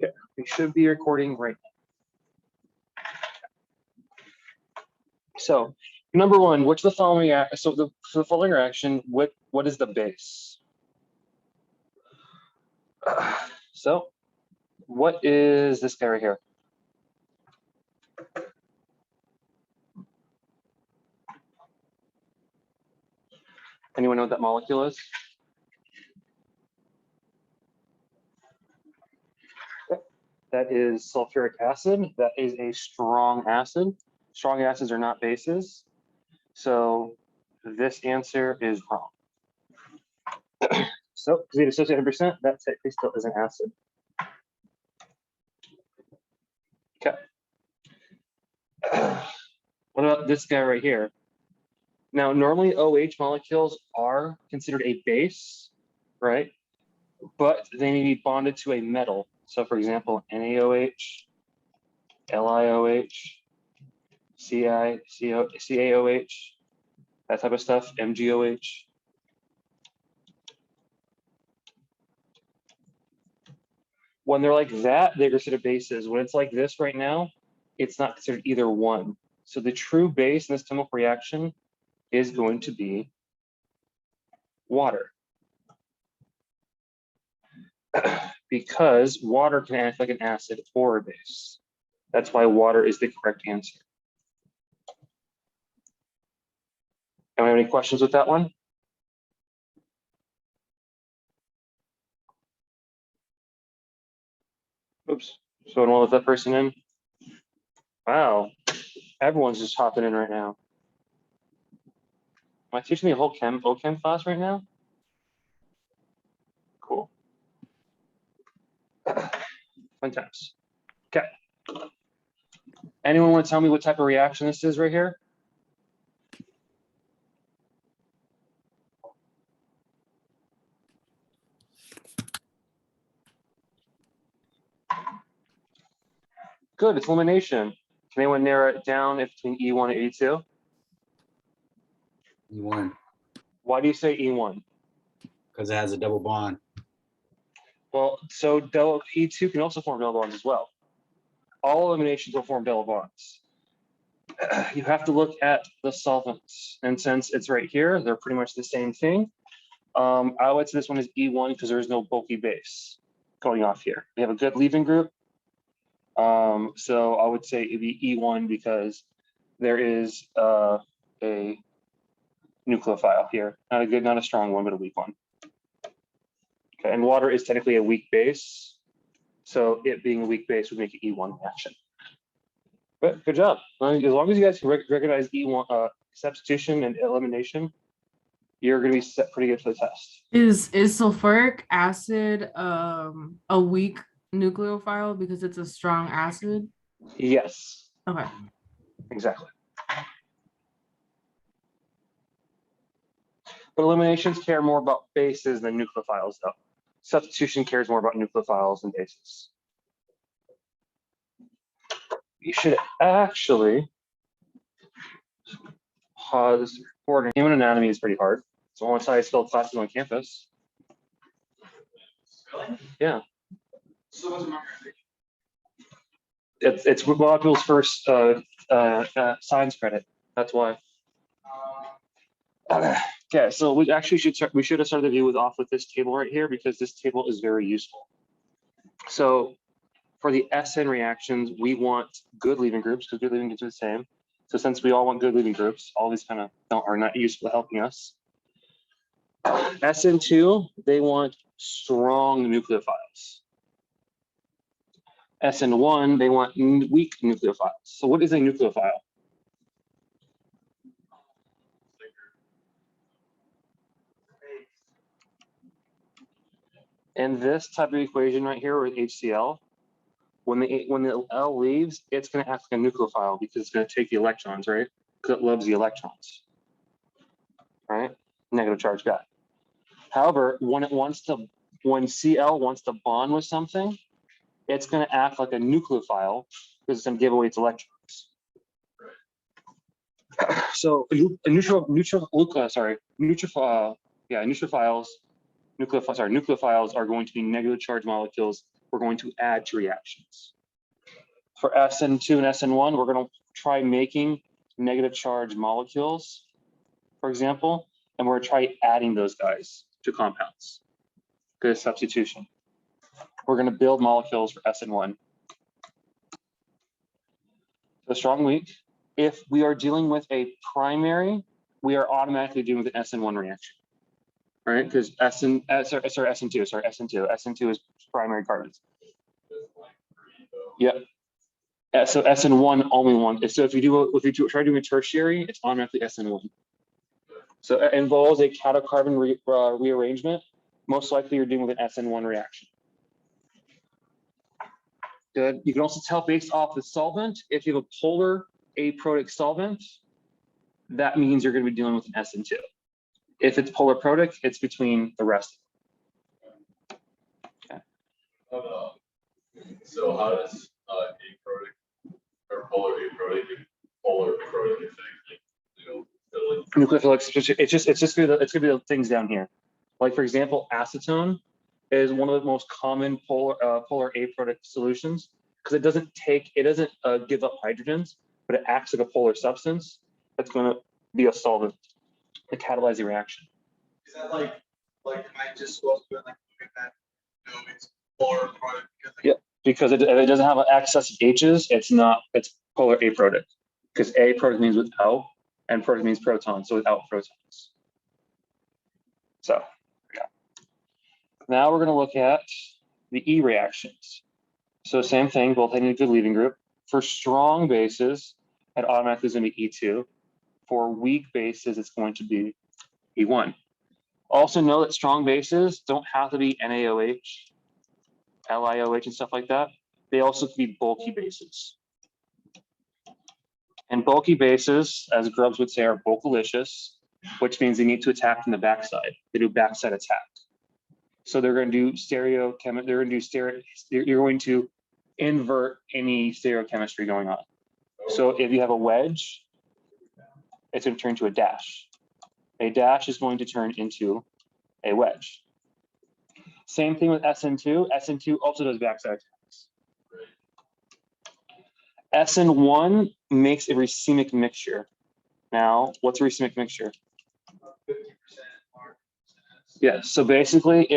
Okay, we should be recording right now. So, number one, which of the following for the following reaction, what is the base? So, what is this guy right here? Anyone know what that molecule is? That is sulfuric acid. That is a strong acid. Strong acids are not bases. So this answer is wrong. So because we associate 100%, that technically still is an acid. Okay. What about this guy right here? Now, normally OH molecules are considered a base, right? But they need to be bonded to a metal. So for example, NaOH, LiOH, CaOH, that type of stuff, MgOH. When they're like that, they're considered bases. When it's like this right now, it's not considered either one. So the true base in this chemical reaction is going to be water. Because water can act like an acid or a base. That's why water is the correct answer. Anyone have any questions with that one? Oops. So I want to let that person in. Wow. Everyone's just hopping in right now. Am I teaching the whole O-Chem class right now? Cool. Fun times. Okay. Anyone want to tell me what type of reaction this is right here? Good, it's elimination. Can anyone narrow it down if between E1 and E2? E1. Why do you say E1? Because it has a double bond. Well, so E2 can also form double bonds as well. All eliminations will form double bonds. You have to look at the solvents. And since it's right here, they're pretty much the same thing. I would say this one is E1 because there is no bulky base going off here. We have a good leaving group. So I would say it'd be E1 because there is a nucleophile here. Not a strong one, but a weak one. Okay, and water is technically a weak base. So it being a weak base would make it E1 reaction. But good job. As long as you guys can recognize E1 substitution and elimination, you're going to be set pretty good for the test. Is sulfuric acid a weak nucleophile because it's a strong acid? Yes. Okay. Exactly. But eliminations care more about bases than nucleophiles, though. Substitution cares more about nucleophiles than bases. You should actually pause recording. Human anatomy is pretty hard. It's the only science field classes on campus. Really? Yeah. So what's it's a lot of people's first science credit. That's why. Okay, so we actually should have started the video off with this table right here because this table is very useful. So for the SN reactions, we want good leaving groups because good leaving groups are the same. So since we all want good leaving groups, all these kind of are not useful helping us. SN2, they want strong nucleophiles. SN1, they want weak nucleophiles. So what is a nucleophile? And this type of equation right here with HCl, when the L leaves, it's going to act like a nucleophile because it's going to take the electrons, right? Because it loves the electrons, right? Negative charge guy. However, when Cl wants to bond with something, it's going to act like a nucleophile because it's going to give away its electrons. So nucleophiles are going to be negative charge molecules we're going to add to reactions. For SN2 and SN1, we're going to try making negative charge molecules, for example, and we're going to try adding those guys to compounds. Good substitution. We're going to build molecules for SN1. So strong weak. If we are dealing with a primary, we are automatically dealing with an SN1 reaction, right? Because SN2 is primary carbons. Yep. So SN1 only one. So if you try doing a tertiary, it's automatically SN1. So it involves a catocarbon rearrangement. Most likely you're dealing with an SN1 reaction. Good. You can also tell based off the solvent, if you have a polar aprotic solvent, that means you're going to be dealing with an SN2. If it's polar protic, it's between the rest. Okay. So how does aprotic or polar aprotic and polar protic affect, nucleophiles? It's gonna be the things down here. Like for example, acetone is one of the most common polar aprotic solutions because it doesn't give up hydrogens, but it acts like a polar substance that's going to be a solvent to catalyze the reaction. Is that like am I just supposed to like look at that? No, it's polar product because Yeah, because if it doesn't have an excess of H's, it's polar aprotic because aprotic means without and protic means proton, so without protons. So yeah. Now we're going to look at the E reactions. So same thing, both having a good leaving group. For strong bases, it automatically is going to be E2. For weak bases, it's going to be E1. Also know that strong bases don't have to be NaOH, LiOH, and stuff like that. They also can be bulky bases. And bulky bases, as Grubbs would say, are bulkalicious, which means they need to attack from the backside. They do backside attack. So they're going to do stereochemistry. You're going to invert any stereochemistry going on. So if you have a wedge, it's going to turn into a dash. A dash is going to turn into a wedge. Same thing with SN2. SN2 also does backside attacks. SN1 makes a racemic mixture. Now, what's a racemic mixture? 50%. Yeah, so basically,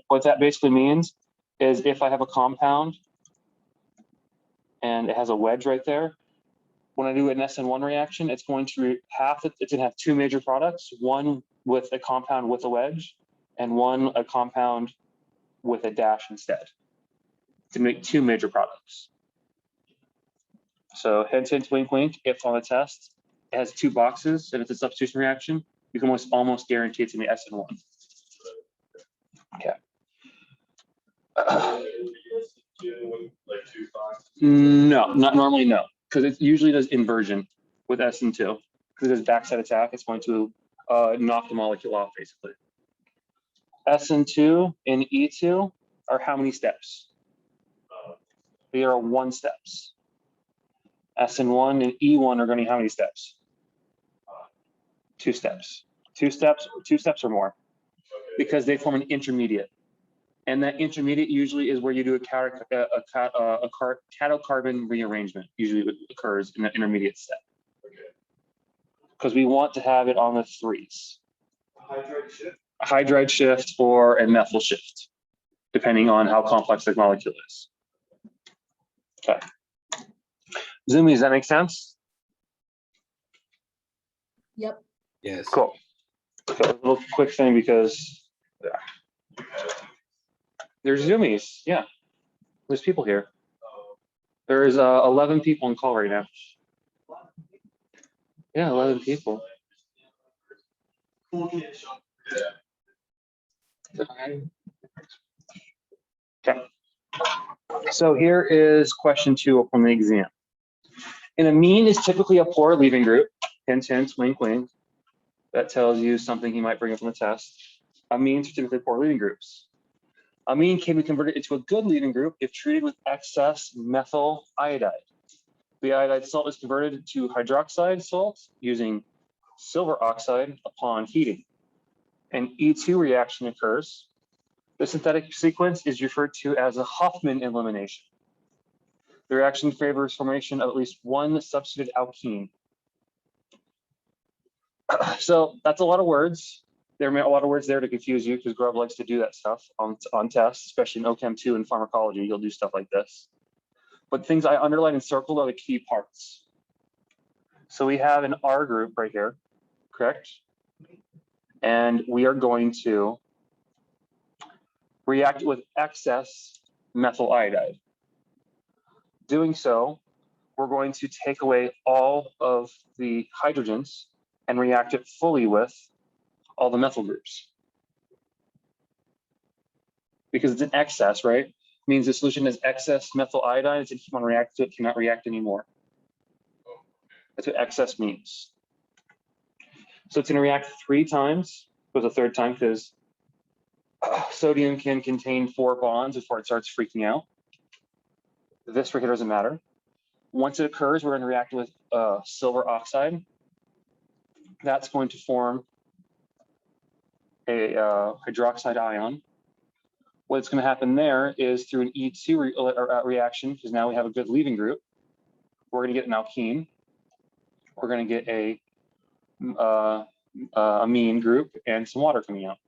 what that basically means is if I have a compound and it has a wedge right there, when I do an SN1 reaction, it's going to have two major products, one with a compound with a wedge and a compound with a dash instead, to make two major products. So hint, hint, wink, wink, if on the test, it has two boxes and it's a substitution reaction, you can almost guarantee it's in the SN1. Okay. No, not normally, no, because it usually does inversion with SN2. Because it does backside attack, it's going to knock the molecule off, basically. SN2 and E2 are how many steps? They are 1 steps. SN1 and E1 are going to be how many steps? 2 steps. 2 steps or more, because they form an intermediate. And that intermediate usually is where you do a catocarbon rearrangement. Usually it occurs in the intermediate step. Because we want to have it on the 3s. A hydride shift or a methyl shift, depending on how complex the molecule is. Okay. Zumi, does that make sense? Yep. Yes. Cool. So a little quick thing because there's Zoomies. Yeah, there's people here. There's 11 people on call right now. Yeah, 11 people. Okay. So here is question 2 from the exam. An amine is typically a poor leaving group. Hint, hint, wink, wink. That tells you something he might bring up on the test. Amines are typically poor leaving groups. Amine can be converted into a good leaving group if treated with excess methyl iodide. The iodide salt is converted to hydroxide salt using silver oxide upon heating. An E2 reaction occurs. The synthetic sequence is referred to as a Hofmann elimination. The reaction favors formation of at least one substituted alkene. So that's a lot of words. There are a lot of words there to confuse you because Grubb likes to do that stuff on tests, especially in O-Chem 2 and pharmacology. You'll do stuff like this. But things I underlined and circled are the key parts. So we have an R group right here, correct? And we are going to react with excess methyl iodide. Doing so, we're going to take away all of the hydrogens and react it fully with all the methyl groups. Because it's an excess, right? It means the solution has excess methyl iodide. It's going to keep on reacting, it cannot react anymore. That's what excess means. So it's going to react 3 times, with a third time because sodium can contain 4 bonds before it starts freaking out. This right here doesn't matter. Once it occurs, we're going to react with silver oxide. That's going to form a hydroxide ion. What's going to happen there is through an E2 reaction, because now we have a good leaving group, we're going to get an alkene. We're going to get a amine group and some water coming out.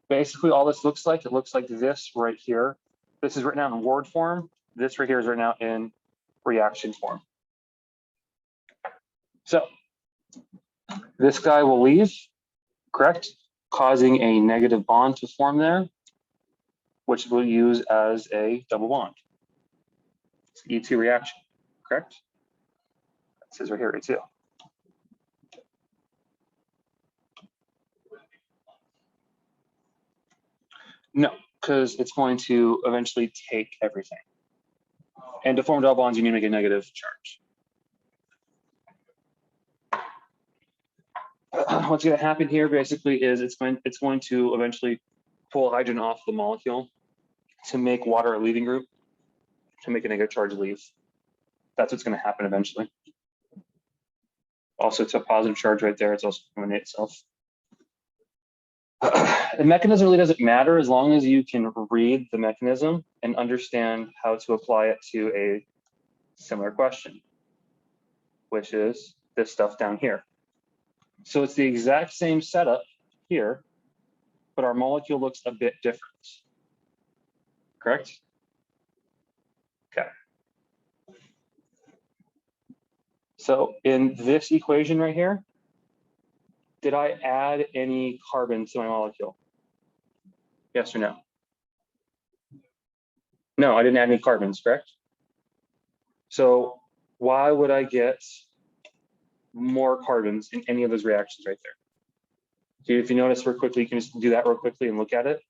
Basically, all this looks like, it looks like this right here. This is written out in word form. This right here is written out in reaction form. So this guy will leave, correct? Causing a negative bond to form there, which we'll use as a double bond. It's E2 reaction, correct? It says right here, E2. No, because it's going to eventually take everything. And to form double bonds, you need to make a negative charge. What's going to happen here basically is it's going to eventually pull hydrogen off the molecule to make water a leaving group, to make a negative charge leave. That's what's going to happen eventually. Also, it's a positive charge right there. It's also going to eliminate itself. The mechanism really doesn't matter as long as you can read the mechanism and understand how to apply it to a similar question, which is this stuff down here. So it's the exact same setup here, but our molecule looks a bit different. Correct? Okay. So in this equation right here, did I add any carbon to my molecule? Yes or no? No, I didn't add any carbons, correct? So why would I get more carbons in any of those reactions right there? So if you notice real quickly, you can just do that real quickly and look at it.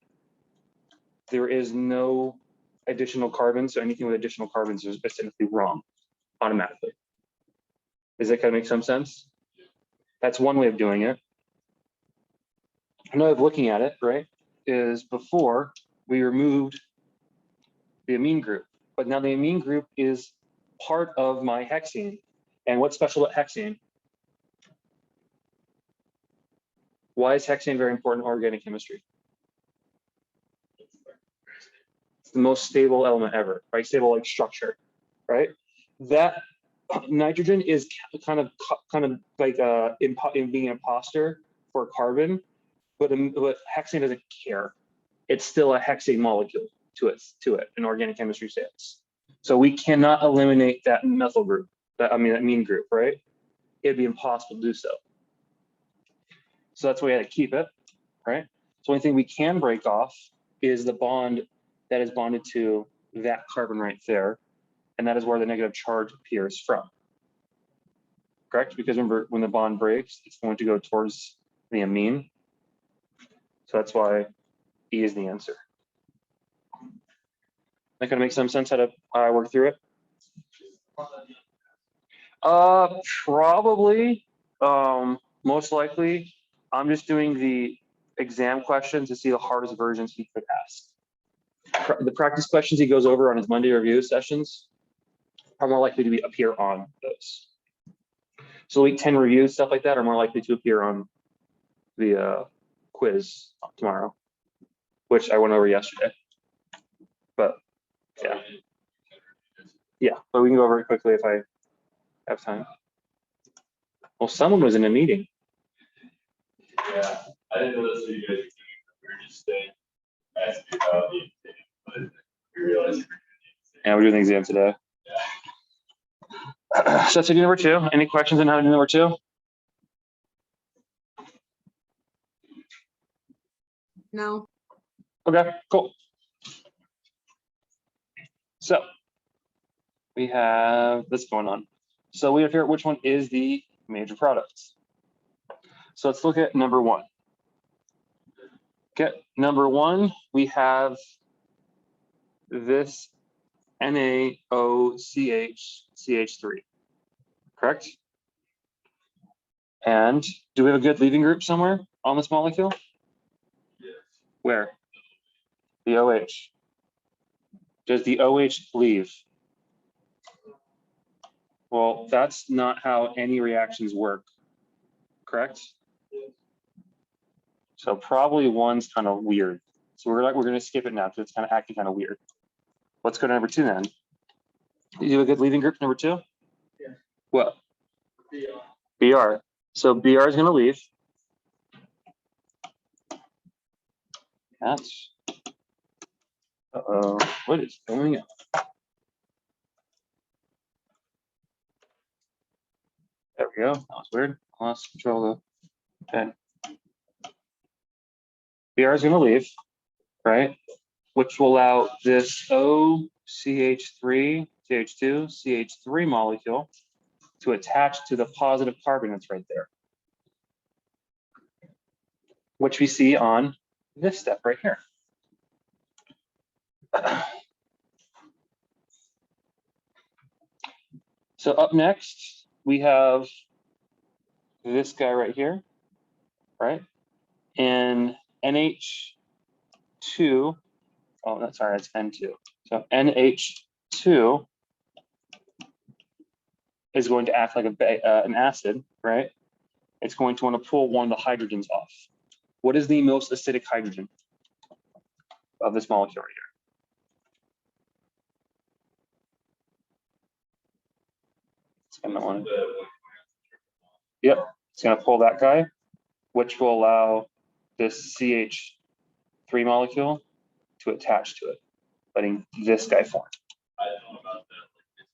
There is no additional carbons, so anything with additional carbons is basically wrong automatically. Does that kind of make some sense? That's one way of doing it. Another way of looking at it, right, is before we removed the amine group, but now the amine group is part of my hexane. And what's special about hexane? Why is hexane very important in organic chemistry? It's the most stable element ever, right? Stable like structure, right? That nitrogen is kind of like in being an imposter for carbon, but hexane doesn't care. It's still a hexane molecule to it in organic chemistry sense. So we cannot eliminate that methyl group, that amine group, right? It'd be impossible to do so. So that's why we had to keep it, right? So the only thing we can break off is the bond that is bonded to that carbon right there. And that is where the negative charge appears from. Correct? Because remember, when the bond breaks, it's going to go towards the amine. So that's why E is the answer. That kind of makes some sense how to work through it? Probably, most likely. I'm just doing the exam questions to see the hardest versions he could ask. The practice questions he goes over on his Monday review sessions are more likely to appear on those. So week 10 reviews, stuff like that, are more likely to appear on the quiz tomorrow. which I went over yesterday. But yeah, yeah, but we can go over it quickly if I have time. Well, someone was in a meeting. Yeah, I didn't know that's what you guys were doing. We were just saying, asking about the exam, but we realized we were doing the exam. And we're doing the exam today. So that's number 2. Any questions on how to do number 2? No. Okay, cool. So we have this going on. So we have here which one is the major products. So let's look at number 1. Okay, number 1, we have this NaOCH-CH3, correct? And do we have a good leaving group somewhere on this molecule? Yes. Where? The OH. Does the OH leave? Well, that's not how any reactions work, correct? So probably 1's kind of weird. So we're going to skip it now because it's kind of acting kind of weird. Let's go to number 2 then. Do you have a good leaving group number 2? Yeah. What? BR. BR. So BR is going to leave. That's. Uh-oh. What is going on? There we go. That was weird. I lost control of the pen. BR is going to leave, right? Which will allow this OCH3, CH2, CH3 molecule to attach to the positive carbon that's right there, which we see on this step right here. So up next, we have this guy right here, right? And NH2, oh, that's sorry, it's N2. So NH2 is going to act like an acid, right? It's going to want to pull one of the hydrogens off. What is the most acidic hydrogen of this molecule right here? It's gonna want to, yep, it's going to pull that guy, which will allow this CH3 molecule to attach to it, letting this guy form. I don't know about that.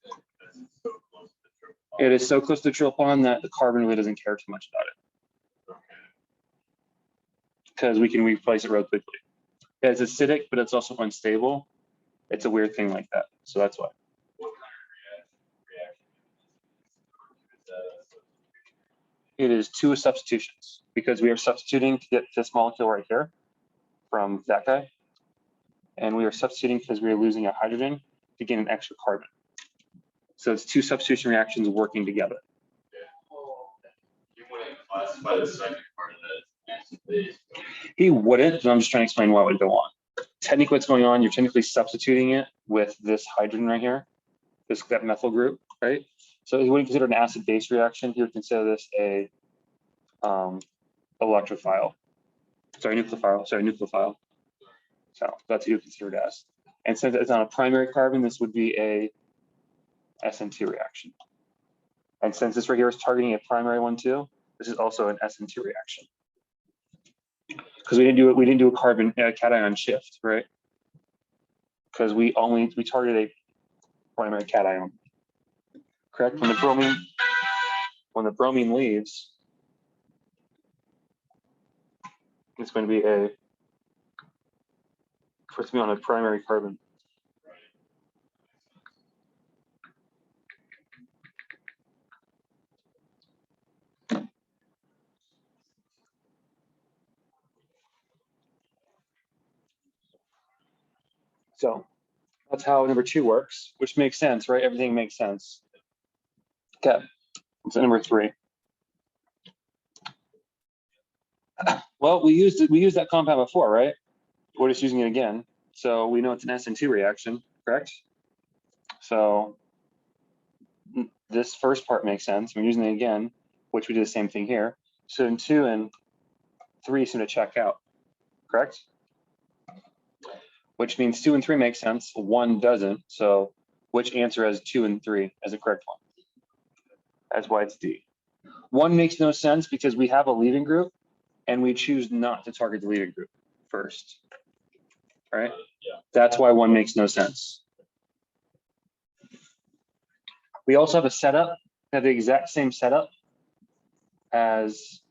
Like, it's so close to the triple It is so close to the triple bond that the carbon really doesn't care too much about it because we can replace it real quickly. It's acidic, but it's also unstable. It's a weird thing like that. So that's why. What kind of reaction is that? It is 2 substitutions because we are substituting to get this molecule right here from that guy. And we are substituting because we are losing a hydrogen to gain an extra carbon. So it's 2 substitution reactions working together. You wouldn't classify the second part of that as acid-base. He wouldn't, but I'm just trying to explain what would go on. Technically what's going on, you're technically substituting it with this hydrogen right here, that methyl group, right? So he wouldn't consider it an acid-base reaction. He would consider this a nucleophile. So that's what you consider it as. And since it's on a primary carbon, this would be a SN2 reaction. And since this right here is targeting a primary one too, this is also an SN2 reaction. Because we didn't do a carbon cation shift, right? Because we targeted a primary cation. Correct? When the bromine leaves, it's going to be on a primary carbon. So that's how number 2 works, which makes sense, right? Everything makes sense. Okay, so number 3. Well, we used that compound before, right? We're just using it again. So we know it's an SN2 reaction, correct? So this first part makes sense. We're using it again, which we do the same thing here. So in 2 and 3 seem to check out, correct? which means 2 and 3 make sense. 1 doesn't. So which answer has 2 and 3 as a correct one? That's why it's D. 1 makes no sense because we have a leaving group and we choose not to target the leaving group first. All right? Yeah. That's why 1 makes no sense. We also have a setup, have the exact same setup as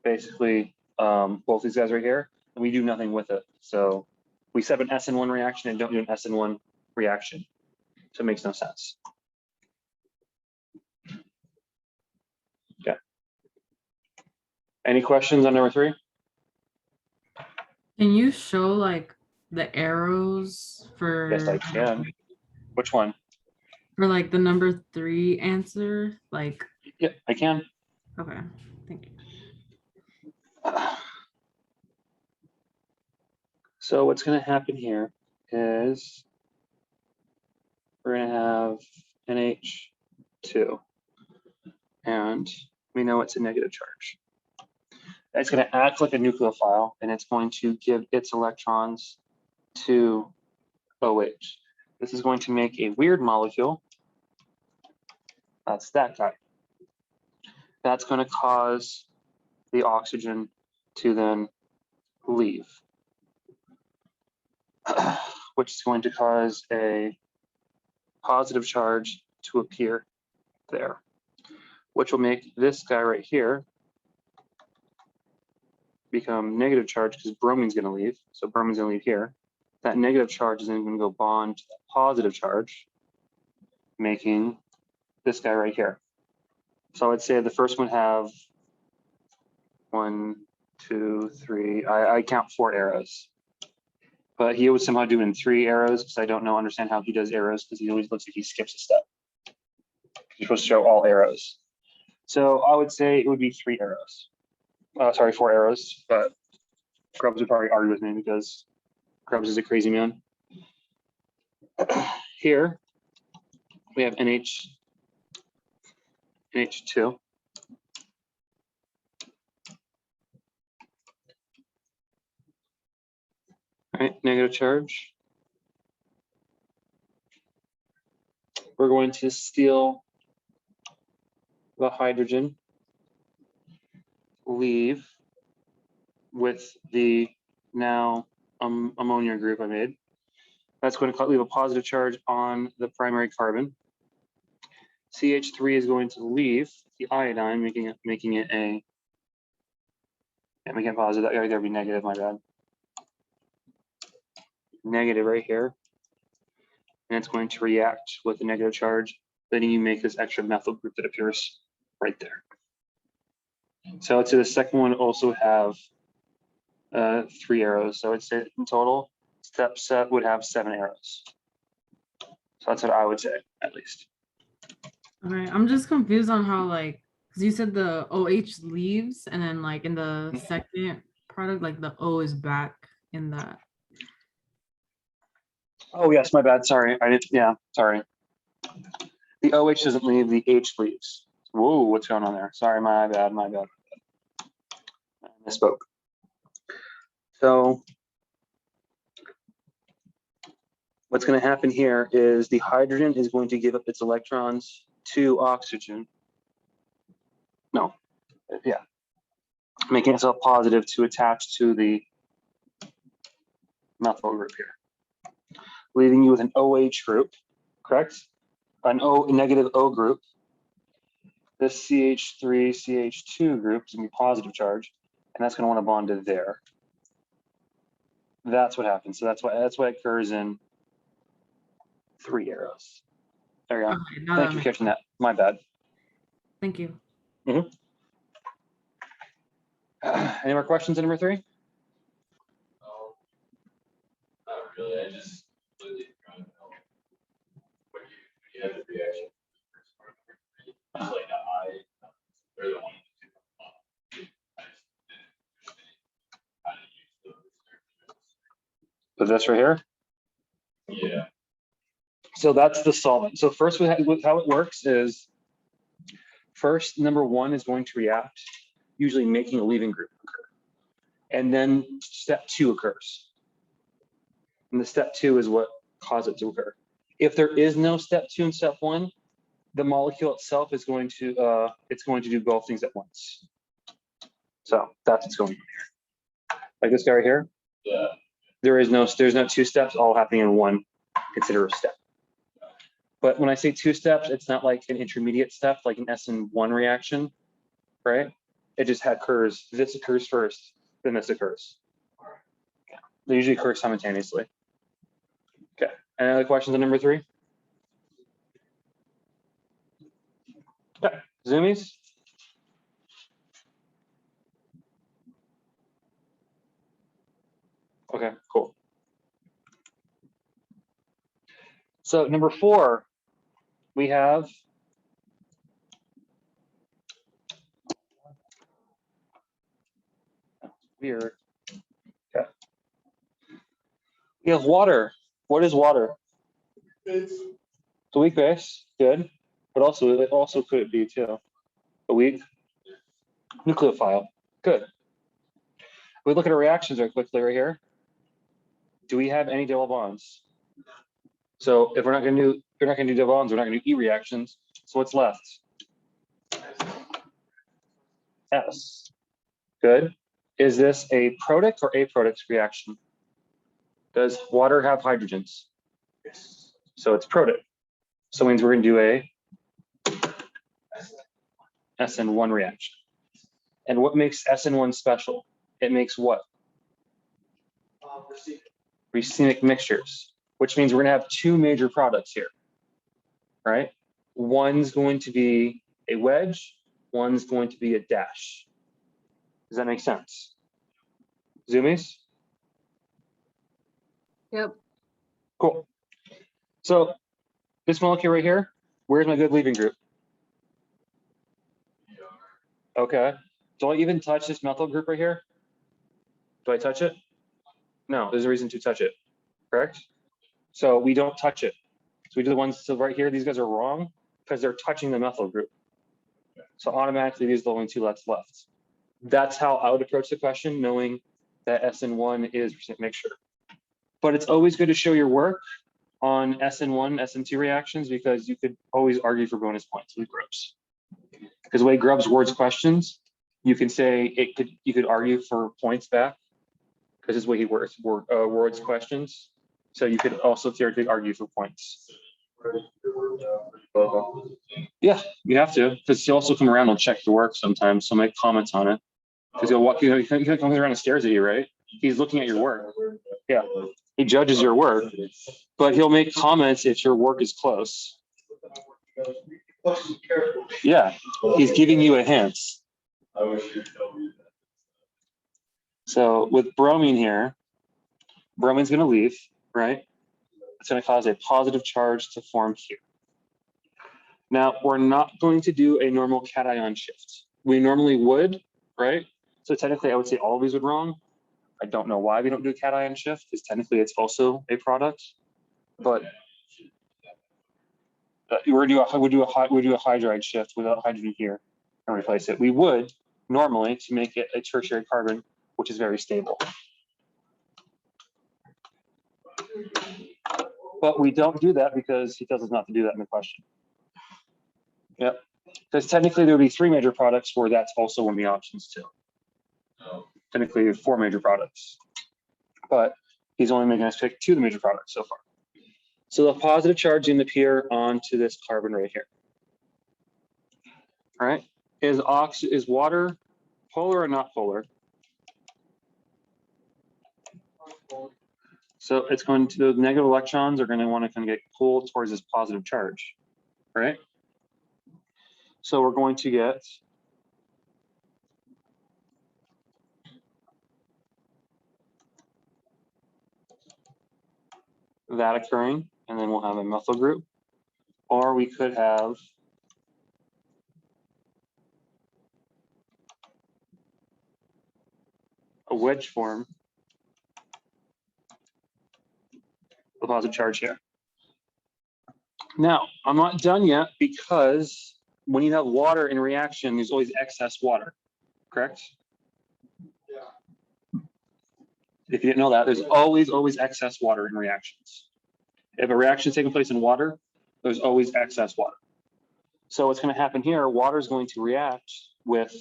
basically both these guys right here, and we do nothing with it. So we set up an SN1 reaction and don't do an SN1 reaction. So it makes no sense. Okay. Any questions on number 3? Can you show like the arrows for Yes, I can. Which one? for like the number 3 answer? Like, Yep, I can. okay, thank you. So what's going to happen here is we're going to have NH2, and we know it's a negative charge. It's going to act like a nucleophile, and it's going to give its electrons to OH. This is going to make a weird molecule. That's that guy. That's going to cause the oxygen to then leave, which is going to cause a positive charge to appear there, which will make this guy right here become negative charge because bromine's going to leave. So bromine's going to leave here. That negative charge is then going to go bond to the positive charge, making this guy right here. So I would say the first one have 1, 2, 3. I count 4 arrows, but he would somehow do it in 3 arrows because I don't understand how he does arrows because he always looks like he skips a step. You're supposed to show all arrows. So I would say it would be 3 arrows. Sorry, 4 arrows, but Grubbs would probably argue with me because Grubbs is a crazy man. Here we have NH2. All right, negative charge. We're going to steal the hydrogen, leave with the now ammonia group I made. That's going to leave a positive charge on the primary carbon. CH3 is going to leave the iodine, making it a, yeah, making it positive. That right there would be negative, my bad. Negative right here. And it's going to react with the negative charge, letting you make this extra methyl group that appears right there. So I'd say the second one also have 3 arrows. So I'd say in total, step set would have 7 arrows. So that's what I would say, at least. Okay, I'm just confused on how, like, because you said the OH leaves, and then like in the second product, like the O is back in that. Oh yes, my bad. Sorry, I didn't. Yeah, sorry. The OH doesn't leave. The H leaves. Whoa, what's going on there? Sorry, my bad. My bad. I misspoke. So what's going to happen here is the hydrogen is going to give up its electrons to oxygen. No, yeah, making itself positive to attach to the methyl group here, leaving you with an OH group, correct? An O, negative O group. This CH3, CH2 group is going to be positive charge, and that's going to want to bond to there. That's what happens. So that's why it occurs in 3 arrows. There you go. Okay, now Thank that you for makes catching that. My bad. Thank you. Any more questions on number 3? No, not really. I just really trying to know when you have the reaction. Just like the eye, they're the ones who come up. I just didn't understand how to use those. So this right here. Yeah. So that's the solvent. So first, how it works is, first, number 1 is going to react, usually making a leaving group occur. And then step 2 occurs. And the step 2 is what caused it to occur. If there is no step 2 and step 1, the molecule itself is going to do both things at once. So that's what's going on here. Like this guy right here. Yeah. There's no 2 steps all happening in one considered step. But when I say 2 steps, it's not like an intermediate step, like an SN1 reaction, right? It just occurs, this occurs first, then this occurs. Yeah. They usually occur simultaneously. Okay, any other questions on number 3? Yeah, zoomies? Okay, cool. So number 4, we have weird. Okay. We have water. What is water? It's It's a weak base, good. But also could it be too? A weak nucleophile, good. We look at our reactions very quickly right here. Do we have any double bonds? So if we're not going to do double bonds, we're not going to do E reactions. So what's left? S. Good. Is this a product or aproduct reaction? Does water have hydrogens? yes. So it's product. So it means we're going to do a SN1 reaction. And what makes SN1 special? It makes what? Racemic mixtures, which means we're going to have 2 major products here, right? One's going to be a wedge, one's going to be a dash. Does that make sense? Zoomies? Yep. Cool. So this molecule right here, where's my good leaving group? Okay. Do I even touch this methyl group right here? Do I touch it? No, there's a reason to touch it, correct? So we don't touch it. So we do the ones so right here, these guys are wrong because they're touching the methyl group. So automatically these are the only 2 left. That's how I would approach the question, knowing that SN1 is percent mixture. But it's always good to show your work on SN1, SN2 reactions because you could always argue for bonus points with Grubbs. Because the way Grubbs words questions, you can say you could argue for points back because it's the way he words questions. So you could also theoretically argue for points. Yeah, you have to, because he'll also come around and check the work sometimes. So make comments on it. Because he'll walk, he comes around and stares at you, right? He's looking at your work. Yeah, he judges your work, but he'll make comments if your work is close. Yeah, he's giving you a hint. I wish you'd tell me that. So with bromine here, bromine's going to leave, right? It's going to cause a positive charge to form here. Now, we're not going to do a normal cation shift. We normally would, right? So technically, I would say all of these would wrong. I don't know why we don't do a cation shift, because technically it's also a product. But we'd do a hydride shift without hydrogen here and replace it. We would normally to make it a tertiary carbon, which is very stable. But we don't do that because he tells us not to do that in the question. Yep. Because technically there would be 3 major products where that's also one of the options too. No. Technically 4 major products. But he's only making us pick 2 of the major products so far. So the positive charge is going to appear onto this carbon right here. All right. Is water polar or not polar? So it's going to, the negative electrons are going to want to kind of get pulled towards this positive charge, right? So we're going to get that occurring, and then we'll have a methyl group, or we could have a wedge form, a positive charge here. Now, I'm not done yet because when you have water in reaction, there's always excess water, correct? Yeah. If you didn't know that, there's always excess water in reactions. If a reaction is taking place in water, there's always excess water. So what's going to happen here, water is going to react with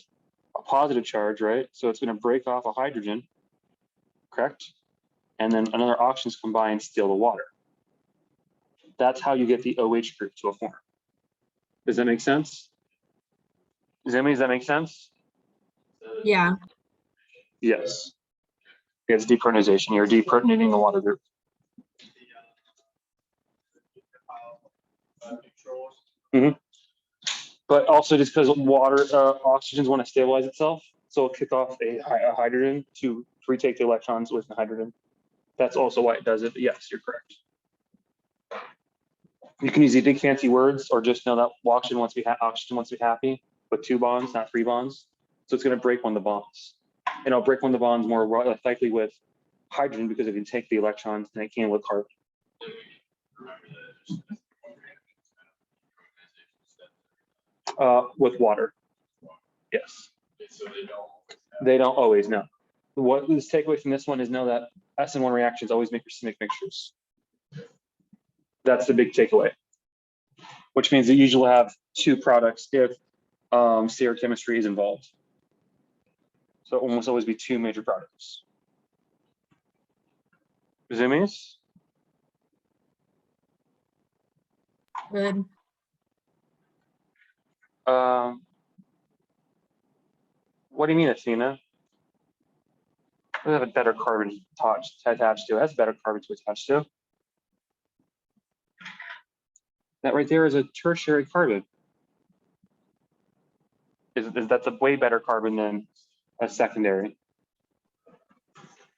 a positive charge, right? So it's going to break off a hydrogen, correct? And then another oxygen combine and steal the water. That's how you get the OH group to a form. Does that make sense? Does that make sense? Yeah. Yes. It's deprotonization. You're deprotonating the water group. But also just because water, oxygens want to stabilize itself, so it'll kick off a hydrogen to retake the electrons with the hydrogen. That's also why it does it. But yes, you're correct. You can use the big fancy words, or just know that oxygen wants to be happy with 2 bonds, not 3 bonds. So it's going to break one of the bonds, and it'll break one of the bonds more likely with hydrogen because it can take the electrons than it can with carbon. With water, yes. So They don't always know. What we take away from this one is know that SN1 reactions always make racemic mixtures. That's the big takeaway. Which means that you usually have 2 products if stereochemistry is involved. So it almost always be 2 major products. Zoomies? Good. What do you mean, Athena? It does have a better carbon attached to it. It has better carbon to attach to. That right there is a tertiary carbon. That's a way better carbon than a secondary.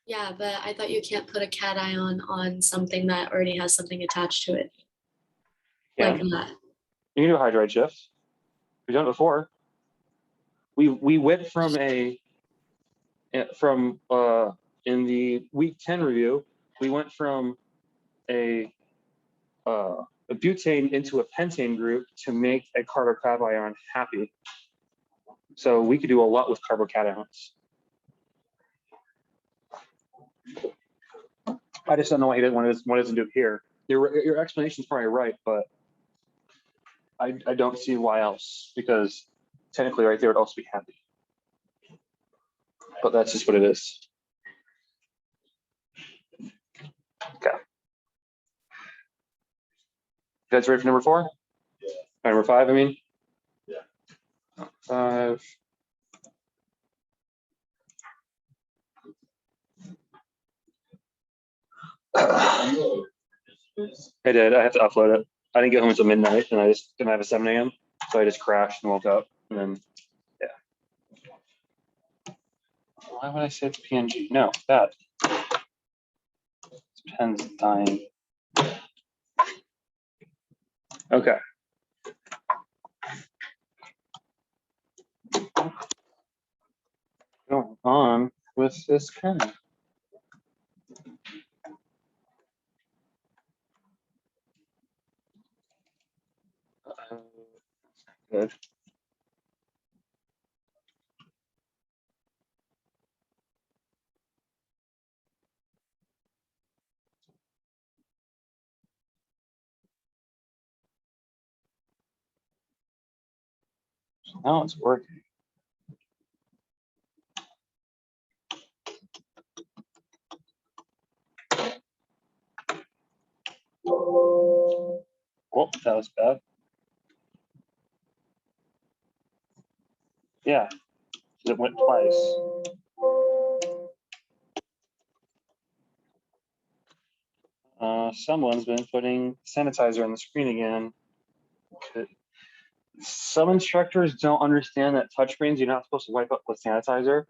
Yeah, but I thought you can't put a cation on something that already has something attached to it. Yeah. Like that. You can do a hydride shift. We've done it before. We went from in the week 10 review, we went from a butane into a pentane group to make a carbocation happy. So we could do a lot with carbocations. I just don't know why he doesn't do it here. Your explanation is probably right, but I don't see why else, because technically right there would also be happy. But that's just what it is. Okay. You guys ready for number 4? Yeah. Number 5, I mean? Yeah. 5. I did. I have to upload it. I didn't get home until midnight, and I just didn't have a 7 a.m. So I just crashed and woke up, and then yeah. Why would I say it's PNG? No, that. This pen's dying. Okay. Going on with this pen. Good. So now it's working. Oh, that was bad. Yeah, it went twice. Someone's been putting sanitizer on the screen again. Some instructors don't understand that touchscreens you're not supposed to wipe up with sanitizer.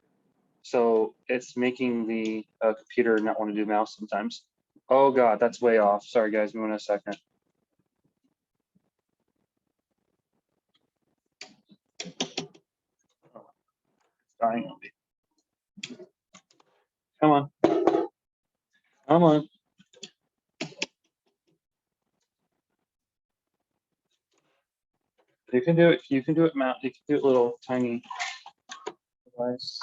So it's making the computer not want to do mouse sometimes. Oh God, that's way off. Sorry guys, give me 1 second. Oh, it's dying on me. Come on. Come on. You can do it. You can do it, Matt. You can do it, little tiny device.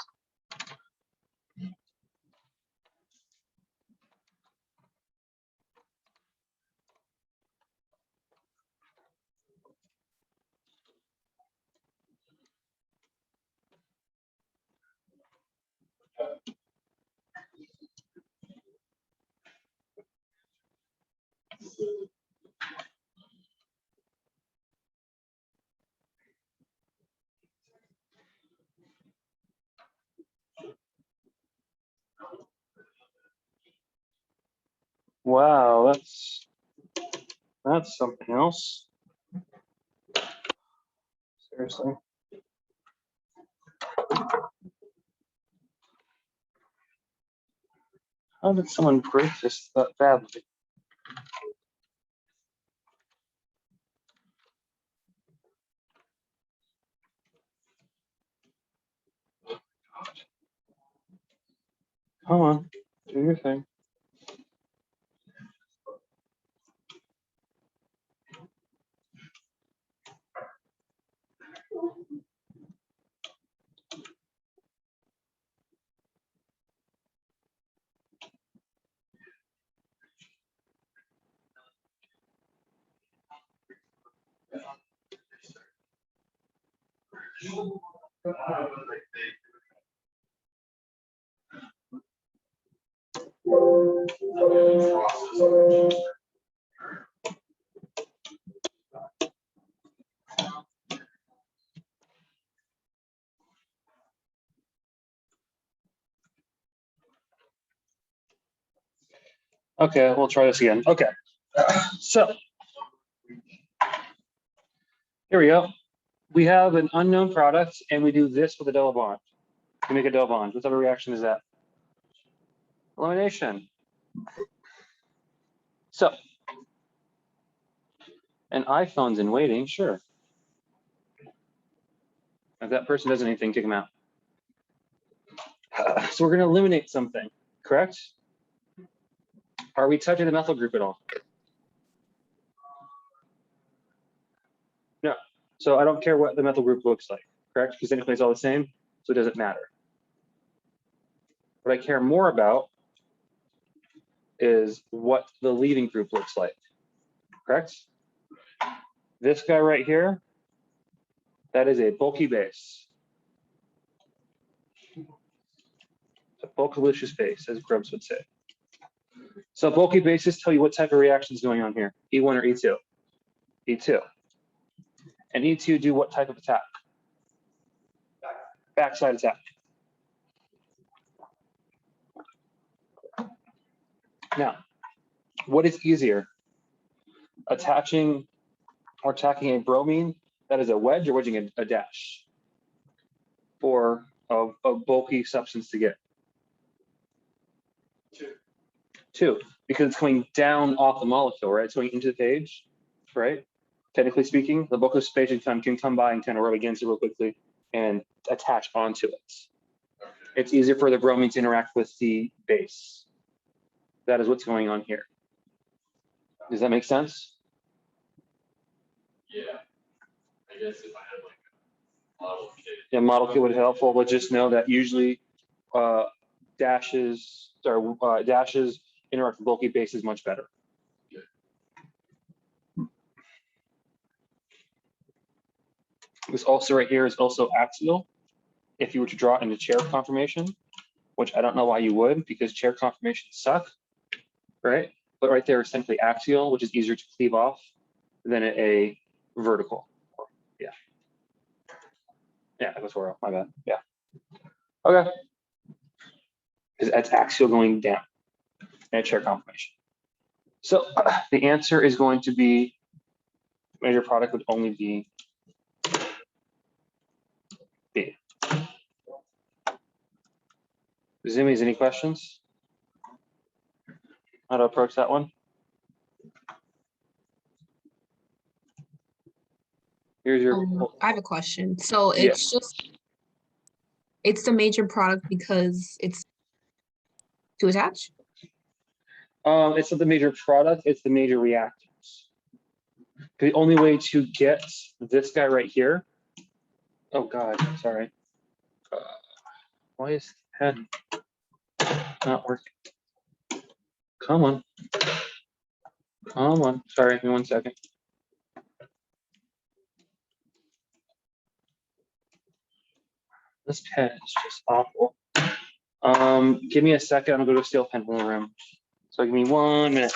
Wow, that's something else. Seriously. How did someone break this that badly? Come on, do your thing. Okay, we'll try this again. Okay, so here we go. We have an unknown product, and we do this with a double bond. We make a double bond. What type of reaction is that? Elimination. So, an iPhone's in waiting, sure. If that person does anything, kick them out. So we're going to eliminate something, correct? Are we touching the methyl group at all? No. So I don't care what the methyl group looks like, correct? Because technically it's all the same, so it doesn't matter. What I care more about is what the leaving group looks like, correct? This guy right here, that is a bulky base. A bulkalicious base, as Grubbs would say. So bulky bases tell you what type of reaction is going on here, E1 or E2? E2. And E2 do what type of attack? Backside attack. Now, what is easier? Attaching or attacking a bromine that is a wedge or wedging a dash for a bulky substance to get? Two, because it's coming down off the molecule, right? It's going into the page, right? Technically speaking, the bulk of space can come by and kind of rub against it real quickly and attach onto it. It's easier for the bromine to interact with the base. That is what's going on here. Does that make sense? Yeah. I guess if I had like a model kit. Yeah, model kit would be helpful, but just know that usually dashes interact with bulky bases much better. This also right here is also axial. If you were to draw it into chair conformation, which I don't know why you would, because chair conformations suck, right? But right there is simply axial, which is easier to cleave off than a vertical. Yeah. Yeah, that's where, my bad. Yeah. Okay. Because that's axial going down in a chair conformation. So the answer is going to be, major product would only be B. Zoomies, any questions? How to approach that one? Here's your. I have a question. So it's it's the major product because it's to attach? It's not the major product, it's the major reactants. The only way to get this guy right here. Oh God, sorry. Why is the pen not working? Come on. Come on. Sorry, give me 1 second. This pen is just awful. Give me a second. I'm gonna go to a steel pen in the room. So give me 1 minute.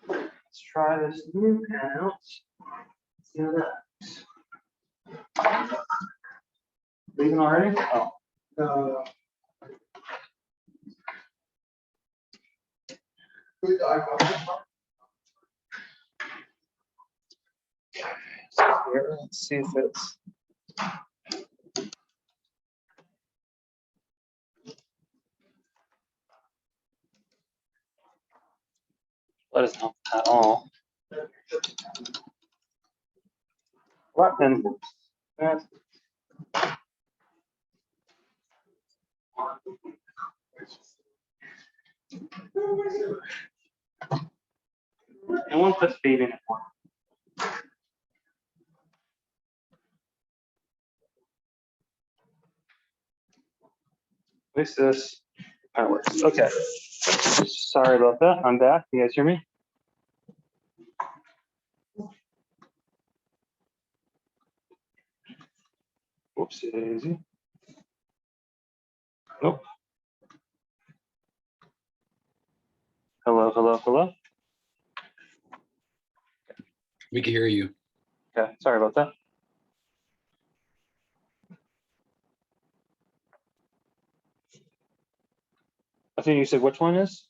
Let's try this new pen out. See how that. Leaving already? Oh. Here, let's see if it's. Let us know at all. What then? That's- And one put speed in it for me. At least this kind of works. Okay. Sorry about that. I'm back. You guys hear me? Whoopsie daisy. Nope. Hello, hello, hello. We can hear you. Okay, sorry about that. I think you said which one is?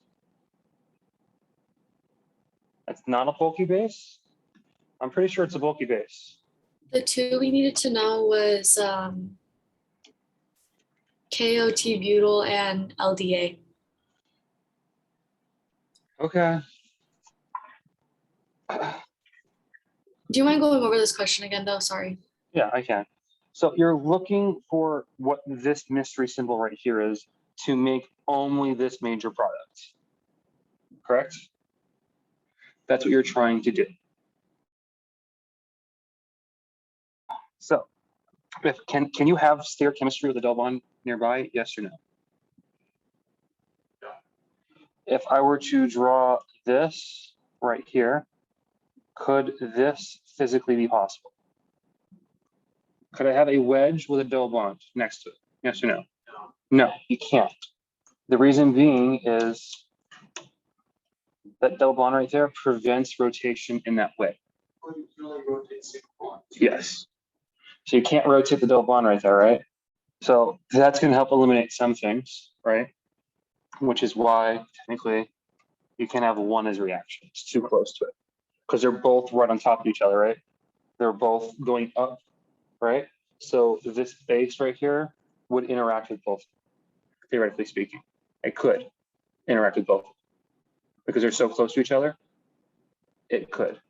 It's not a bulky base? I'm pretty sure it's a bulky base. The two we needed to know was KOT butyl and LDA. Okay. Do you mind going over this question again though? Sorry. Yeah, I can. So you're looking for what this mystery symbol right here is to make only this major product, correct? That's what you're trying to do. So can you have stereochemistry with a double bond nearby? Yes or no? If I were to draw this right here, could this physically be possible? Could I have a wedge with a double bond next to it? Yes or no? No, you can't. The reason being is that double bond right there prevents rotation in that way. Yes. So you can't rotate the double bond right there, right? So that's going to help eliminate some things, right? Which is why technically you can have one as a reaction. It's too close to it because they're both right on top of each other, right? They're both going up, right? So this base right here would interact with both, theoretically speaking. It could interact with both because they're so close to each other. It could.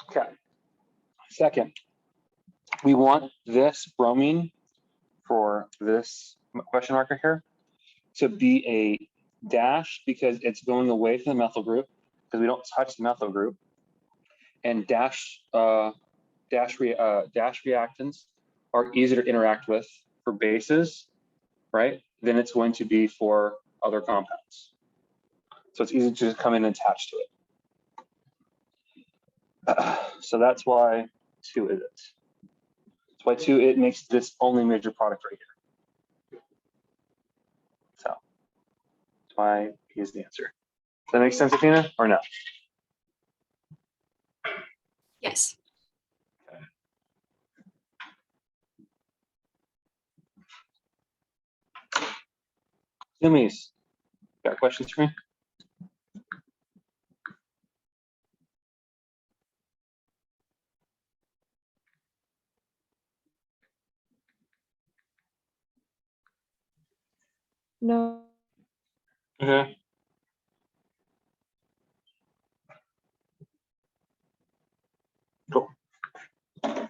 Okay. Second, we want this bromine for this question mark right here to be a dash because it's going away from the methyl group because we don't touch the methyl group, and dash reactants are easier to interact with for bases, right? Than it's going to be for other compounds. So it's easy to just come in and attach to it. So that's why 2 is it. That's why 2, it makes this only major product right here. So that's why he is the answer. that make sense, Athena, or no? Yes. Zoomies, got questions for me? No. Okay. Cool. Okay.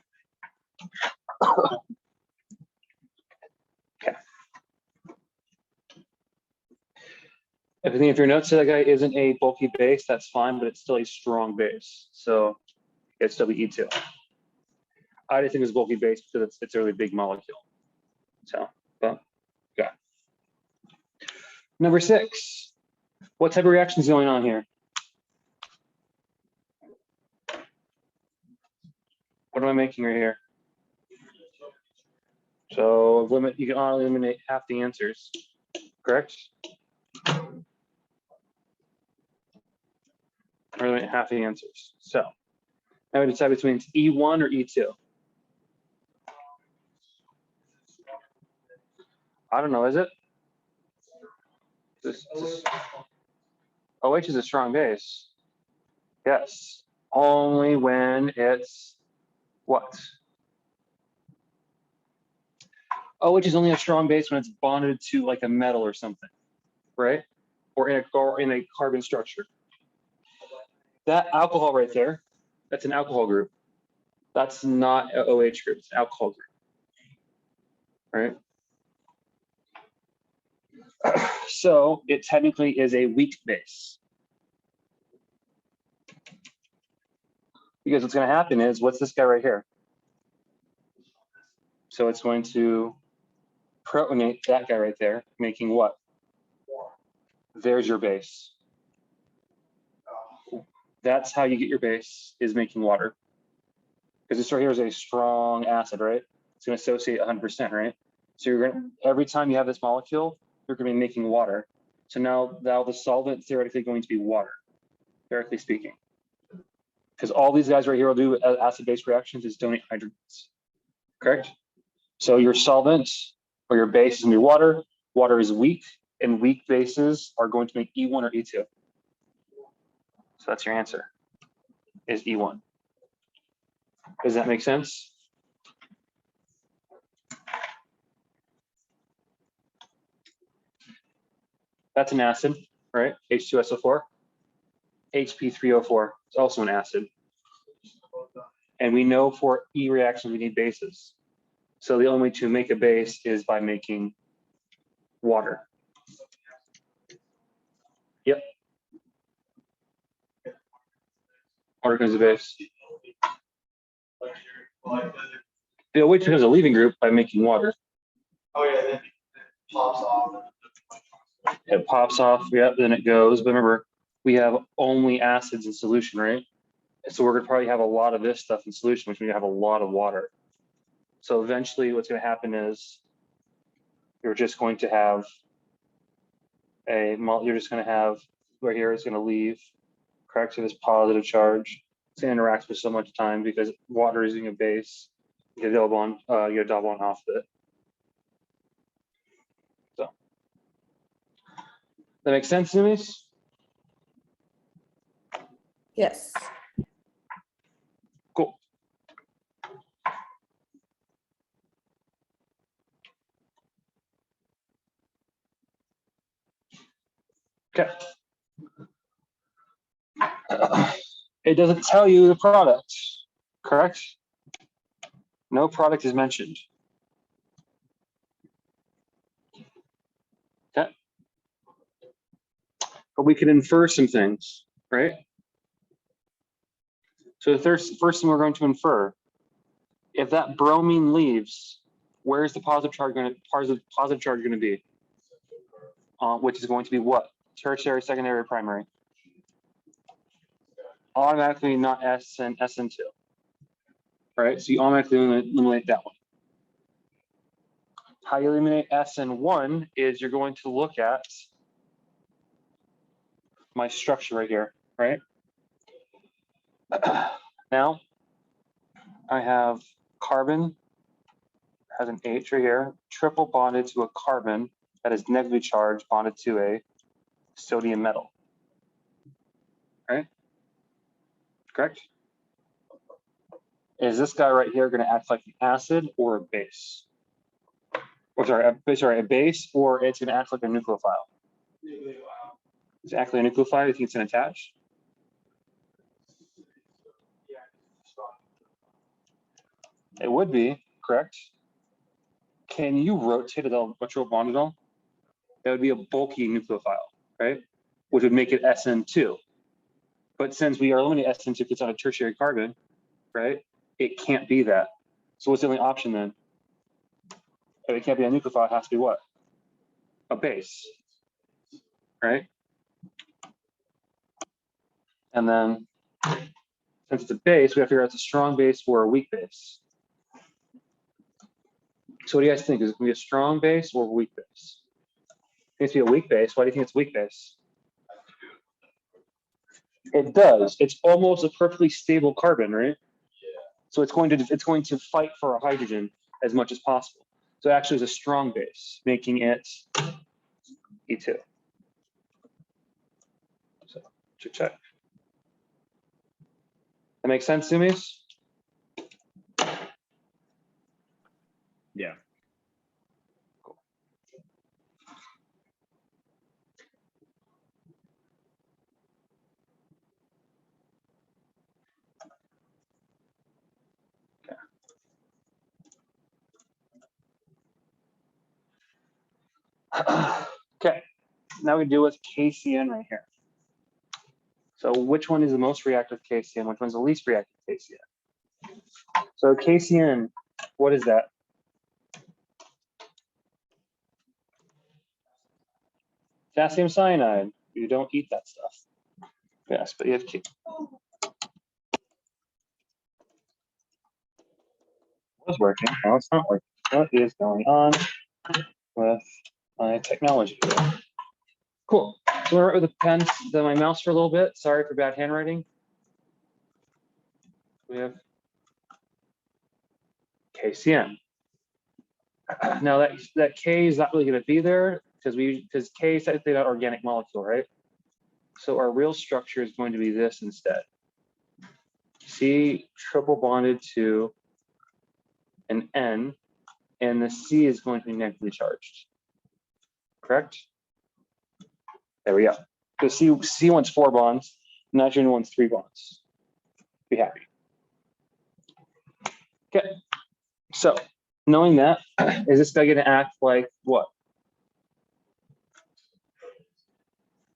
If your notes say that guy isn't a bulky base, that's fine, but it's still a strong base. So it's still be E2. I just think it's bulky base because it's a really big molecule. So, but yeah. Number 6. What type of reaction is going on here? What am I making right here? So you can only eliminate half the answers, correct? Or eliminate half the answers. So now we decide between E1 or E2. I don't know, is it? OH is a strong base. Yes, only when it's what? OH is only a strong base when it's bonded to like a metal or something, right? Or in a carbon structure. That alcohol right there, that's an alcohol group. That's not an OH group, it's an alcohol group, right? So it technically is a weak base. Because what's going to happen is, what's this guy right here? So it's going to protonate that guy right there, making what? There's your base. That's how you get your base, is making water. Because this right here is a strong acid, right? It's going to associate 100%, right? So you're going to, every time you have this molecule, you're going to be making water. So now the solvent is theoretically going to be water, theoretically speaking. Because all these guys right here will do acid-base reactions is donate hydrogens, correct? So your solvent or your base is going to be water. Water is weak, and weak bases are going to make E1 or E2. So that's your answer, is E1. Does that make sense? That's an acid, right? H2SO4. HP3O4 is also an acid. And we know for E reactions, we need bases. So the only way to make a base is by making water. Yep. Water becomes a base. The OH becomes a leaving group by making water. Oh yeah, then it pops off. It pops off, yeah, then it goes. But remember, we have only acids in solution, right? So we're gonna probably have a lot of this stuff in solution, which means we have a lot of water. So eventually what's gonna happen is you're just going to have you're just gonna have right here is gonna leave, correct? So this positive charge, it's gonna interact for so much time because water is using a base. You get a double bond off of it. So that makes sense to me? Yes. Cool. Okay. It doesn't tell you the product, correct? No product is mentioned. Okay. But we can infer some things, right? So the first thing we're going to infer, if that bromine leaves, where's the positive charge going to be? Which is going to be what? Tertiary, secondary, or primary? Automatically not S and SN2. Right? So you automatically eliminate that one. How you eliminate SN1 is you're going to look at my structure right here, right? Now, I have carbon, has an H right here, triple bonded to a carbon that is negatively charged, bonded to a sodium metal, right? Correct? Is this guy right here going to act like an acid or a base? Or sorry, a base, or it's going to act like a nucleophile? Is it actually a nucleophile? You think it's going to attach? It would be, correct? Can you rotate it electro bond at all? That would be a bulky nucleophile, right? Which would make it SN2. But since we are only SN2 if it's on a tertiary carbon, right? It can't be that. So what's the only option then? If it can't be a nucleophile, it has to be what? A base, right? And then since it's a base, we have to figure out it's a strong base or a weak base. So what do you guys think? Is it going to be a strong base or a weak base? It needs to be a weak base. Why do you think it's weak base? It does. It's almost a perfectly stable carbon, right? So it's going to fight for a hydrogen as much as possible. So it actually is a strong base, making it E2. So check. That makes sense, Sumis? Yeah. Cool. Okay, now we deal with KCN right here. So which one is the most reactive KCN? Which one's the least reactive KCN? So KCN, what is that? Potassium cyanide. You don't eat that stuff. Yes, but you have to. Was working. Now it's not working. What is going on with my technology? Cool. So we're with the pen, my mouse for a little bit. Sorry for bad handwriting. We have KCN. Now that K is not really going to be there because K is technically not organic molecule, right? So our real structure is going to be this instead. C triple bonded to an N, and the C is going to be negatively charged. Correct? There we go. So C wants 4 bonds, nitrogen wants 3 bonds. Be happy. Okay. So knowing that, is this guy going to act like what?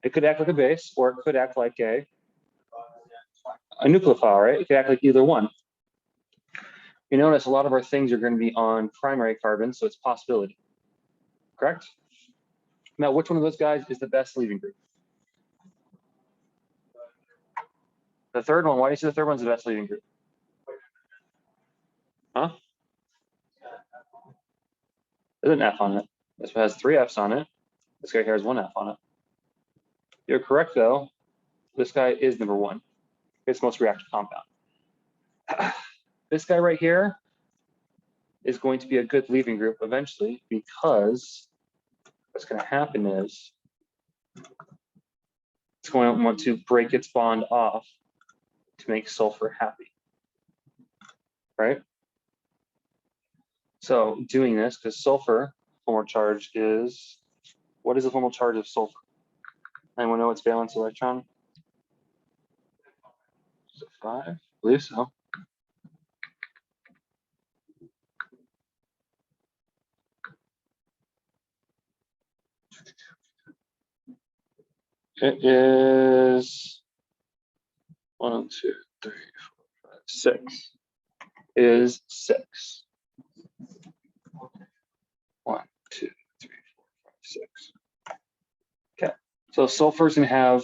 It could act like a base, or it could act like a nucleophile, right? It could act like either one. You notice a lot of our things are going to be on primary carbon, so it's a possibility. Correct? Now, which one of those guys is the best leaving group? The third one. Why do you say the third one's the best leaving group? Huh? There's an F on it. This one has 3 Fs on it. This guy here has 1 F on it. You're correct, though. This guy is number 1. It's the most reactive compound. This guy right here is going to be a good leaving group eventually, because what's going to happen is it's going to want to break its bond off to make sulfur happy, right? So doing this, because sulfur formal charge is, what is the formal charge of sulfur? Anyone know its valence electron? Is it 5? I believe so. It is 1, 2, 3, 4, 5, 6. Is 6. 1, 2, 3, 4, 5, 6. Okay, so sulfur's gonna have,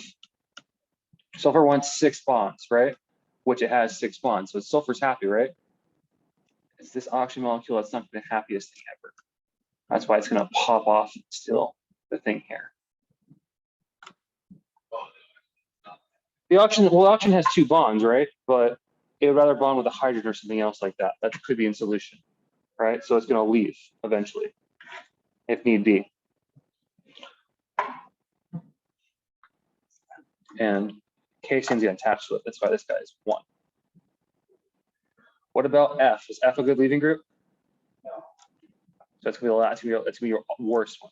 sulfur wants 6 bonds, right? Which it has 6 bonds, so sulfur's happy, right? It's this oxygen molecule that's not the happiest thing ever. That's why it's gonna pop off and steal the thing here. The oxygen has 2 bonds, right? But it would rather bond with a hydrogen or something else like that. That could be in solution, right? So it's going to leave eventually, if need be. And caseins get attached to it. That's why this guy is 1. What about F? Is F a good leaving group? No. So that's gonna be your worst one.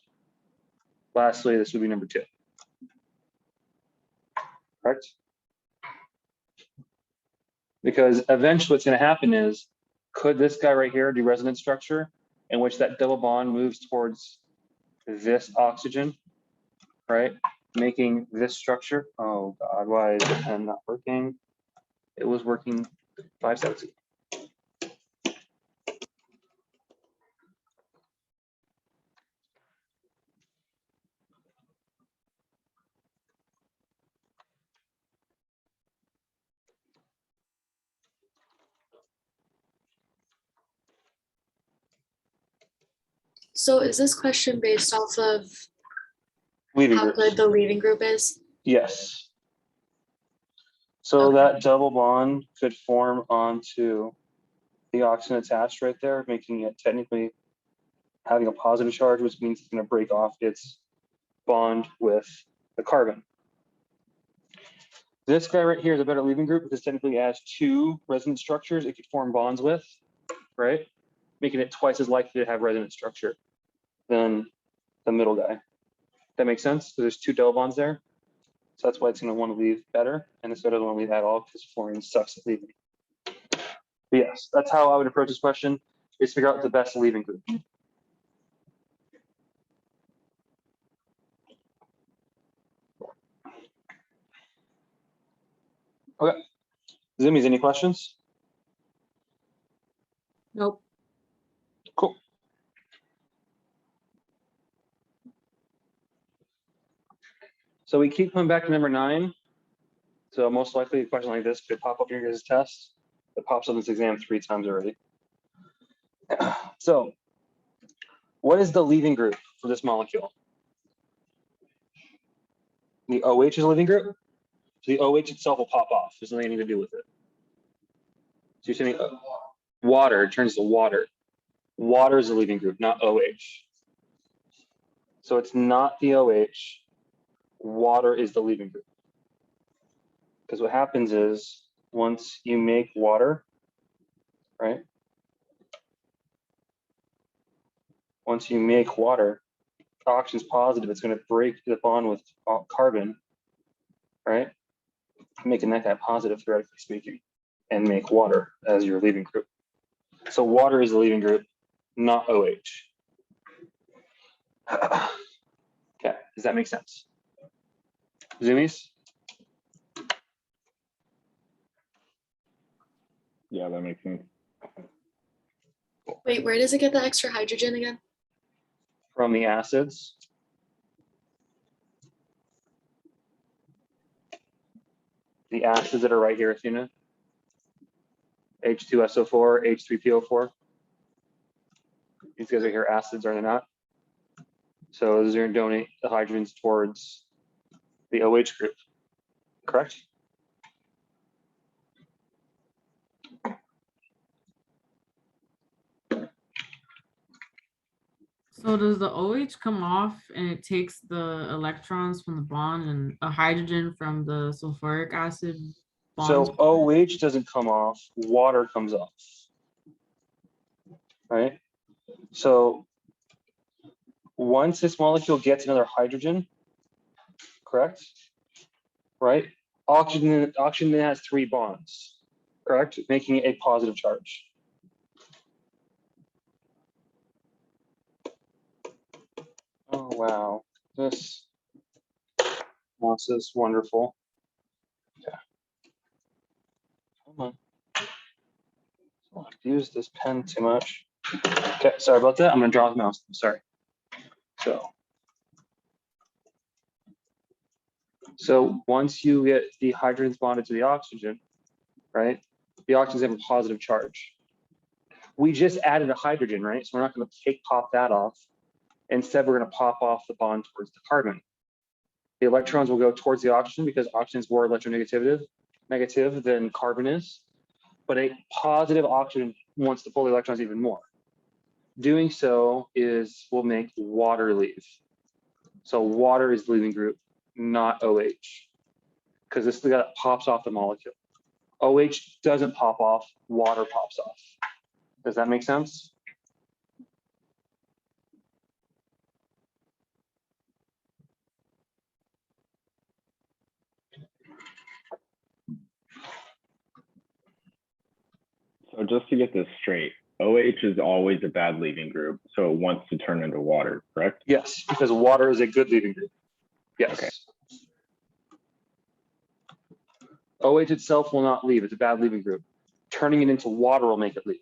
Lastly, this would be number 2. Correct? Because eventually what's going to happen is, could this guy right here do resonance structure in which that double bond moves towards this oxygen, right? Making this structure. Oh God, why is the pen not working? It was working 5 seconds ago. So is this question based off of Leaving how groups. good the leaving group is? Yes. So Okay. that double bond could form onto the oxygen attached right there, making it technically having a positive charge, which means it's going to break off its bond with the carbon. This guy right here is a better leaving group because technically it has 2 resonance structures it could form bonds with, right? Making it twice as likely to have resonance structure than the middle guy. That makes sense? So there's 2 double bonds there. So that's why it's going to want to leave better. And this guy doesn't want to leave at all because fluorine sucks at leaving. But yes, that's how I would approach this question, is figure out the best leaving group. Okay. Zimmies, any questions? Nope. Cool. So we keep coming back to number 9. So most likely a question like this could pop up in your guys' test. It pops up in this exam 3 times already. So what is the leaving group for this molecule? The OH is a leaving group. So the OH itself will pop off. There's nothing I need to do with it. So you're saying water turns to water. Water is the leaving group, not OH. So it's not the OH. Water is the leaving group. Because what happens is once you make water, right? Once you make water, oxygen's positive, it's going to break the bond with carbon, right? Making that guy positive, theoretically speaking, and make water as your leaving group. So water is the leaving group, not OH. Okay, does that make sense? Zoomies? Yeah, that makes sense. Wait, where does it get the extra hydrogen again? From the acids. The acids that are right here, Athena. H2SO4, H3PO4. These guys are here acids, are they not? So those are going to donate the hydrogens towards the OH group, correct? So does the OH come off and it takes the electrons from the bond and a hydrogen from the sulfuric acid bond? So OH doesn't come off, water comes off, right? So once this molecule gets another hydrogen, correct? Right? Oxygen then has 3 bonds, correct? Making it a positive charge. Oh, wow. This is wonderful. Okay. Hold on. I've used this pen too much. Okay, sorry about that. I'm going to draw the mouse. I'm sorry. So once you get the hydrogens bonded to the oxygen, right? The oxygens have a positive charge. We just added a hydrogen, right? So we're not going to pop that off. Instead, we're going to pop off the bond towards the carbon. The electrons will go towards the oxygen because oxygen is more negative than carbon is. But a positive oxygen wants to pull the electrons even more. Doing so will make water leave. So water is the leaving group, not OH, because this is the guy that pops off the molecule. OH doesn't pop off, water pops off. Does that make sense? So just to get this straight, OH is always a bad leaving group, so it wants to turn into water, correct? Yes, because water is a good leaving group. Yes. Okay. OH itself will not leave. It's a bad leaving group. Turning it into water will make it leave.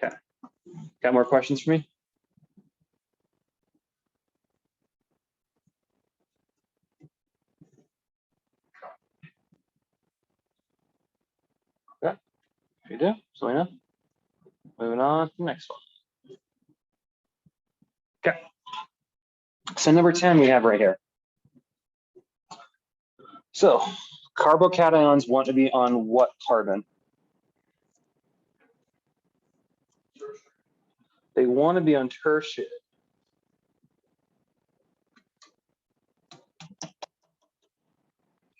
Okay. Got more questions for me? Okay. You do? So we know. Moving on to the next one. Okay. So number 10 we have right here. So carbocations want to be on what carbon? They want to be on tertiary.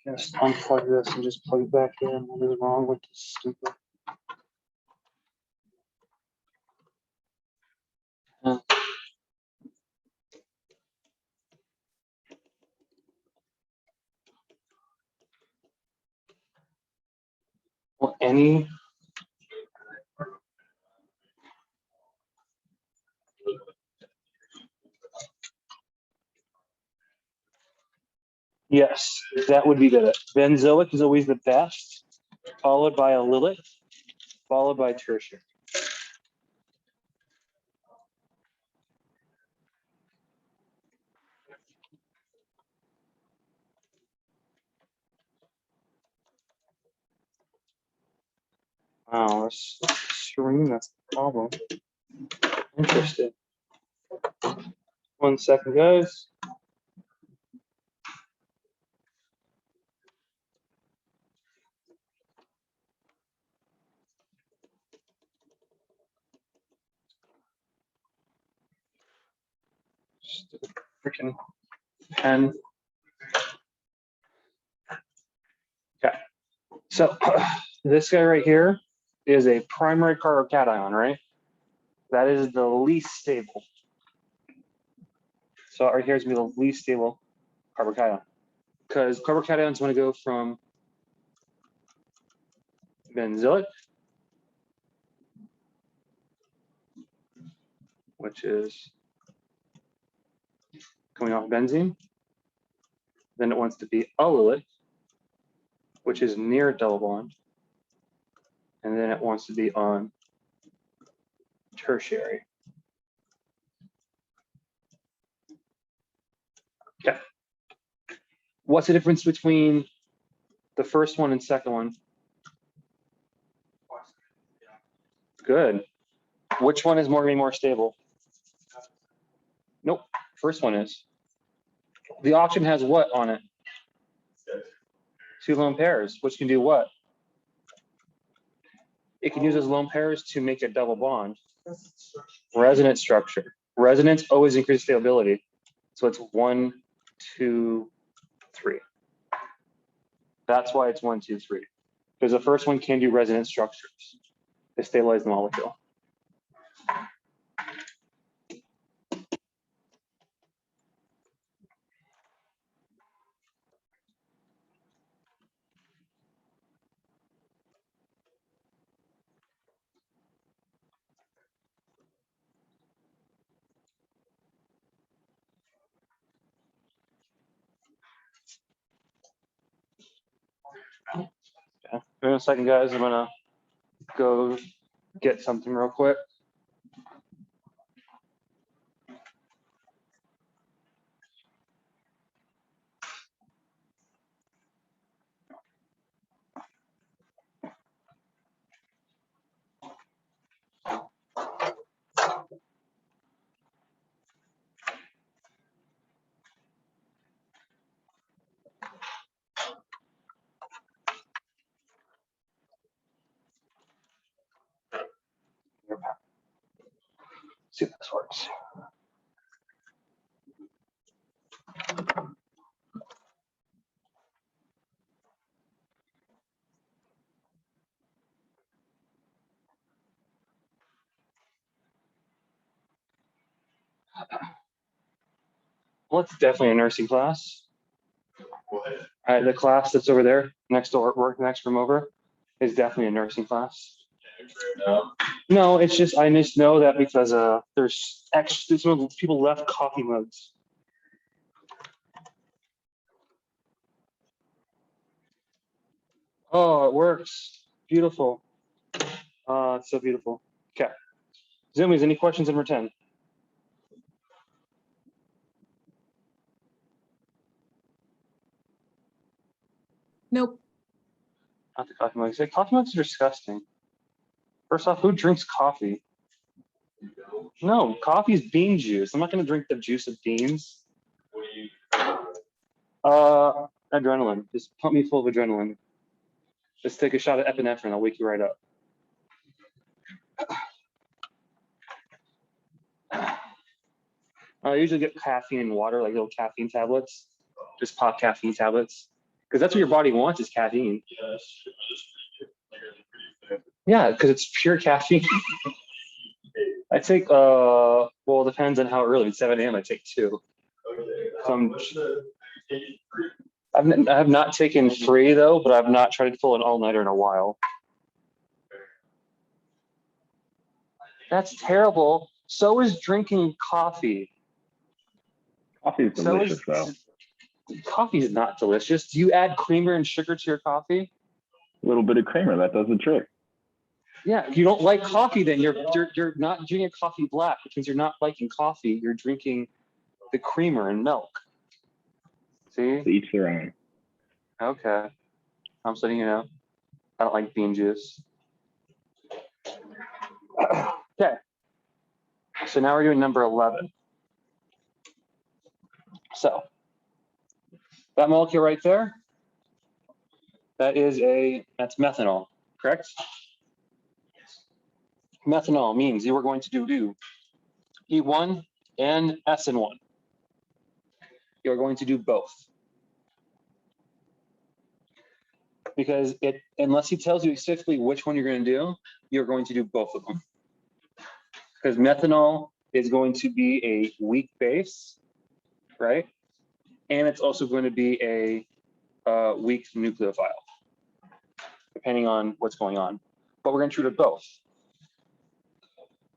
Just unplug this and just plug it back in. What is wrong with this stupid? Well, any yes, that would be good. Benzoic is always the best, followed by allylic, followed by tertiary. Wow, that's extreme. That's the problem. Interesting. 1 second, guys. Freaking pen. Okay. So this guy right here is a primary carbocation, right? That is the least stable. So right here is going to be the least stable carbocation. Because carbocations want to go from benzoic, which is coming off benzene. Then it wants to be allylic, which is near a double bond. And then it wants to be on tertiary. Okay. What's the difference between the first one and second one? Good. Which one is more stable? Nope. First one is. The oxygen has what on it? 2 lone pairs, which can do what? It can use those lone pairs to make a double bond. Resonance structure. Resonance always increases stability. So it's 1, 2, 3. That's why it's 1, 2, 3. Because the first one can do resonance structures to stabilize the molecule. Okay. In a second, guys, I'm gonna go get something real quick. See if this works. Well, it's definitely a nursing class. What? The class that's over there, next door, work next room over, is definitely a nursing class. No. No, it's just I just know that because there's extra some people left coffee mugs. Oh, it works. Beautiful. It's so beautiful. Okay. Zoomies, any questions in number 10? Nope. Not the coffee mugs. Coffee mugs are disgusting. First off, who drinks coffee? No, coffee is bean juice. I'm not going to drink the juice of beans. What do you? Adrenaline. Just pump me full of adrenaline. Just take a shot of epinephrine. I'll wake you right up. I usually get caffeine in water, like little caffeine tablets. Just pop caffeine tablets. Because that's what your body wants is caffeine. Yes. Yeah, because it's pure caffeine. I take, well, it depends on how early. At 7 a.m., I take 2. I have not taken 3, though, but I've not tried to pull an all-nighter in a while. That's terrible. So is drinking coffee. Coffee is delicious, though. Coffee is not delicious. Do you add creamer and sugar to your coffee? A little bit of creamer, that does the trick. Yeah, if you don't like coffee, then you're not drinking coffee black, which means you're not liking coffee. You're drinking the creamer and milk. See? To each their own. Okay. I'm letting you know. I don't like bean juice. Okay. So now we're doing number 11. So that molecule right there, that's methanol, correct? Methanol means you are going to do E1 and SN1. You're going to do both. Because unless he tells you specifically which one you're going to do, you're going to do both of them. Because methanol is going to be a weak base, right? And it's also going to be a weak nucleophile, depending on what's going on. But we're going to treat it both.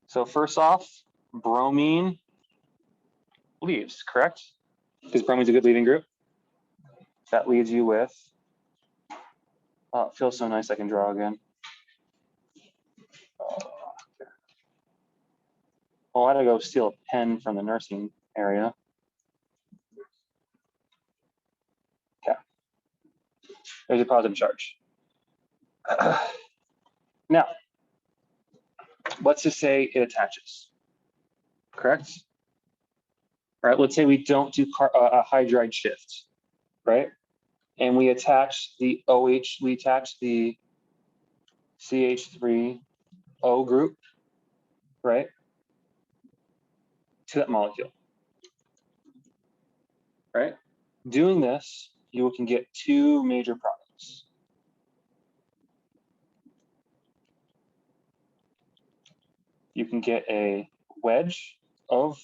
So first off, bromine leaves, correct? Because bromine's a good leaving group. That leaves you with, oh, it feels so nice I can draw again. Well, I had to go steal a pen from the nursing area. Okay. There's a positive charge. Now, let's just say it attaches, correct? All right, let's say we don't do a hydride shift, right? And we attach the OH, we attach the CH3O group, right? To that molecule, right? Doing this, you can get 2 major products. You can get a wedge of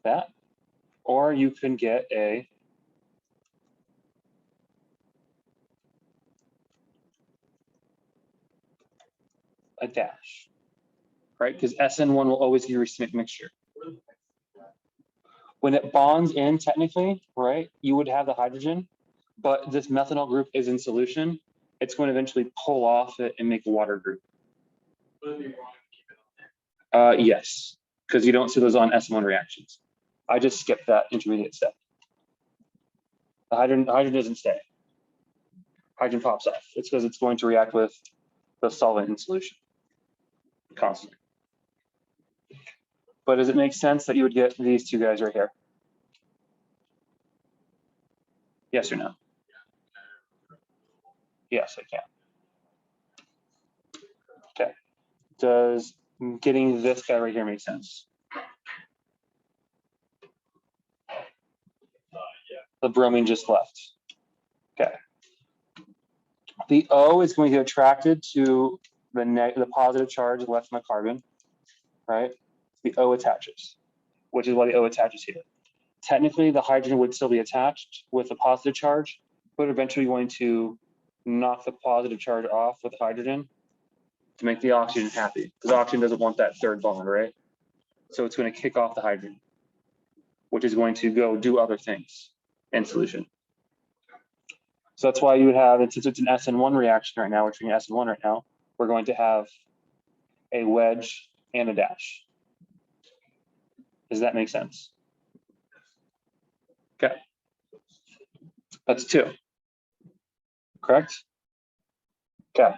that, or you can get a dash, right? Because SN1 will always give you a racemic mixture. When it bonds in, technically, right, you would have the hydrogen, but this methanol group is in solution. It's going to eventually pull off it and make a water group. Yes, because you don't see those on SN1 reactions. I just skipped that intermediate step. The hydrogen doesn't stay. Hydrogen pops off. It's because it's going to react with the solvent in solution constantly. But does it make sense that you would get these 2 guys right here? Yes or no? Yes, I can. Does getting this guy right here make sense? Yeah. The bromine just left. Okay. The O is going to be attracted to the positive charge left from the carbon, right? The O attaches, which is why the O attaches here. Technically, the hydrogen would still be attached with a positive charge, but eventually going to knock the positive charge off with hydrogen to make the oxygen happy, because oxygen doesn't want that third bond, right? So it's going to kick off the hydrogen, which is going to go do other things in solution. So that's why you would have, and since it's an SN1 reaction right now, we're treating SN1 right now, we're going to have a wedge and a dash. Does that make sense? Okay. That's 2. Correct? Okay.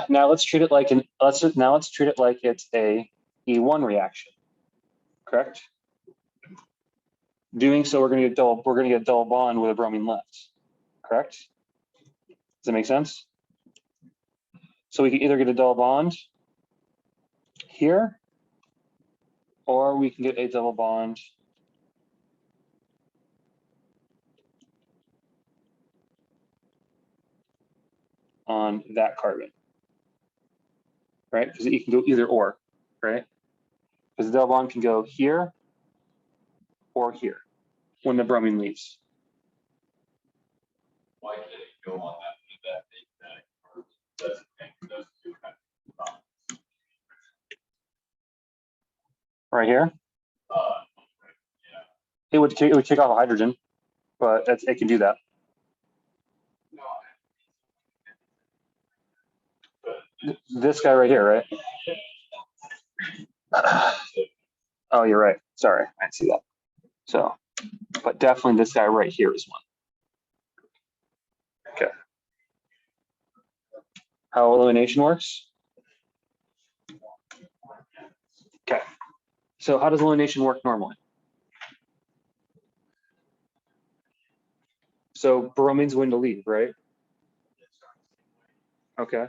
Now let's treat it like let's treat it like it's a E1 reaction. Correct? Doing so, we're going to get a double bond with a bromine left. Correct? Does that make sense? So we can either get a double bond here, or we can get a double bond on that carbon, right? Because you can go either or, right? Because the double bond can go here or here when the bromine leaves. Why can't it go on that or does those two kind of Right here, yeah. it would kick off a hydrogen, but it can do that. This guy right here, right? Oh, you're right. Sorry, I didn't see that. So, but definitely this guy right here is one. Okay. How elimination works? Okay. So how does elimination work normally? So bromine's going to leave, right? Okay.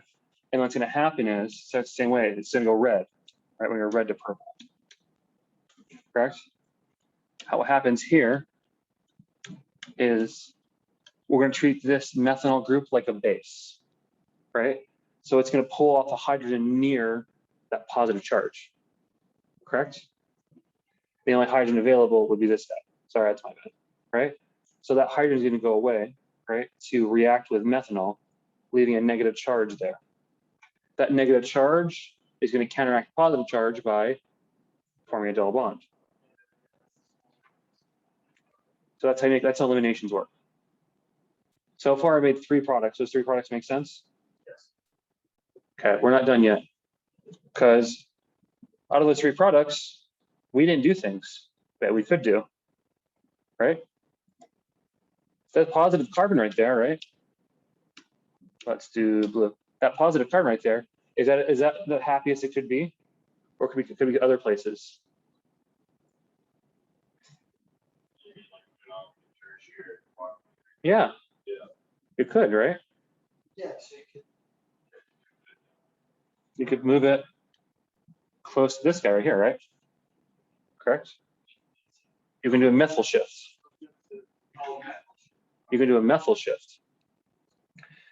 And what's going to happen is, so it's the same way, it's going to go red, right? When you're red to purple. Correct? What happens here is we're going to treat this methanol group like a base, right? So it's going to pull off the hydrogen near that positive charge. Correct? The only hydrogen available would be this guy. Sorry, that's my bad, right? So that hydrogen is going to go away, right, to react with methanol, leaving a negative charge there. That negative charge is going to counteract the positive charge by forming a double bond. So that's how eliminations work. So far, I made 3 products. Those 3 products make sense? Yes. Okay, we're not done yet, because out of those 3 products, we didn't do things that we could do, right? That positive carbon right there, right? Let's do blue. That positive carbon right there, is that the happiest it could be? Or could we get other places? Yeah. You could, right? Yes. You could move it close to this guy right here, right? Correct? You can do a methyl shift. You can do a methyl shift.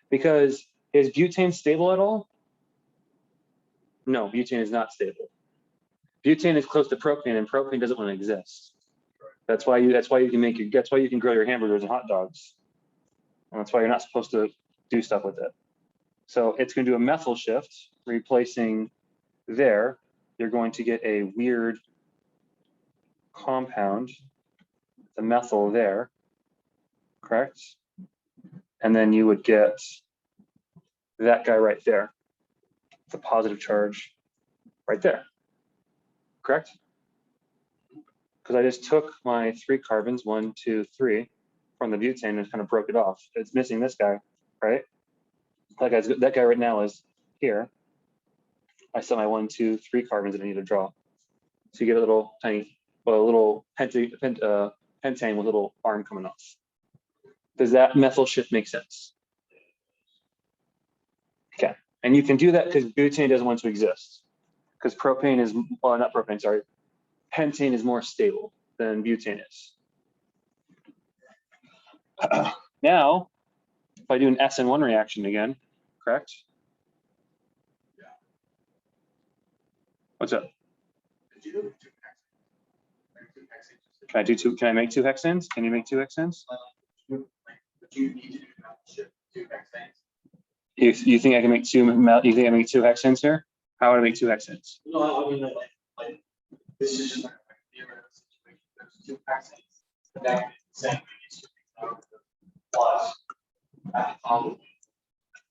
Because is butane stable at all? No, butane is not stable. Butane is close to propane, and propane doesn't want to exist. That's why you can grill your hamburgers and hot dogs. And that's why you're not supposed to do stuff with it. So it's going to do a methyl shift, replacing there. You're going to get a weird compound, the methyl there, correct? And then you would get that guy right there, the positive charge right there, correct? Because I just took my 3 carbons, 1, 2, 3, from the butane and kind of broke it off. It's missing this guy, right? That guy right now is here. I still have my 1, 2, 3 carbons that I need to draw. So you get a little tiny, well, a little pentane with a little arm coming off. Does that methyl shift make sense? Okay, and you can do that because butane doesn't want to exist. Because propane is, well, not propane, sorry. Pentane is more stable than butane is. Now, if I do an SN1 reaction again, correct? Yeah. What's up? Did you do two hexanes? Like two hexanes? Can I do two? Can I make two hexanes? Can you make two hexanes? But you need to do shift two hexanes. You think I can make two? You think I can make two hexanes here? How would I make two hexanes? No, I mean like this is just like a theoretical situation. There's two hexanes. But that would be the same. Plus.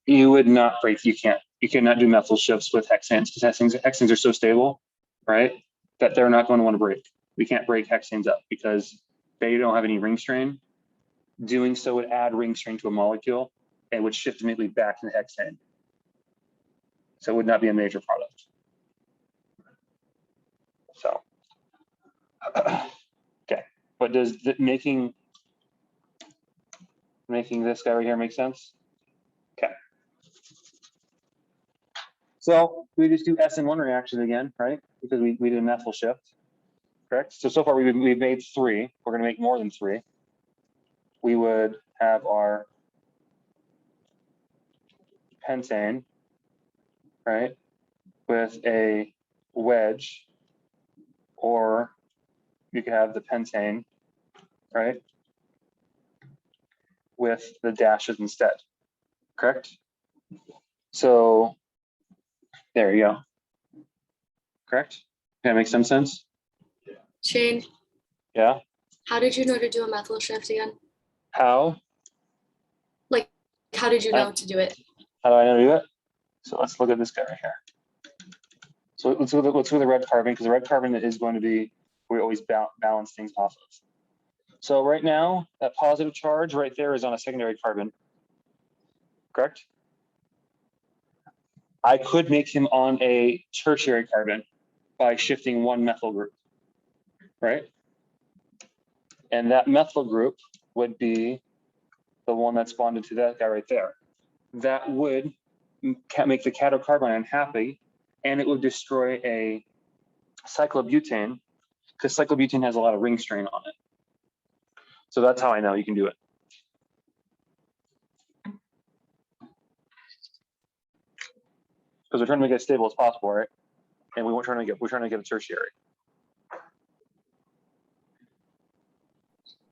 You would not break. You can't. You cannot do methyl shifts with hexanes because hexanes are so stable, right? That they're not going to want to break. We can't break hexanes up because they don't have any ring strain. Doing so would add ring strain to a molecule and would shift immediately back to the hexane. So it would not be a major product. So, okay. But does making this guy right here make sense? Okay. So we just do SN1 reaction again, right? Because we did a methyl shift, correct? So far we've made 3. We're going to make more than 3. We would have our pentane, right, with a wedge, or you could have the pentane, right, with the dashes instead, correct? So there you go. Correct? That makes some sense? Shane, Yeah. how did you know to do a methyl shift again? How? How did you know to do it? How do I know to do it? So let's look at this guy right here. So let's go with the red carbon, because the red carbon is going to be where we always balance things off of. So right now, that positive charge right there is on a secondary carbon, correct? I could make him on a tertiary carbon by shifting one methyl group, right? And that methyl group would be the one that's bonded to that guy right there. That would make the catocarbon unhappy, and it would destroy a cyclobutane, because cyclobutane has a lot of ring strain on it. So that's how I know you can do it. Because we're trying to make it as stable as possible, right? And we're trying to get a tertiary.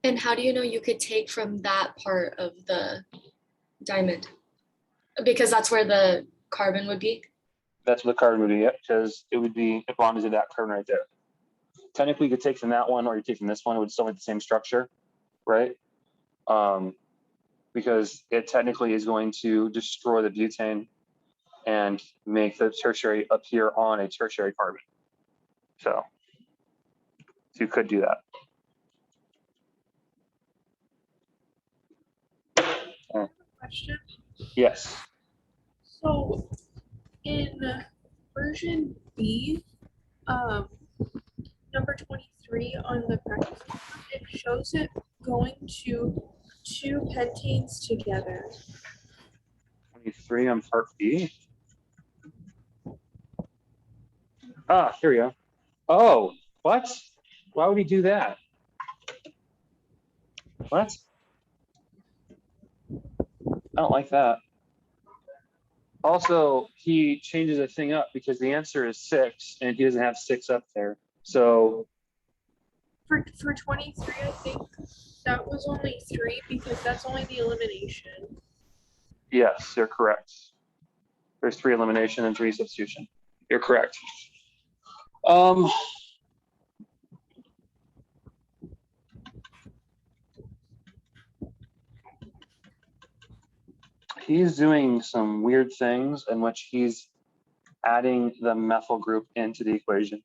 And how do you know you could take from that part of the diamond? Because that's where the carbon would be. That's what the carbon would be, yeah, because it would be bonded to that carbon right there. Technically, you could take from that one or you take from this one, it would still have the same structure, right? Because it technically is going to destroy the butane and make the tertiary appear on a tertiary carbon. So you could do that. Question. Yes. So in version B, number 23 on the practice board, it shows it going to 2 pentanes together. 23 on part B. Ah, here we go. Oh, what? Why would he do that? What? I don't like that. Also, he changes a thing up because the answer is 6 and he doesn't have 6 up there. So For 23, I think that was only 3 because that's only the elimination. yes, you're correct. There's 3 elimination and 3 substitution. You're correct. He's doing some weird things in which he's adding the methyl group into the equation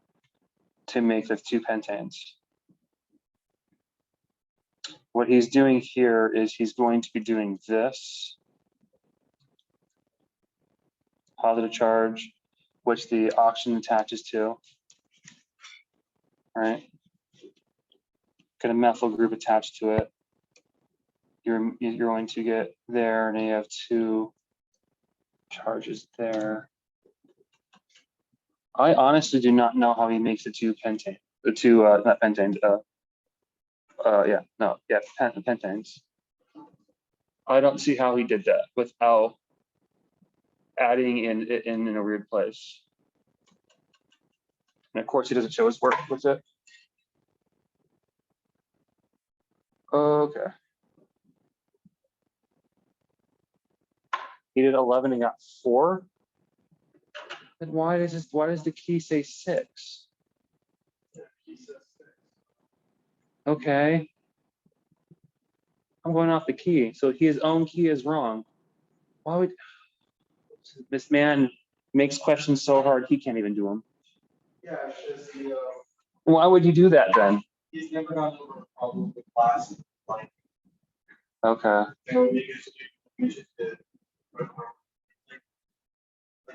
to make the 2 pentanes. What he's doing here is he's going to be doing this positive charge, which the oxygen attaches to, right? Get a methyl group attached to it. you're going to get there, and then you have 2 charges there. I honestly do not know how he makes the 2 pentane, the 2 not pentanes, pentanes. I don't see how he did that without adding in a weird place. And of course, he doesn't show his work with it. Okay. He did 11 and got 4. Then why does the key say 6? Okay. I'm going off the key. So his own key is wrong. Why would this man makes questions so hard he can't even do them? Yeah, it's just the, Why would you do that then? he's never gotten over a problem with class. Like, Okay.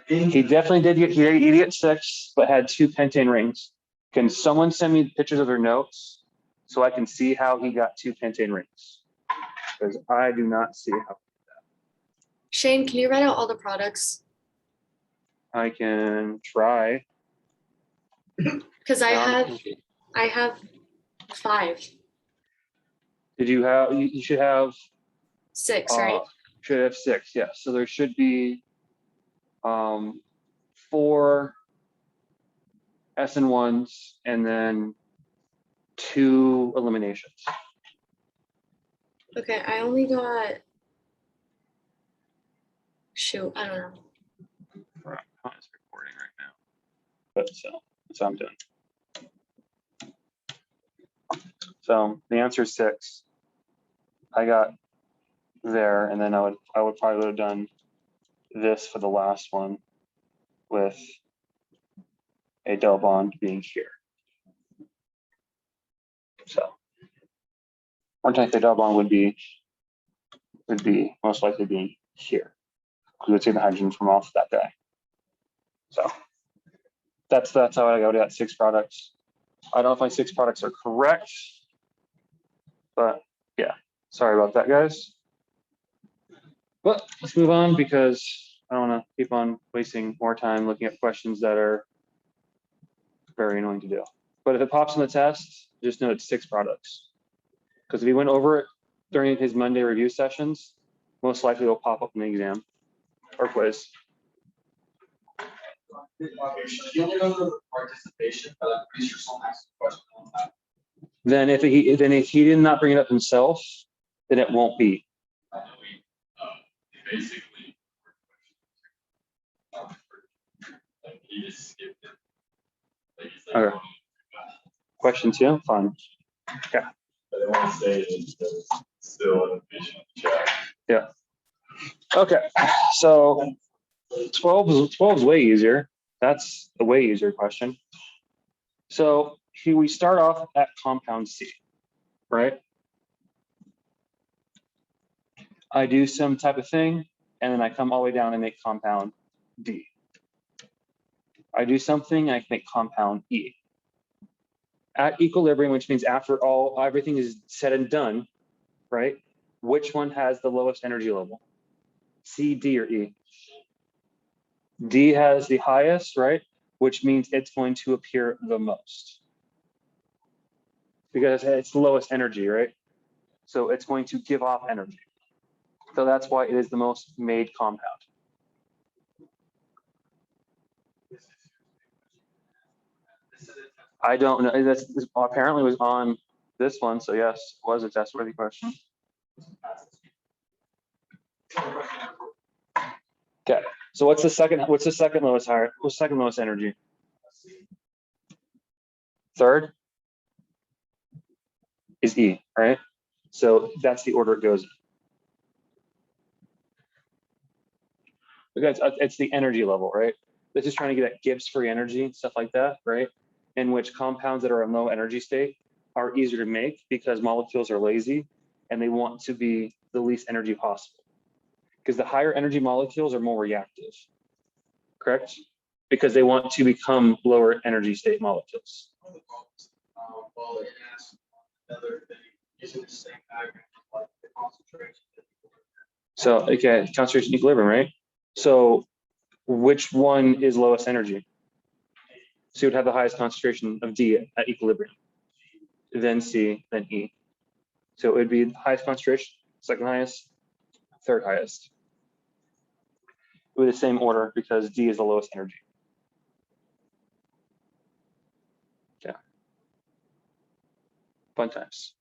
He definitely did get, he did get 6, but had 2 pentane rings. Can someone send me pictures of their notes so I can see how he got 2 pentane rings? Because I do not see how. Shane, can you write out all the products? I can try. Because I have 5, Did you have, you should have 6, right? Should have 6, yes. So there should be 4 SN1s and then 2 eliminations. Okay, I only got, shoot, I don't know. Right, it's recording right now. But so I'm doing. So the answer is 6. I got there, and then I would probably have done this for the last one with a double bond being here. So one type of double bond would be most likely being here. We would take the hydrogen from off that guy. So that's how I got 6 products. I don't know if my 6 products are correct, but yeah, sorry about that, guys. But let's move on because I don't want to keep on wasting more time looking at questions that are very annoying to do. But if it pops in the test, just know it's 6 products. Because if he went over it during his Monday review sessions, most likely it'll pop up in the exam or quiz. You only know the participation, but I'm pretty sure someone asked a question on that. Then if he did not bring it up himself, then it won't be. I know we basically like he just skipped it. Like he said, Okay. Question 2, fine. Okay. But I want to say that there's still information in the chat. Yeah. Okay. So 12 is way easier. That's a way easier question. So here we start off at compound C, right? I do some type of thing, and then I come all the way down and make compound D. I do something, I can make compound E. At equilibrium, which means after everything is said and done, right? Which one has the lowest energy level? C, D, or E? D has the highest, right? Which means it's going to appear the most. Because it's the lowest energy, right? So it's going to give off energy. So that's why it is the most made compound. I don't know. This apparently was on this one, so yes, it was a test-worthy question. Okay. So what's the second lowest higher? What's second lowest energy? Third is E, right? So that's the order it goes in. Because it's the energy level, right? This is trying to get at Gibbs free energy, stuff like that, right? In which compounds that are in low energy state are easier to make because molecules are lazy and they want to be the least energy possible. Because the higher energy molecules are more reactive, correct? Because they want to become lower energy state molecules. Well, it asked another thing using the same diagram So okay, concentration equilibrium, right? So which one is lowest energy? So you would have the highest concentration of D at equilibrium, then C, then E. So it would be the highest concentration, second highest, third highest. With the same order because D is the lowest energy. Yeah. Fun times.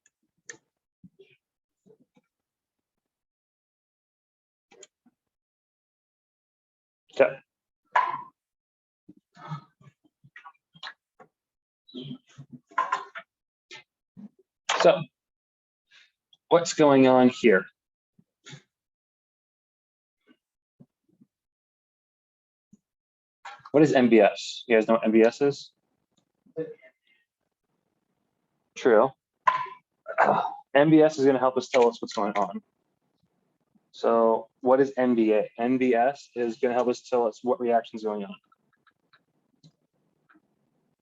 Okay. So what's going on here? What is MBS? You guys know what MBS is? True. MBS is going to help us tell us what's going on. So what is MBA? MBS is going to help us tell us what reaction is going on.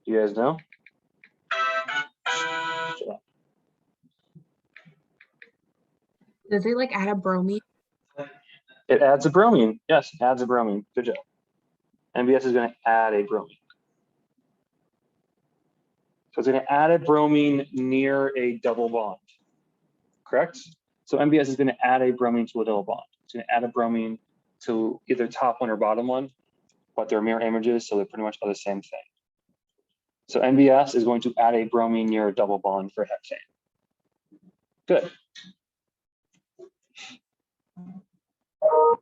You guys know? Does it like add a bromine? It adds a bromine. Yes, it adds a bromine. Good job. MBS is going to add a bromine. So it's going to add a bromine near a double bond. Correct? So MBS is going to add a bromine to a double bond. It's going to add a bromine to either top one or bottom one, but they're mirror images, so they pretty much are the same thing. So MBS is going to add a bromine near a double bond for hexane. Good. Oh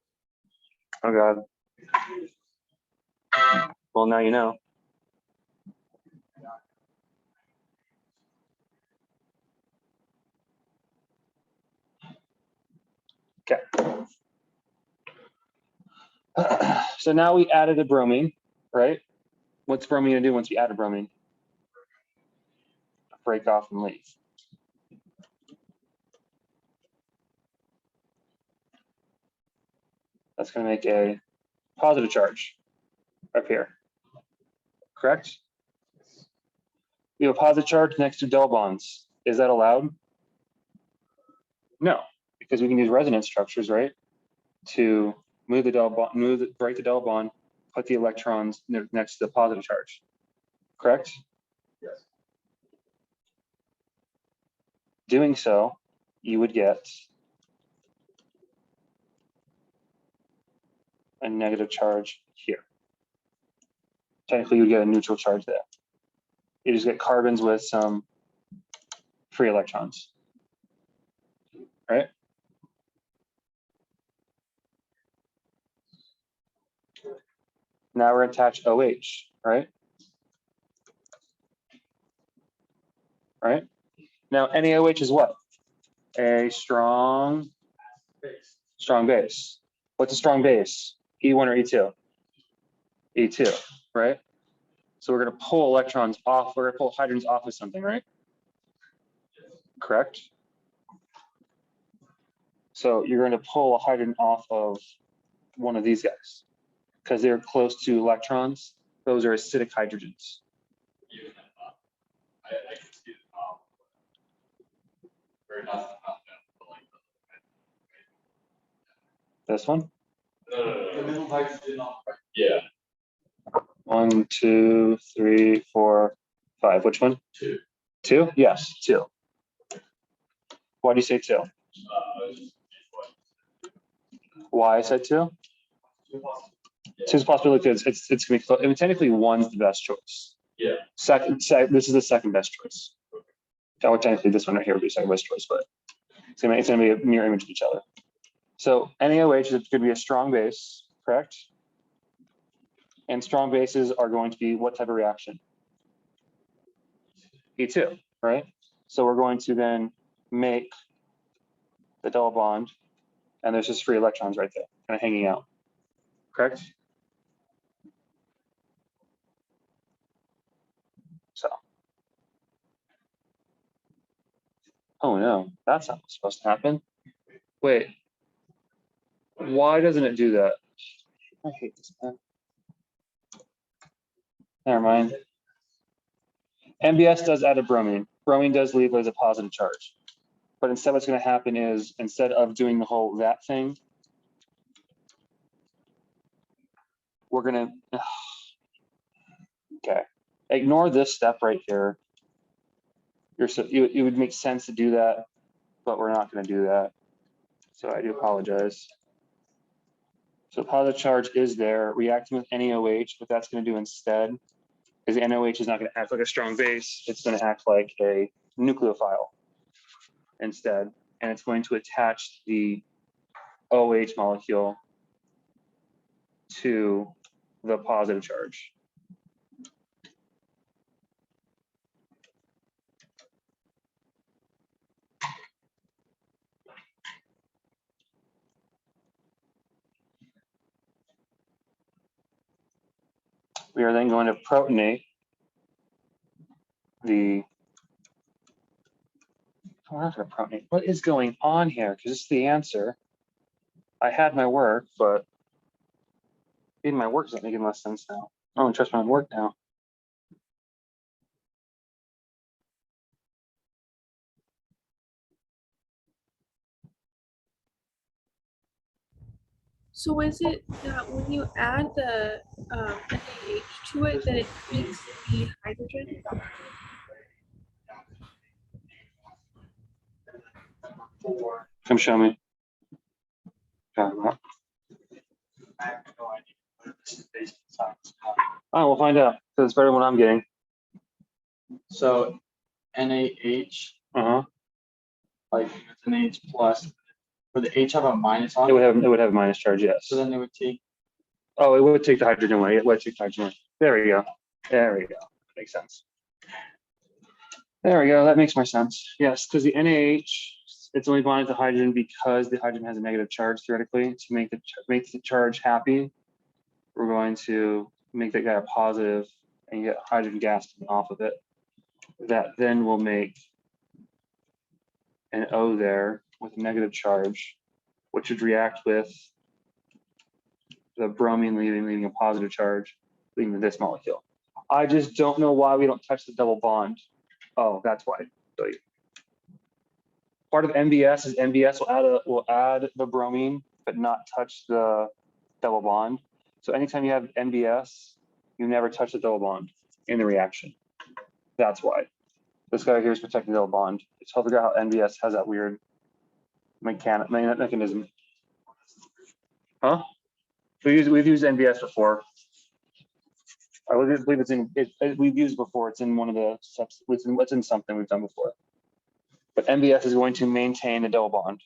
God. Well, now you know. Okay. So now we added a bromine, right? What's bromine gonna do once we add a bromine? Break off and leave. That's gonna make a positive charge up here, correct? We have a positive charge next to double bonds. Is that allowed? No, because we can use resonance structures, right? To move the double bond, break the double bond, put the electrons next to the positive charge, correct? Yes. Doing so, you would get a negative charge here. Technically, you would get a neutral charge there. You just get carbons with some free electrons, right? Now we're going to attach OH, right? Right? Now, NaOH is what? A strong base. What's a strong base? E1 or E2? E2, right? So we're going to pull electrons off, we're going to pull hydrogens off of something, right? Correct? So you're going to pull a hydrogen off of one of these guys because they're close to electrons. Those are acidic hydrogens. I can see the top. Or not, but like This one? the middle hydrogen on. Yeah. 1, 2, 3, 4, 5. Which one? 2. 2? Yes, 2. Why do you say 2? Why I said 2? 2 is a possibility. It's going to be, I mean, technically 1's the best choice. Yeah. This is the second best choice. Or technically this one right here would be the second best choice, but it's going to be a mirror image of each other. So NaOH is going to be a strong base, correct? And strong bases are going to be what type of reaction? E2, right? So we're going to then make the double bond, and there's just free electrons right there, kind of hanging out, correct? So, oh no, that's not what's supposed to happen. Wait, why doesn't it do that? I hate this pen. Never mind. MBS does add a bromine. Bromine does leave as a positive charge. But instead what's going to happen is instead of doing the whole that thing, we're going to, okay, ignore this step right here. It would make sense to do that, but we're not going to do that. So I do apologize. So positive charge is there, reacting with NaOH. What that's going to do instead is the NaOH is not going to act like a strong base. It's going to act like a nucleophile instead. And it's going to attach the OH molecule to the positive charge. We are then going to protonate the, we're not going to protonate. What is going on here? Because it's the answer. I had my work, but even my work isn't making less sense now. I don't trust my own work now. So is it that when you add the NaH to it, that it takes the hydrogen? Come show me. Oh, I have no idea whether this is based on science. we'll find out because it's better than what I'm getting. So NaH, like it's an H plus, would the H have a minus on It would have a minus charge, yes. So then it would take, Oh, it would take the hydrogen away. It would take the hydrogen away. There we go. There we go. Makes sense. There we go. That makes more sense. Yes, because the NaH, it's only bonded to hydrogen because the hydrogen has a negative charge theoretically. To make the charge happy, we're going to make that guy a positive and get hydrogen gas coming off of it. That then will make an O there with a negative charge, which would react with the bromine leaving a positive charge, leaving this molecule. I just don't know why we don't touch the double bond. Oh, that's why. So part of MBS is MBS will add the bromine, but not touch the double bond. So anytime you have MBS, you never touch the double bond in the reaction. That's why. This guy here is protecting the double bond. It's hard to figure out how MBS has that weird mechanism. Huh? We've used NBS before. I believe it's in. We've used before. It's in one of the steps. It's in something we've done before. But NBS is going to maintain the double bond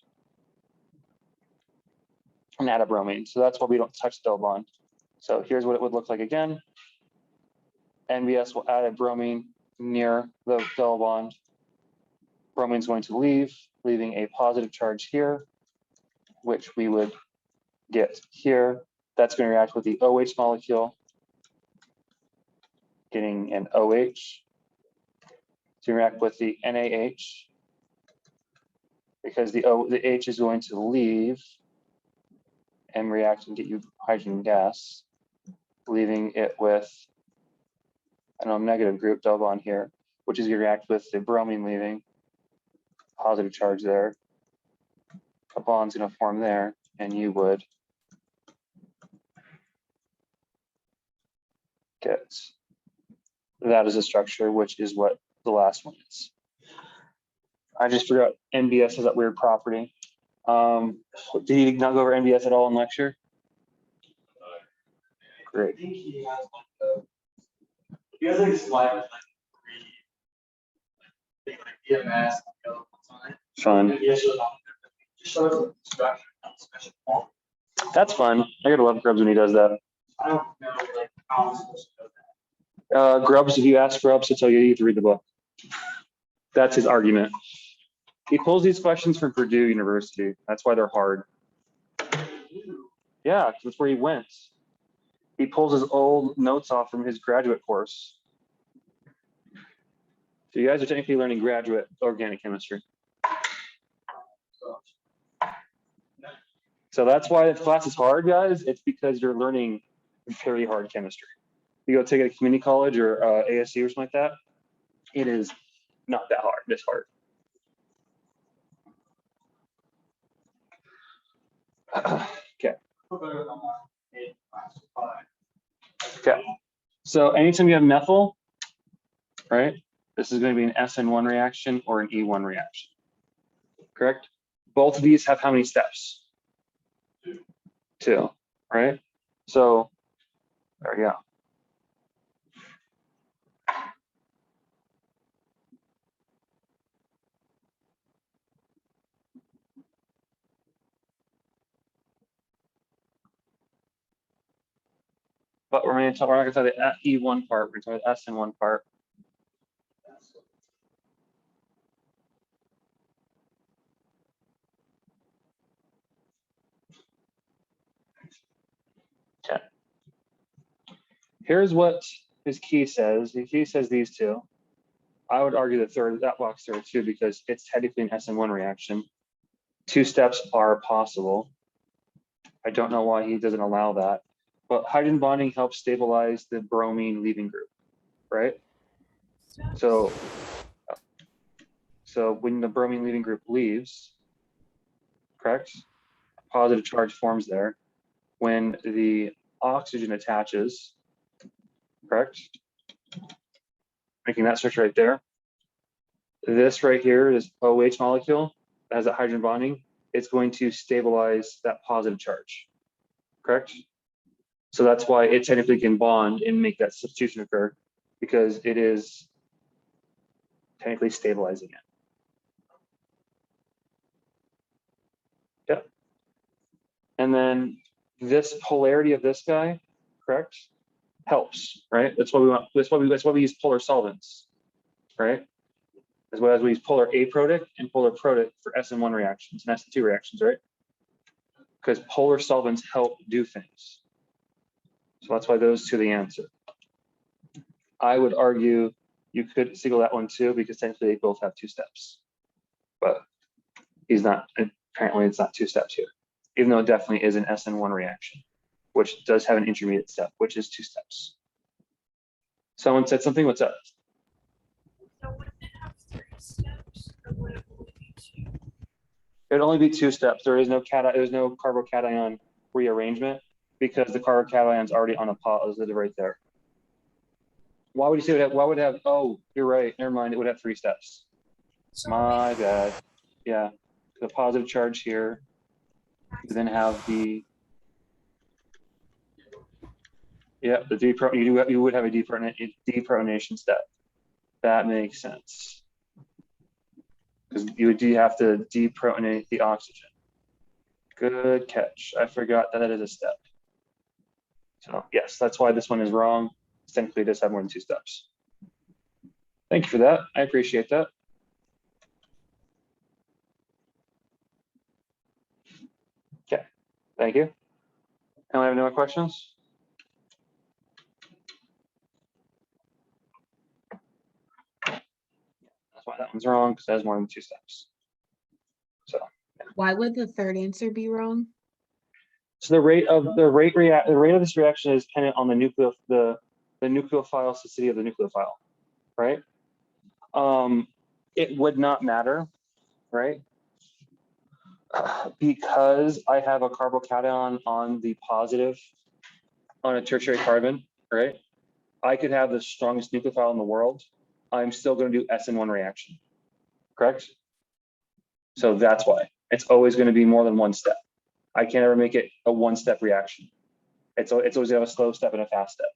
and add a bromine. So that's why we don't touch the double bond. So here's what it would look like again. NBS will add a bromine near the double bond. Bromine is going to leave, leaving a positive charge here, which we would get here. That's going to react with the OH molecule, getting an OH. To react with the NaH, because the H is going to leave and react and get you hydrogen gas, leaving it with a negative group double bond here, which is going to react with the bromine leaving, positive charge there. A bond's going to form there, and you would get that as a structure, which is what the last one is. I just forgot NBS has that weird property. Did he not go over NBS at all in lecture? Great. I think he has he has like a slide with like three, like EMS, and other ones on it. Fun. And he just shows the structure of the special form. That's fun. I gotta love Grubbs when he does that. I don't know like how I'm supposed to know that. Grubbs, if you ask Grubbs to tell you, you have to read the book. That's his argument. He pulls these questions from Purdue University. That's why they're hard. Yeah, that's where he went. He pulls his old notes off from his graduate course. So you guys are technically learning graduate organic chemistry. So that's why the class is hard, guys. It's because you're learning very hard chemistry. You go take it at community college or ASU or something like that. It is not that hard. It's hard. Okay. Okay. So anytime you have methyl, right? This is going to be an SN1 reaction or an E1 reaction. Correct? Both of these have how many steps? 2, right? So there we go. But we're not going to talk the E1 part, we're going to talk the SN1 part. Okay. Here's what his key says. The key says these two. I would argue that box there too, because it's technically an SN1 reaction. 2 steps are possible. I don't know why he doesn't allow that, but hydrogen bonding helps stabilize the bromine leaving group, right? So when the bromine leaving group leaves, correct? A positive charge forms there. When the oxygen attaches, correct? Making that switch right there. This right here is OH molecule that has a hydrogen bonding. It's going to stabilize that positive charge, correct? So that's why it technically can bond and make that substitution occur, because it is technically stabilizing it. Yep. And then this polarity of this guy, correct, helps, right? That's what we want. That's why we use polar solvents, right? As well as we use polar aprotic and polar protic for SN1 reactions and SN2 reactions, right? Because polar solvents help do things. So that's why those two are the answer. I would argue you could single that one too, because technically they both have 2 steps. But he's not, apparently it's not 2 steps here, even though it definitely is an SN1 reaction, which does have an intermediate step, which is 2 steps. Someone said something, what's up? So wouldn't it have 3 steps, or would it only be 2? It'd only be 2 steps. There's no carbocation rearrangement, because the carbocation's already on a positive right there. Why would you say it would have, oh, you're right, never mind, it would have 3 steps. So My bad. Yeah, the positive charge here, you then have the, yeah, the you would have a deprotonation step. That makes sense. Because you would have to deprotonate the oxygen. Good catch. I forgot that is a step. So yes, that's why this one is wrong. Technically, it does have more than 2 steps. Thank you for that. I appreciate that. Okay, thank you. Anyone have any more questions? That's why that one's wrong, because it has more than 2 steps. So Why would the third answer be wrong? so the rate of this reaction is dependent on the nucleophile acidity of the nucleophile, right? It would not matter, right? Because I have a carbocation on the positive on a tertiary carbon, right? I could have the strongest nucleophile in the world. I'm still going to do SN1 reaction, correct? So that's why it's always going to be more than 1 step. I can't ever make it a 1-step reaction. It's always going to have a slow step and a fast step,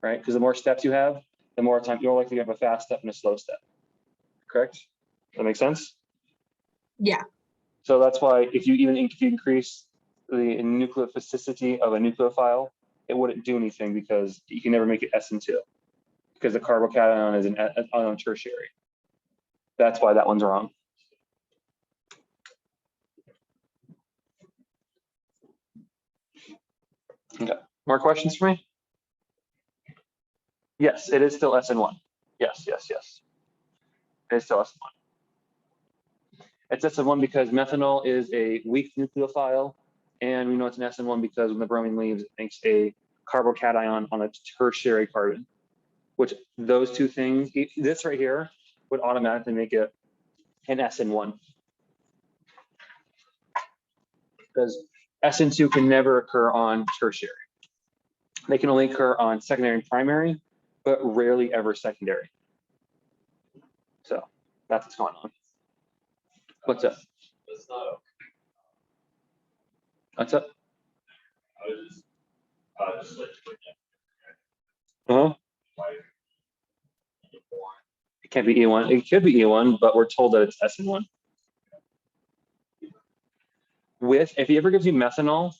right? Because the more steps you have, the more time you're likely to have a fast step and a slow step, correct? Does that make sense? Yeah. So that's why if you increase the nucleophilicity of a nucleophile, it wouldn't do anything, because you can never make it SN2, because the carbocation is on tertiary. That's why that one's wrong. Okay, more questions for me? Yes, it is still SN1. Yes. It is still SN1. It's SN1 because methanol is a weak nucleophile, and we know it's an SN1 because when the bromine leaves, it makes a carbocation on a tertiary carbon, which those 2 things, this right here would automatically make it an SN1. because SN2 can never occur on tertiary. They can only occur on secondary and primary, but rarely ever secondary. So that's what's going on. What's up? That's not. What's up? I was just like looking Uh-huh. why It can't be E1. It could be E1, but we're told that it's SN1. If he ever gives you methanol,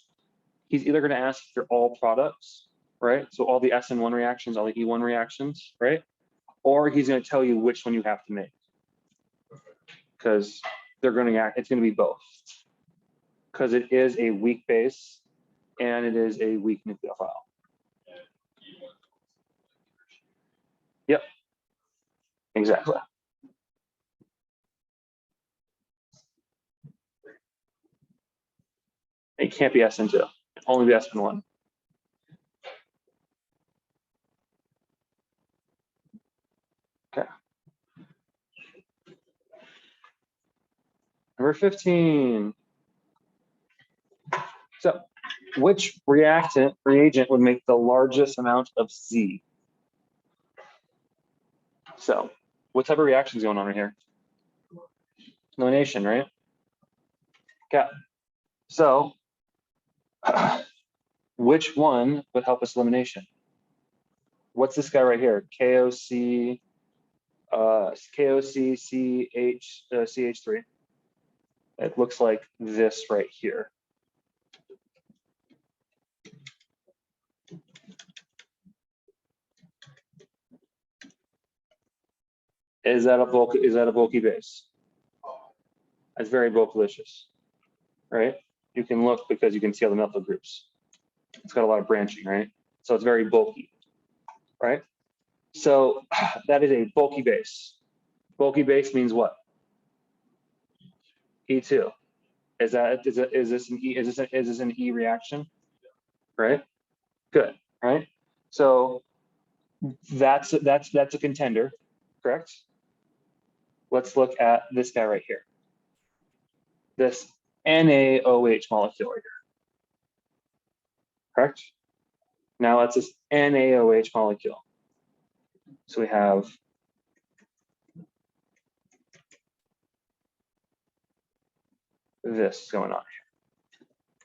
he's either going to ask if they're all products, right? So all the SN1 reactions, all the E1 reactions, right? Or he's going to tell you which one you have to make, because they're going to it's going to be both, because it is a weak base and it is a weak nucleophile. Yep, exactly. It can't be SN2. It can only be SN1. Okay. Number 15. So, which reagent would make the largest amount of Z? So, what type of reaction is going on right here? Elimination, right? Okay. So, which one would help us elimination? What's this guy right here? KOC, CH3. It looks like this right here. Is that a bulky base? It's very bulkalicious, right? You can look because you can see all the methyl groups. It's got a lot of branching, right? So it's very bulky, right? So that is a bulky base. Bulky base means what? E2. Is this an E reaction? Right? Good, right? So that's a contender, correct? Let's look at this guy right here. This NaOH molecule right here. Correct? Now that's this NaOH molecule. So we have this going on here.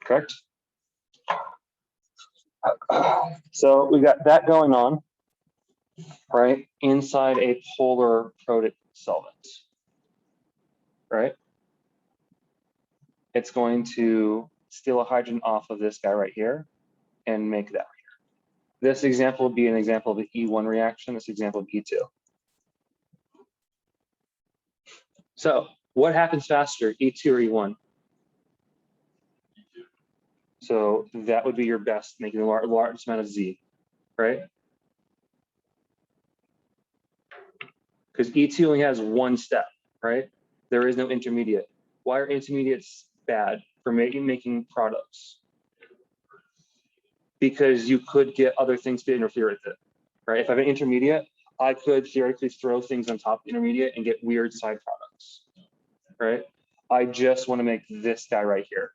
Correct? So we got that going on, right, inside a polar protic solvent, right? It's going to steal a hydrogen off of this guy right here and make that right here. This example would be an example of the E1 reaction, this example of E2. So what happens faster, E2 or E1? So that would be your best, making the largest amount of Z, right? Because E2 only has one step, right? There is no intermediate. Why are intermediates bad for making products? Because you could get other things to interfere with it, right? If I have an intermediate, I could theoretically throw things on top of the intermediate and get weird side products, right? I just want to make this guy right here.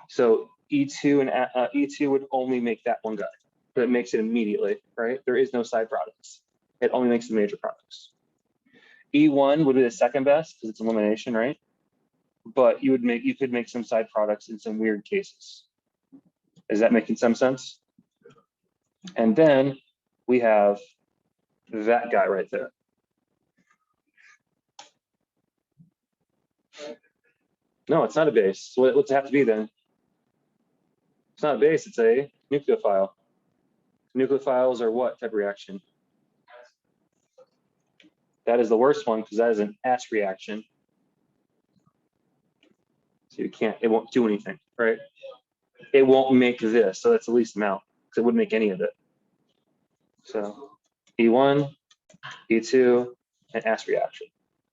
So E2 and E2 would only make that one guy, but it makes it immediately, right? There is no side products. It only makes the major products. E1 would be the second best because it's elimination, right? But you could make some side products in some weird cases. Is that making some sense? And then we have that guy right there. No, it's not a base. So what's it have to be then? It's not a base, it's a nucleophile. Nucleophiles are what type of reaction? That is the worst one because that is an S reaction. So you can't, it won't do anything, right? It won't make this, so that's the least amount because it wouldn't make any of it. So E1, E2, and S reaction.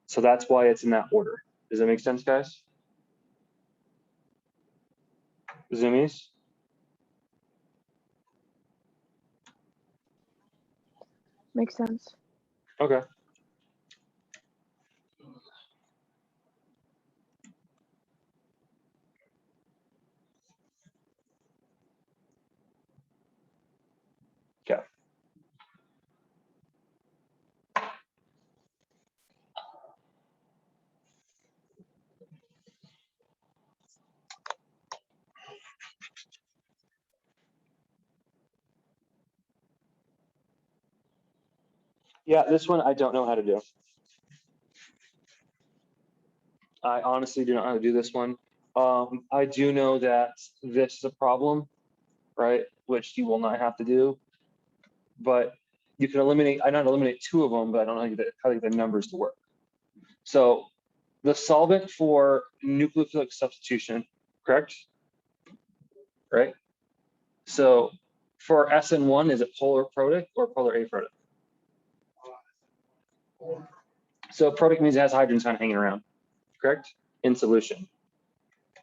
So that's why it's in that order. Does that make sense, guys? Zoomies? Makes sense. Okay. Yeah, this one I don't know how to do. I honestly do not know how to do this one. I do know that this is a problem, right? Which you will not have to do, but you can eliminate. I not eliminate two of them, but I don't know how to get the numbers to work. So the solvent for nucleophilic substitution, correct? Right. So for SN1, is it polar protic or polar aprotic? So protic means it has hydrogens kind of hanging around, correct? In solution.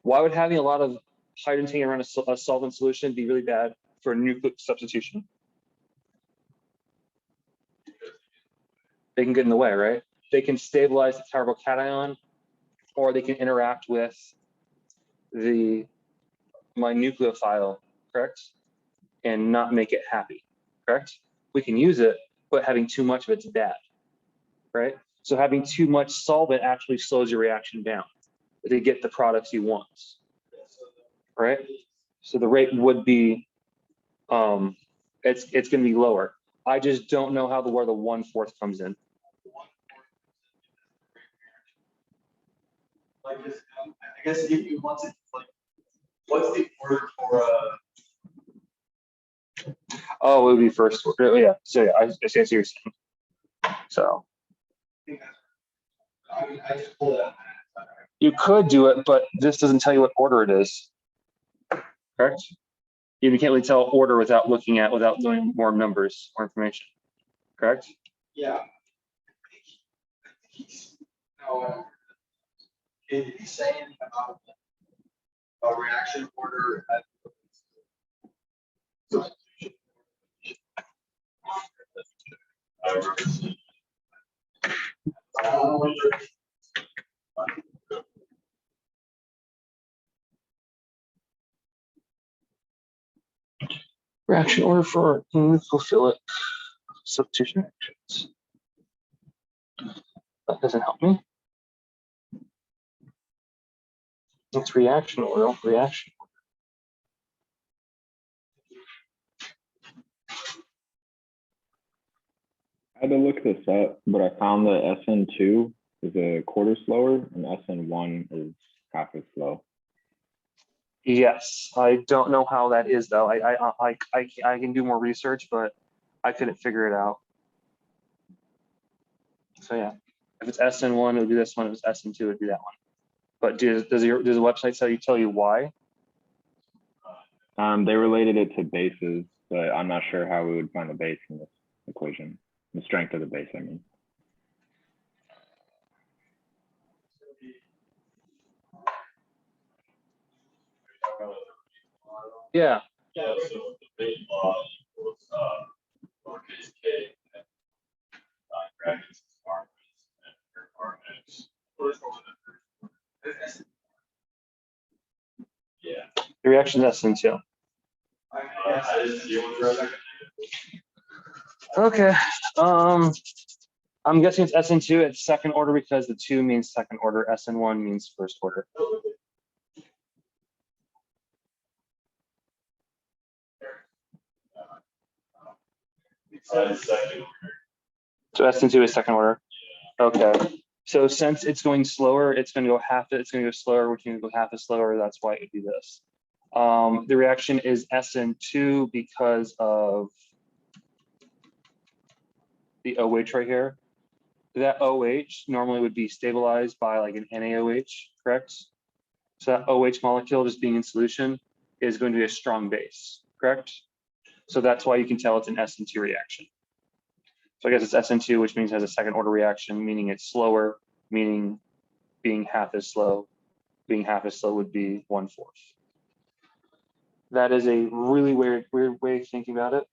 Why would having a lot of hydrogens hanging around a solvent solution be really bad for nucleic substitution? They can get in the way, right? They can stabilize the carbocation, or they can interact with my nucleophile, correct? And not make it happy, correct? We can use it, but having too much of it's bad, right? So having too much solvent actually slows your reaction down to get the products you want, right? So the rate would be, it's going to be lower. I just don't know where the 1/4 comes in. Like this, I guess if you want to, like, what's the order for Oh, it would be first. Yeah. So yeah, I see what you're saying. So I just pulled it. you could do it, but this doesn't tell you what order it is. Correct? You can't really tell order without doing more numbers or information. Correct? Yeah. No. Did he say anything about a reaction order? Reaction order for nucleophilic substitution reactions. That doesn't help me. It's reaction order, reaction. I had to look this up, but I found that SN2 is a quarter slower and SN1 is half as slow. Yes, I don't know how that is though. I can do more research, but I couldn't figure it out. So yeah, if it's SN1, it would be this one. If it's SN2, it would be that one. But does the website tell you why? They related it to bases, but I'm not sure how we would find the base in this equation. The strength of the base, I mean. Yeah. Yeah, so the base law equals lowercase k and brackets R X. Yeah. The reaction is SN2. I just see one for a second. Okay. I'm guessing it's SN2. It's second order because the 2 means second order. SN1 means first order. Second. So SN2 is second order. Okay. So since it's going slower, it's going to go it's going to go slower, which means go half as slower. That's why it would be this. The reaction is SN2 because of the OH right here. That OH normally would be stabilized by like an NaOH, correct? So that OH molecule just being in solution is going to be a strong base, correct? So that's why you can tell it's an SN2 reaction. So I guess it's SN2, which means it has a second order reaction, meaning it's slower, meaning being half as slow. Being half as slow would be 1/4. That is a really weird way of thinking about it.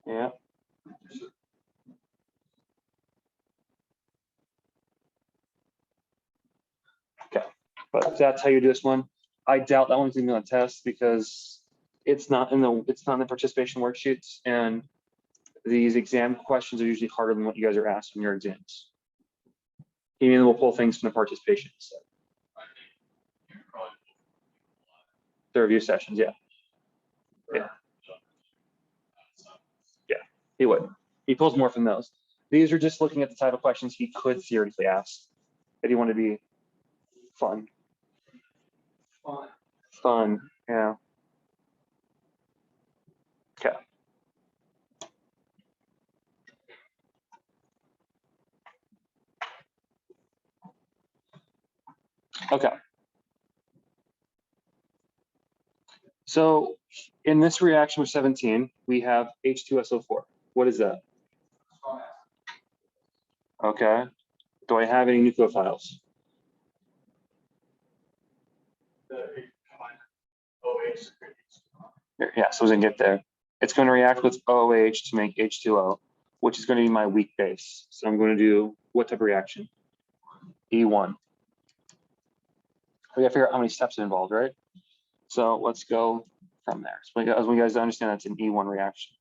Yeah. Okay, but that's how you do this one. I doubt that one's gonna be on a test because it's not in the participation worksheets, and these exam questions are usually harder than what you guys are asked in your exams. Even though we'll pull things from the participation set. The review sessions, yeah. Yeah. Yeah. He would. He pulls more from those. These are just looking at the type of questions he could theoretically ask. If he wanted to be fun. Fun, yeah. Okay. Okay. So in this reaction with 17, we have H2SO4. What is that? Okay. Do I have any nucleophiles? Yeah, so we can get there. It's going to react with OH to make H2O, which is going to be my weak base. So I'm going to do what type of reaction? E1. We got to figure out how many steps are involved, right? So let's go from there. So as we guys understand, that's an E1 reaction.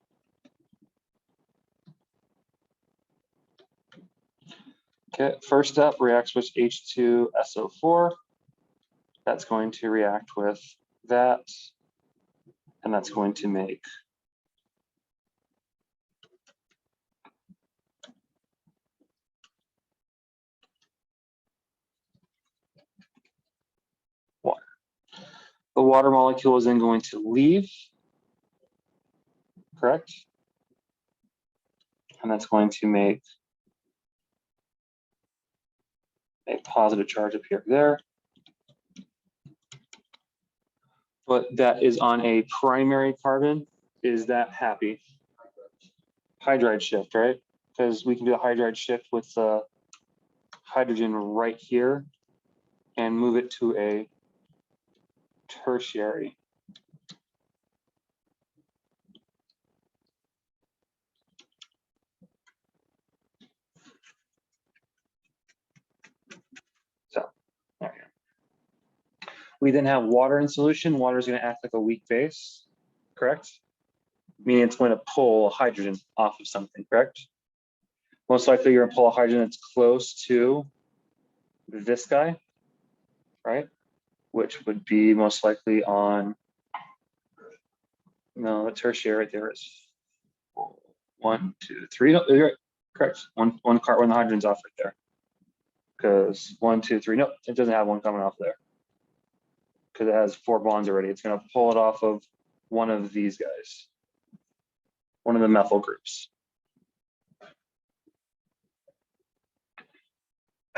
Okay, first step reacts with H2SO4. That's going to react with that, and that's going to make water. The water molecule is then going to leave, correct? And that's going to make a positive charge up here, there. But that is on a primary carbon. Is that happy? Hydride shift, right? Because we can do a hydride shift with the hydrogen right here and move it to a tertiary. So there you go. We then have water in solution. Water is going to act like a weak base, correct? Meaning it's going to pull hydrogen off of something, correct? Most likely you're going to pull a hydrogen that's close to this guy, right? Which would be most likely on, no, the tertiary right there is 1, 2, 3. No, you're right. Correct. One the hydrogen's off right there. Because 1, 2, 3. Nope, it doesn't have one coming off there. Because it has 4 bonds already. It's going to pull it off of one of these guys, one of the methyl groups.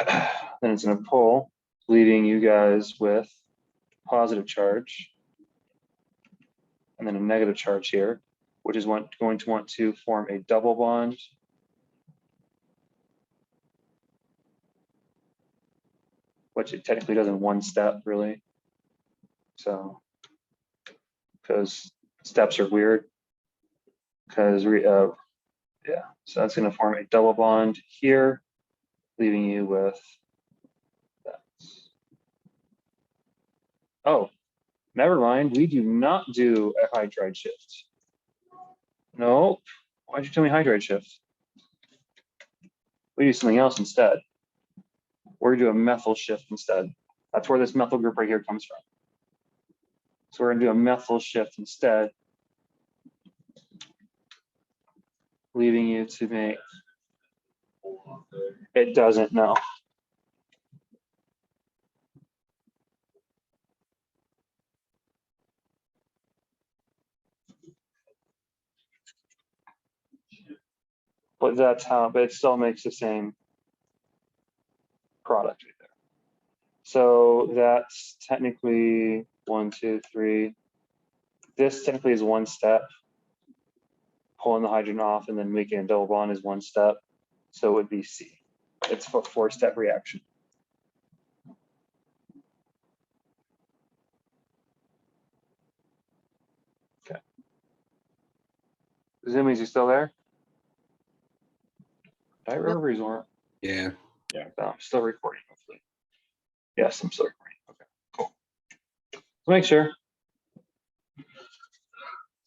Then it's going to pull, leaving you guys with positive charge and then a negative charge here, which is going to want to form a double bond. Which it technically does in one step, really. So, because steps are weird. Because yeah, so that's going to form a double bond here, leaving you with that. Oh, never mind. We do not do a hydride shift. Nope. Why'd you tell me hydride shift? We do something else instead. We're going to do a methyl shift instead. That's where this methyl group right here comes from. So we're going to do a methyl shift instead, leaving you to make, it doesn't, no. But that's how, but it still makes the same product right there. So that's technically 1, 2, 3. This technically is one step. Pulling the hydrogen off and then making a double bond is one step. So it would be C. It's a 4-step reaction. Okay. Zimmy, is he still there? Did I remember he's on? Yeah. Yeah, I'm still recording, hopefully. Yes, I'm still recording. Okay, cool. Let's make sure.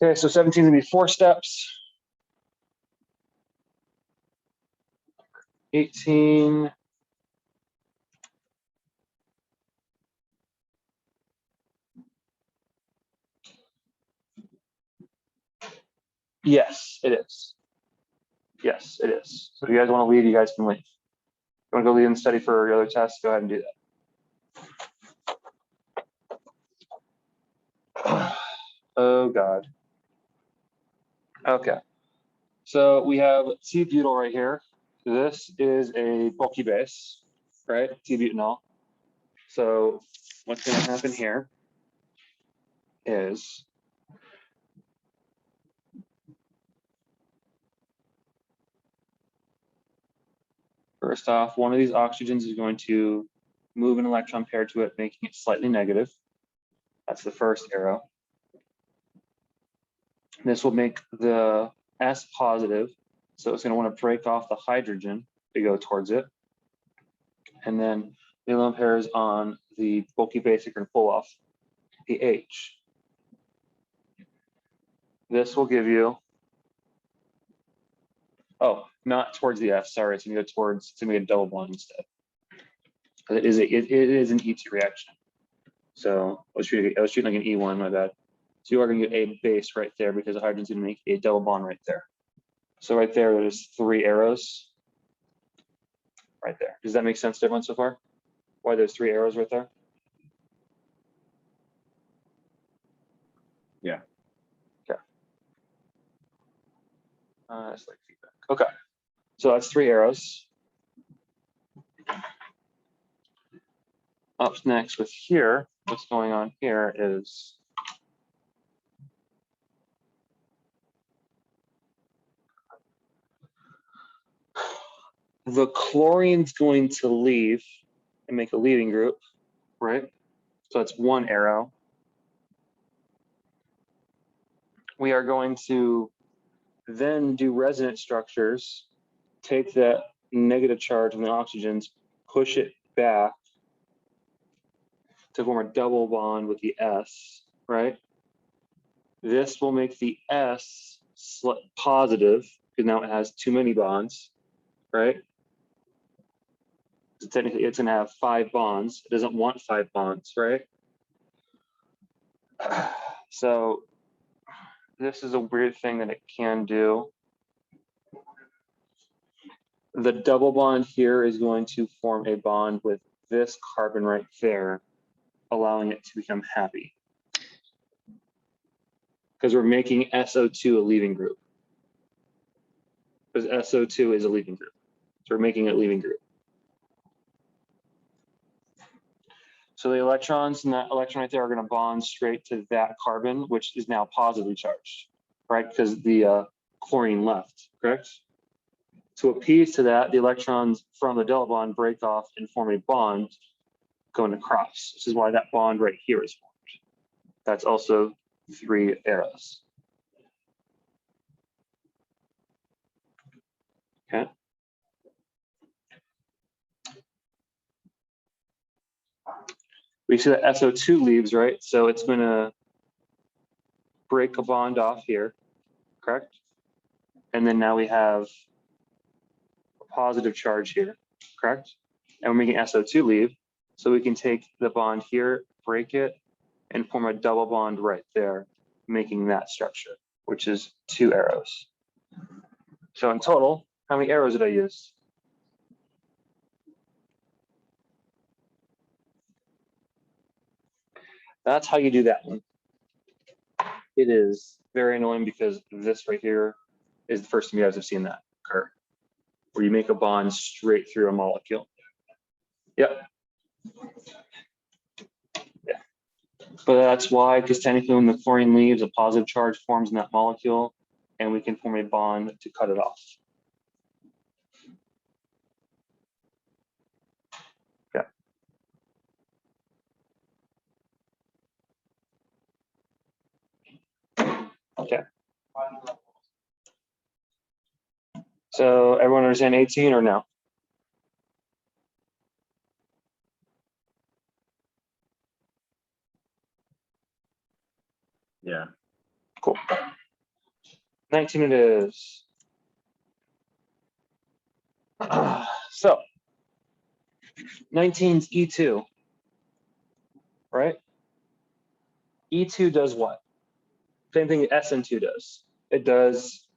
Okay, so 17 is gonna be 4 steps. 18. Yes, it is. Yes, it is. So if you guys want to leave, you guys can leave. If you want to go leave and study for your other tests, go ahead and do that. Oh God. Okay. So we have T-butyl right here. This is a bulky base, right? T-butanol. So what's going to happen here is first off, one of these oxygens is going to move an electron pair to it, making it slightly negative. That's the first arrow. This will make the S positive. So it's going to want to break off the hydrogen to go towards it. And then the lone pairs on the bulky base are going to pull off the H. This will give you, oh, not towards the S, sorry, it's going to go towards, it's going to be a double bond instead. It is an ET reaction. So I was treating like an E1, my bad. So you are going to get a base right there because the hydrogen's going to make a double bond right there. So right there, there's 3 arrows right there. Does that make sense to everyone so far? Why there's 3 arrows right there? Yeah. Okay. That's like feedback. Okay. So that's 3 arrows. Up next with here, what's going on here is the chlorine's going to leave and make a leaving group, right? So that's 1 arrow. We are going to then do resonance structures, take that negative charge on the oxygens, push it back to form a double bond with the S, right? This will make the S positive because now it has too many bonds, right? So technically it's gonna have 5 bonds. It doesn't want 5 bonds, right? So this is a weird thing that it can do. The double bond here is going to form a bond with this carbon right there, allowing it to become happy. Because we're making SO2 a leaving group. Because SO2 is a leaving group. So we're making it a leaving group. So the electrons in that electron right there are going to bond straight to that carbon, which is now positively charged, right? Because the chlorine left, correct? To appease to that, the electrons from the double bond break off and form a bond going across. This is why that bond right here is formed. That's also 3 arrows. Okay. We see that SO2 leaves, right? So it's going to break a bond off here, correct? And then now we have a positive charge here, correct? And we're making SO2 leave. So we can take the bond here, break it, and form a double bond right there, making that structure, which is 2 arrows. So in total, how many arrows did I use? That's how you do that one. It is very annoying because this right here is the first time you guys have seen that occur, where you make a bond straight through a molecule. Yep. Yeah. But that's why, because technically when the chlorine leaves, a positive charge forms in that molecule, and we can form a bond to cut it off. Okay. So everyone understand 18 or no? Yeah. Cool. 19 it is. So 19's E2, right? E2 does what? Same thing SN2 does. It does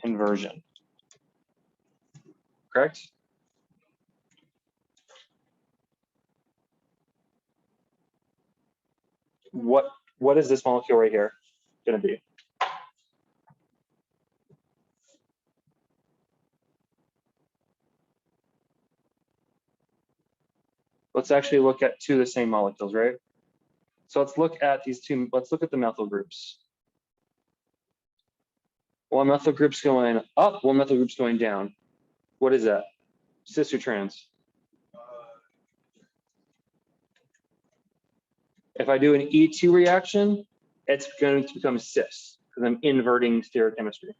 inversion. Correct? What is this molecule right here going to be? Let's actually look at two of the same molecules, right? So let's look at these two, let's look at the methyl groups. One methyl group's going up, one methyl group's going down. What is that? Cis or trans? If I do an E2 reaction, it's going to become cis because I'm inverting stereochemistry.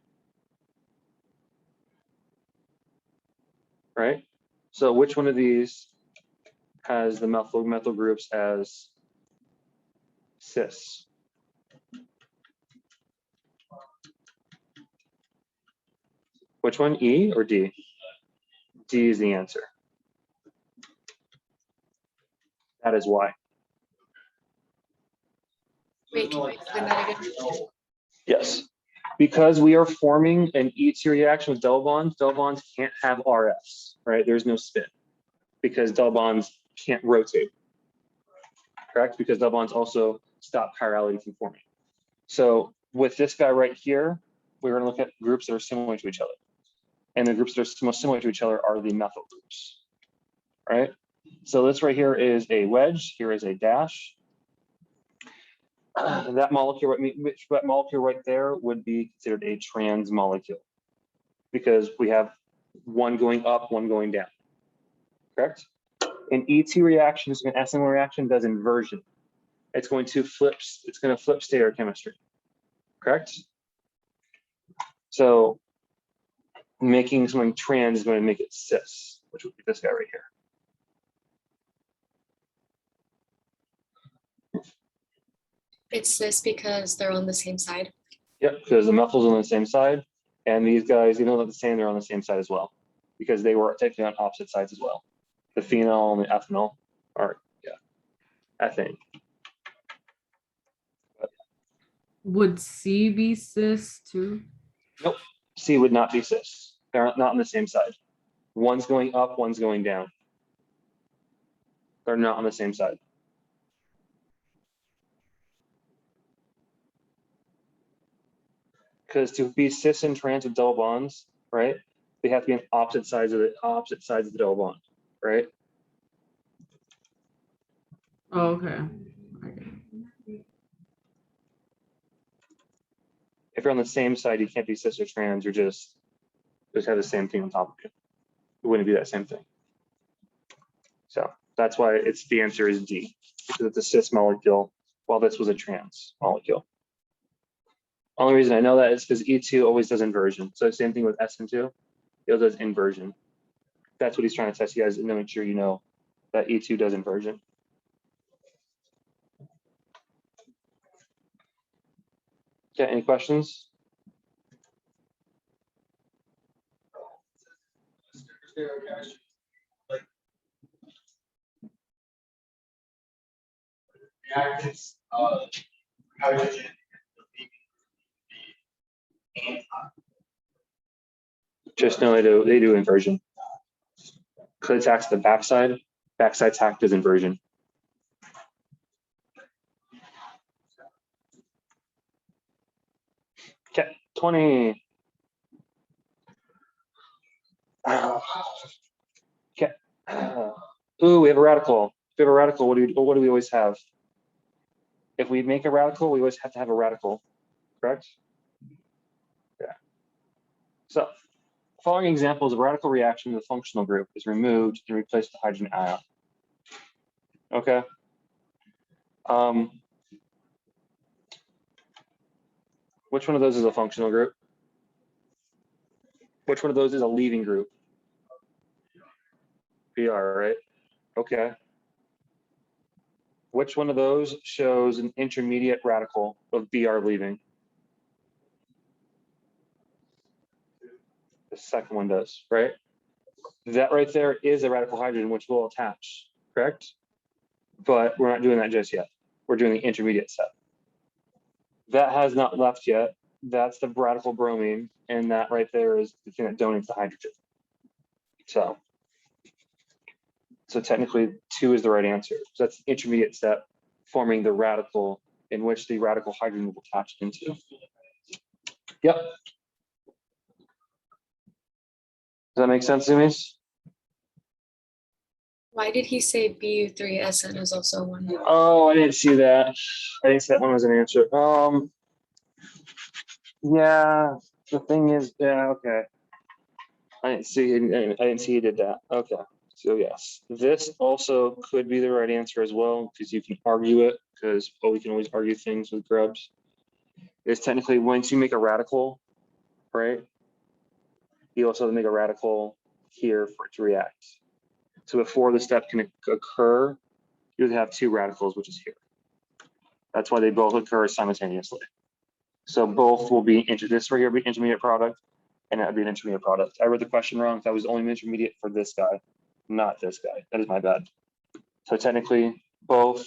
Right? So which one of these has the methyl groups as cis? Which one, E or D? D is the answer. That is why. Wait, can you explain that again? Yes. Because we are forming an E2 reaction with double bonds can't have RFs, right? There's no spin because double bonds can't rotate, correct? Because double bonds also stop chirality from forming. So with this guy right here, we're going to look at groups that are similar to each other. And the groups that are most similar to each other are the methyl groups, right? So this right here is a wedge, here is a dash. That molecule right there would be considered a trans molecule because we have one going up, one going down, correct? An E2 reaction, an SN1 reaction does inversion. It's going to flip stereochemistry, correct? So making something trans is going to make it cis, which would be this guy right here. It's this because they're on the same side. Yep, because the methyl's on the same side, and these guys, even though they're the same, they're on the same side as well, because they were technically on opposite sides as well. The phenol and the ethanol are, ethane. Would C be cis too? Nope, C would not be cis. They're not on the same side. One's going up, one's going down. They're not on the same side. Because to be cis and trans with double bonds, right? They have to be on opposite sides of the double bond, right? Oh, okay. If you're on the same side, you can't be cis or trans. You're just have the same thing on top of you. It wouldn't be that same thing. So that's why the answer is D, because it's a cis molecule, while this was a trans molecule. Only reason I know that is because E2 always does inversion. So same thing with SN2, it does inversion. That's what he's trying to test you guys and make sure you know that E2 does inversion. Okay, any questions? Like reactants, hydrogen, Just know they do inversion. Because it attacks the backside. Backside attack does inversion. Okay, 20. Okay. Ooh, we have a radical. If we have a radical, what do we always have? If we make a radical, we always have to have a radical, correct? Yeah. So, following examples of radical reaction with a functional group is removed and replaced with hydrogen ion. Okay. Which one of those is a functional group? Which one of those is a leaving group? Br, right? Okay. Which one of those shows an intermediate radical of Br leaving? The second one does, right? That right there is a radical hydrogen, which will attach, correct? But we're not doing that just yet. We're doing the intermediate step. That has not left yet. That's the radical bromine. and that right there is the thing that donates the hydrogen. So technically 2 is the right answer. So that's the intermediate step, forming the radical in which the radical hydrogen will attach into. Yep. Does that make sense, Zumis? Why did he say BU3SN is also one? Oh, I didn't see that. I didn't see that one was an answer. Yeah, the thing is, yeah, okay. I didn't see he did that. Okay. So yes, this also could be the right answer as well, because you can argue it, because we can always argue things with grubs. It's technically once you make a radical, right? You also make a radical here for it to react. So before the step can occur, you would have 2 radicals, which is here. That's why they both occur simultaneously. So both will be this right here will be intermediate product, and that would be an intermediate product. I read the question wrong. That was only intermediate for this guy, not this guy. That is my bad. So technically, both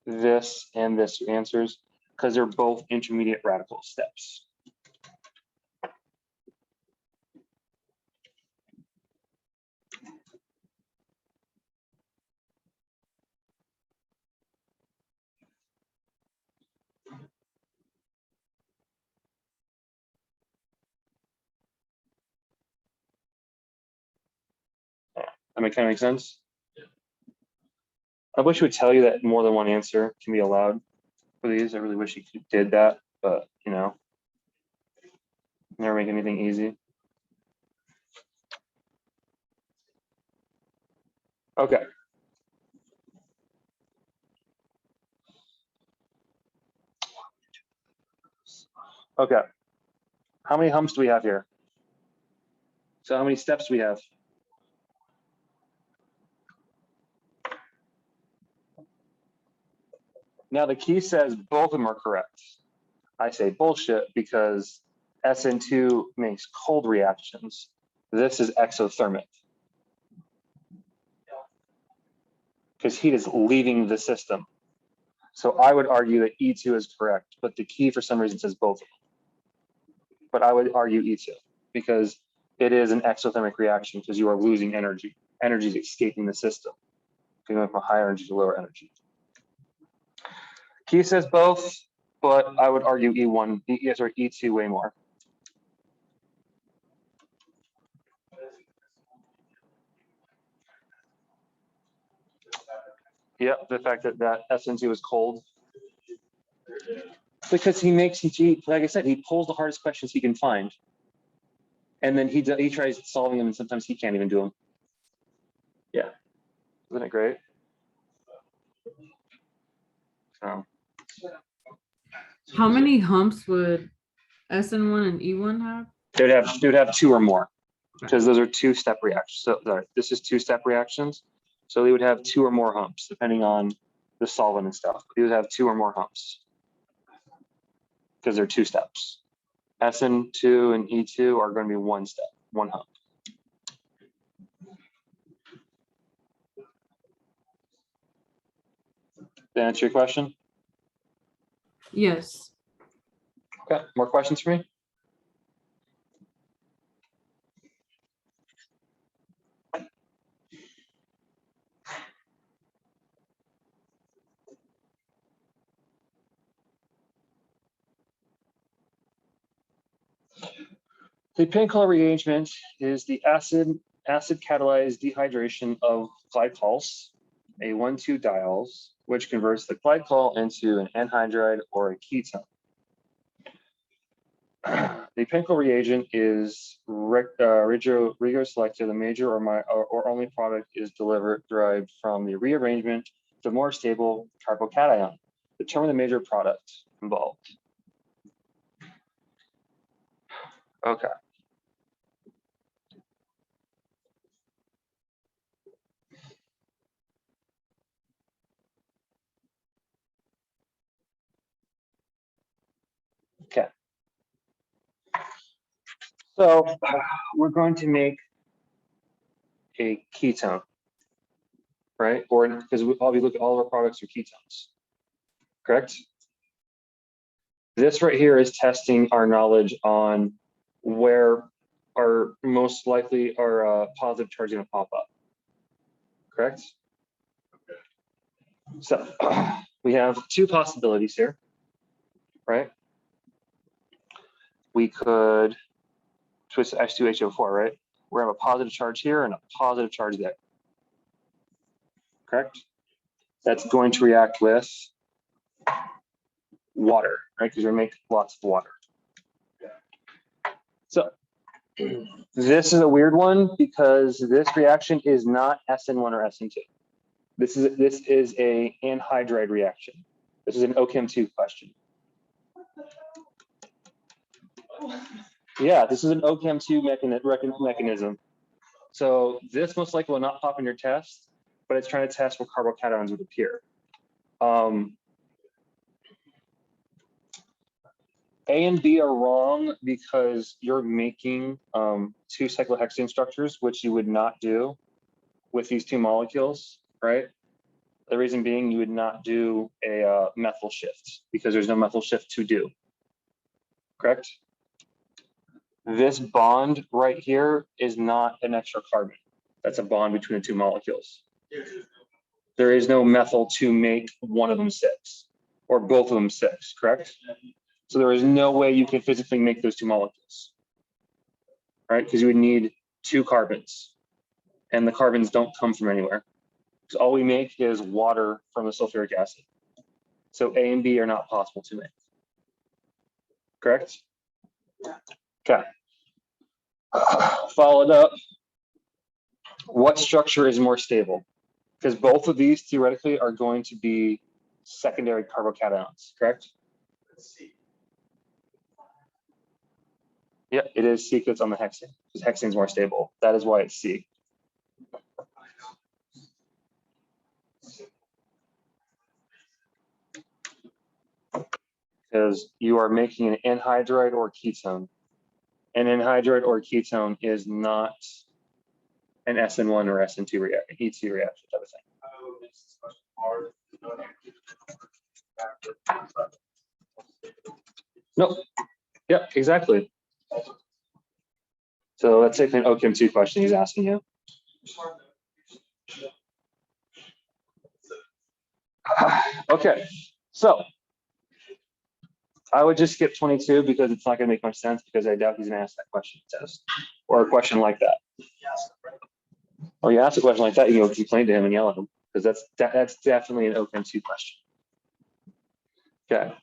this and this are answers because they're both intermediate radical steps. That kind of makes sense. I wish it would tell you that more than one answer can be allowed for these. I really wish you did that, but you know, never make anything easy. Okay. Okay. How many humps do we have here? So how many steps do we have? Now the key says both of them are correct. I say bullshit because SN2 makes cold reactions. This is exothermic. Because heat is leaving the system. So I would argue that E2 is correct, but the key for some reason says both of them. But I would argue E2 because it is an exothermic reaction because you are losing energy. Energy is escaping the system, going from higher energy to lower energy. Key says both, but I would argue E2 way more. Yep, the fact that SN2 is cold. Because he like I said, he pulls the hardest questions he can find. And then he tries solving them, and sometimes he can't even do them. Yeah, isn't it great? So. How many humps would SN1 and E1 have? They would have 2 or more, because those are 2-step reactions. So sorry, this is 2-step reactions. So they would have 2 or more humps, depending on the solvent and stuff. They would have 2 or more humps because they're 2 steps. SN2 and E2 are going to be 1 step, 1 hump. Did that answer your question? Yes. Okay, more questions for me? The Pinkel reagent is the acid catalyzed dehydration of glycols, a 1,2-diols, which converts the glycol into an anhydride or a ketone. The Pinkel reagent is regioselective. The major or only product is derived from the rearrangement to more stable carbocation. Determine the major product involved. Okay. Okay. So we're going to make a ketone, right? Or because we look at all of our products are ketones, correct? This right here is testing our knowledge on where are most likely our positive charge going to pop up. Correct? So we have two possibilities here, right? We could twist H2HO4, right? We're gonna have a positive charge here and a positive charge there. Correct? That's going to react with water, right? Because we make lots of water. So this is a weird one because this reaction is not SN1 or SN2. This is a anhydride reaction. This is an O-Chem 2 question. Yeah, this is an O-Chem 2 mechanism. So this most likely will not pop in your test, but it's trying to test where carbocations would appear. A and B are wrong because you're making two cyclohexane structures, which you would not do with these two molecules, right? The reason being you would not do a methyl shift because there's no methyl shift to do, correct? This bond right here is not an extra carbon. That's a bond between the two molecules. There is no methyl to make one of them 6 or both of them 6, correct? So there is no way you can physically make those two molecules, right? Because you would need 2 carbons and the carbons don't come from anywhere. So all we make is water from the sulfuric acid. So A and B are not possible to make, correct? Okay. Followed up, what structure is more stable? Because both of these theoretically are going to be secondary carbocations, correct? Yeah, it is C because it's on the hexane, because hexane is more stable. That is why it's C. Because you are making an anhydride or ketone. An anhydride or ketone is not an SN1 or SN2 reaction, EC reaction type of thing. Nope. Yeah, exactly. So let's take an O-Chem 2 question he's asking you. Okay, so I would just skip 22 because it's not going to make much sense because I doubt he's going to ask that question test or a question like that. Or you ask a question like that, you can complain to him and yell at him because that's definitely an O-Chem 2 question. Okay.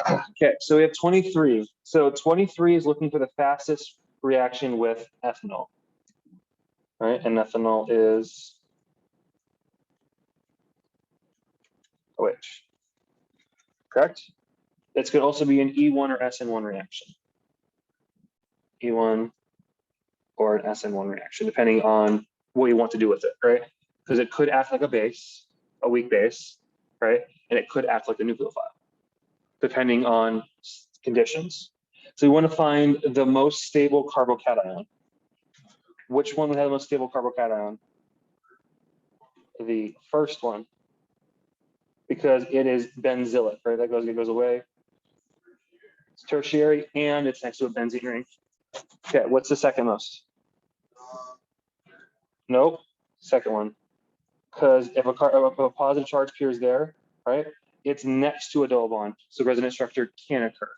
Okay, so we have 23. So 23 is looking for the fastest reaction with ethanol, right? And ethanol is OH, correct? This could also be an E1 or SN1 reaction. E1 or an SN1 reaction, depending on what you want to do with it, right? Because it could act like a base, a weak base, right? And it could act like a nucleophile, depending on conditions. So we want to find the most stable carbocation. Which one would have the most stable carbocation? The first one, because it is benzylic, right? That goes away. It's tertiary and it's next to a benzene ring. Okay, what's the second most? Nope, second one. Because if a positive charge appears there, right, it's next to a double bond, so resonance structure can occur.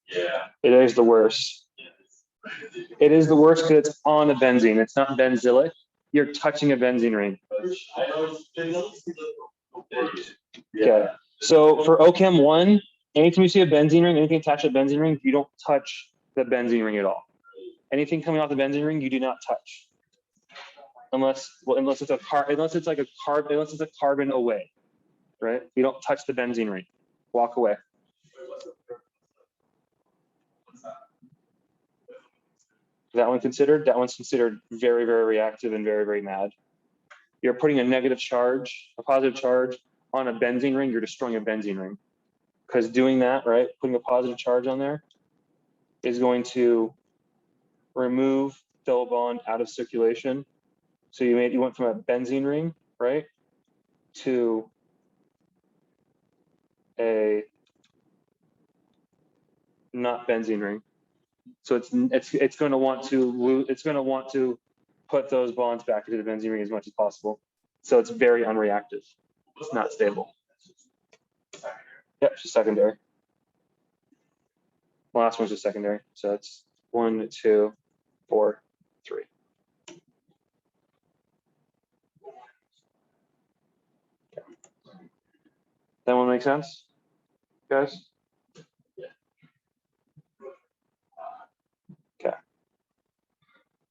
Yeah. It is the worst. It is the worst because it's on a benzene. It's not benzylic. You're touching a benzene ring. Okay. So for O-Chem 1, anytime you see a benzene ring, anything attached to a benzene ring, you don't touch the benzene ring at all. Anything coming off the benzene ring, you do not touch, unless it's a carbon away, right? You don't touch the benzene ring. Walk away. That one considered? That one's considered very, very reactive and very, very mad. You're putting a negative charge, a positive charge on a benzene ring, you're destroying a benzene ring. Because doing that, right, putting a positive charge on there is going to remove double bond out of circulation. So you went from a benzene ring, right, to a not benzene ring. So it's going to want to put those bonds back into the benzene ring as much as possible. So it's very unreactive. It's not stable. Yep, just secondary. Last one's just secondary. So it's 1, 2, 4, 3. That one make sense, guys? Okay.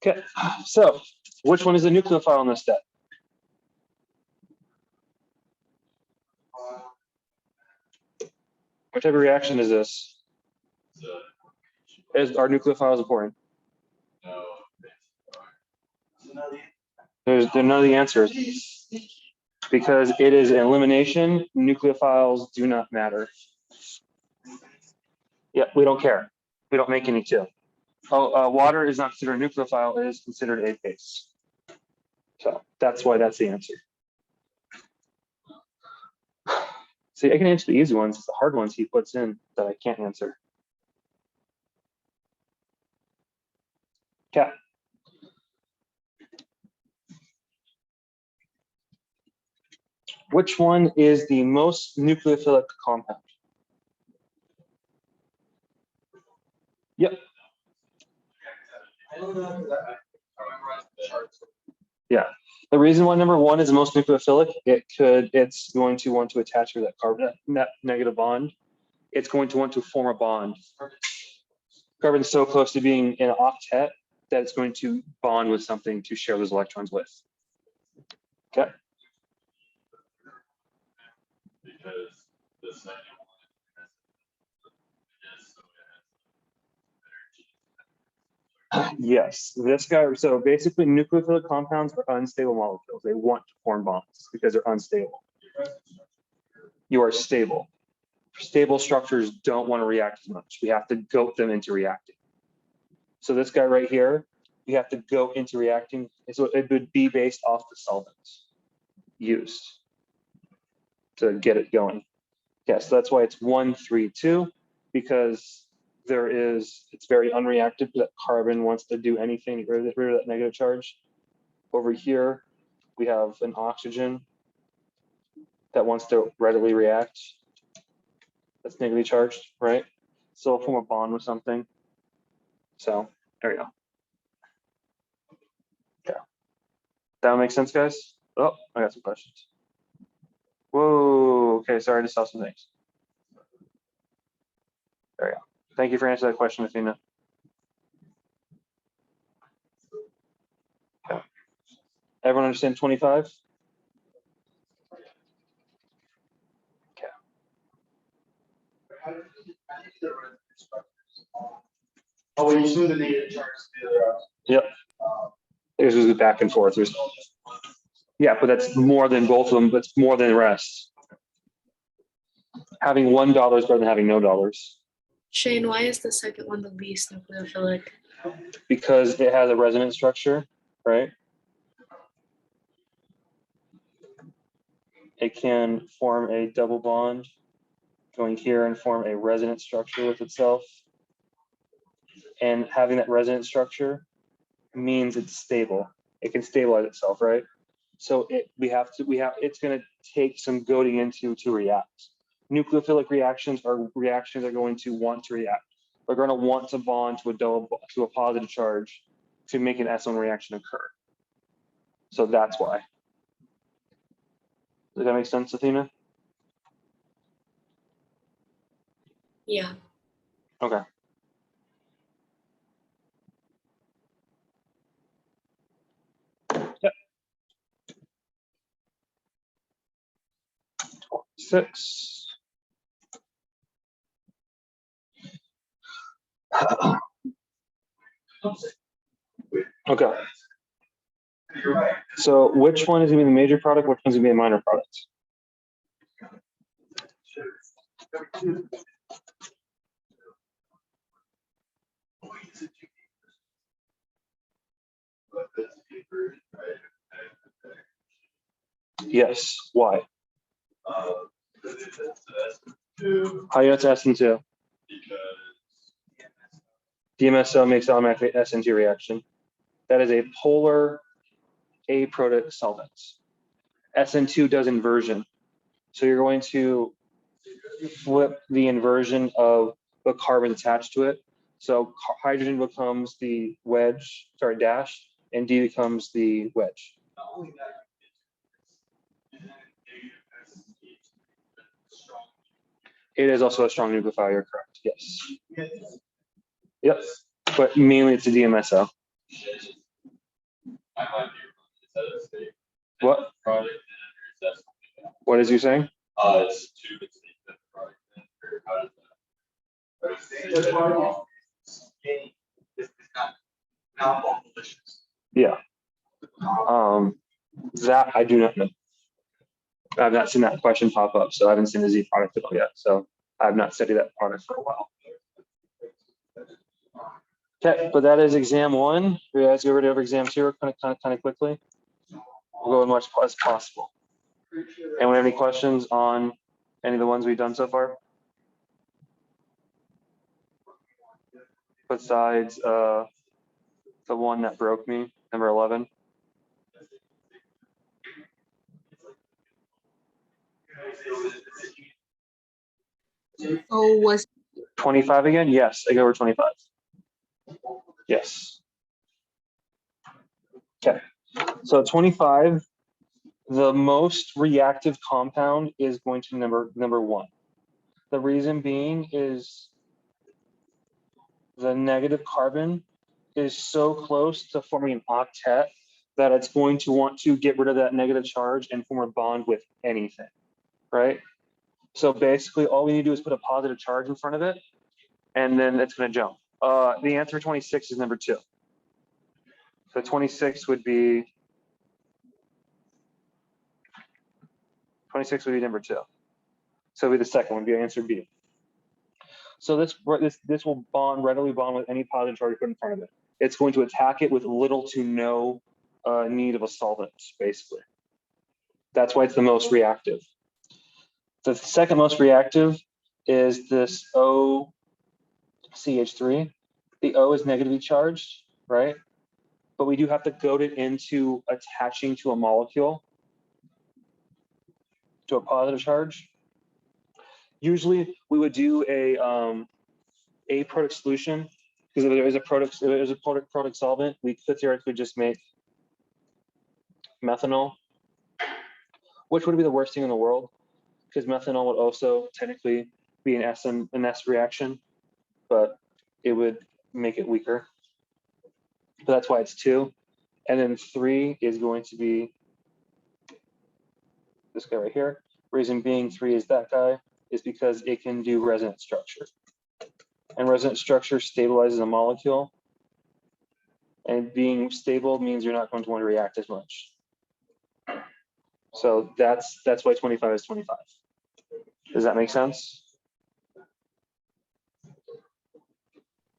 Okay. So, which one is a nucleophile in this step? What type of reaction is this? Are nucleophiles important? There are none of the answers. Because it is an elimination, nucleophiles do not matter. Yeah, we don't care. We don't make any too. Water is not considered a nucleophile, it is considered a base. So that's why that's the answer. See, I can answer the easy ones. It's the hard ones he puts in that I can't answer. Okay. Which one is the most nucleophilic compound? Yep. Yeah. The reason why number 1 is the most nucleophilic, it's going to want to attach to that carbon negative bond. It's going to want to form a bond. Carbon's so close to being in an octet that it's going to bond with something to share those electrons with. Okay. Because the second one Yes, this guy. So basically, nucleophilic compounds are unstable molecules. They want to form bonds because they're unstable. You are stable. Stable structures don't want to react as much. We have to goat them into reacting. So this guy right here, we have to go into reacting. So it would be based off the solvents used to get it going. Yes, so that's why it's 1, 3, 2, because it's very unreactive. That carbon wants to do anything to get rid of that negative charge. Over here, we have an oxygen that wants to readily react. That's negatively charged, right? So it'll form a bond with something. So there we go. Okay. That makes sense, guys? Oh, I got some questions. Whoa, okay, sorry, I just saw some things. There we go. Thank you for answering that question, Athena. Okay. Everyone understand 25? Okay. Oh, when you assume the negative charge to the Yep. This is back and forth. Yeah, but that's more than both of them. That's more than the rest. Having $1 is better than having no dollars. Shane, why is the second one the least nucleophilic? Because it has a resonance structure, right? It can form a double bond going here and form a resonance structure with itself. And having that resonance structure means it's stable. It can stabilize itself, right? So it's going to take some goading into to react. Nucleophilic reactions are reactions that are going to want to react. They're going to want to bond to a positive charge to make an S1 reaction occur. So that's why. Does that make sense, Athena? Yeah. Okay. Yep. 6. Okay. So which one is going to be the major product? Which one's going to be a minor product? Yes. Why? How do you know it's S2? because DMSO makes automatic SN2 reaction. That is a polar aprotic solvent. SN2 does inversion. So you're going to flip the inversion of the carbon attached to it. So hydrogen becomes the wedge, sorry, dash, and D becomes the wedge. Not only that, and then strong. It is also a strong nucleophile, you're correct, yes. Yep, but mainly it's a DMSO. I might be What? product. What is you saying? It's two. It's the product. Not all delicious. Yeah. That I do not know. I've not seen that question pop up, so I haven't seen the Z product at all yet. So I've not studied that product for a while. Okay, but that is exam 1. We guys go over exam 2 kind of quickly. We'll go as much as possible. Anyone have any questions on any of the ones we've done so far? Besides the one that broke me, number 11. So was 25 again? Yes, I go over 25. Yes. Okay. So 25, the most reactive compound is going to number 1. The reason being is the negative carbon is so close to forming an octet that it's going to want to get rid of that negative charge and form a bond with anything, right? So basically all we need to do is put a positive charge in front of it, and then it's going to jump. The answer 26 is number 2. So 26 would be number 2. So it'd be the second one, be answer B. So this will readily bond with any positive charge you put in front of it. It's going to attack it with little to no need of a solvent, basically. That's why it's the most reactive. The second most reactive is this OCH3. The O is negatively charged, right? But we do have to goad it into attaching to a molecule, to a positive charge. Usually we would do a product solution, because if there is a product solvent, we could theoretically just make methanol, which would be the worst thing in the world, because methanol would also technically be an S reaction, but it would make it weaker. But that's why it's 2. And then 3 is going to be this guy right here. Reason being 3 is that guy is because it can do resonance structure. And resonance structure stabilizes a molecule. And being stable means you're not going to want to react as much. So that's why 25 is 25. Does that make sense?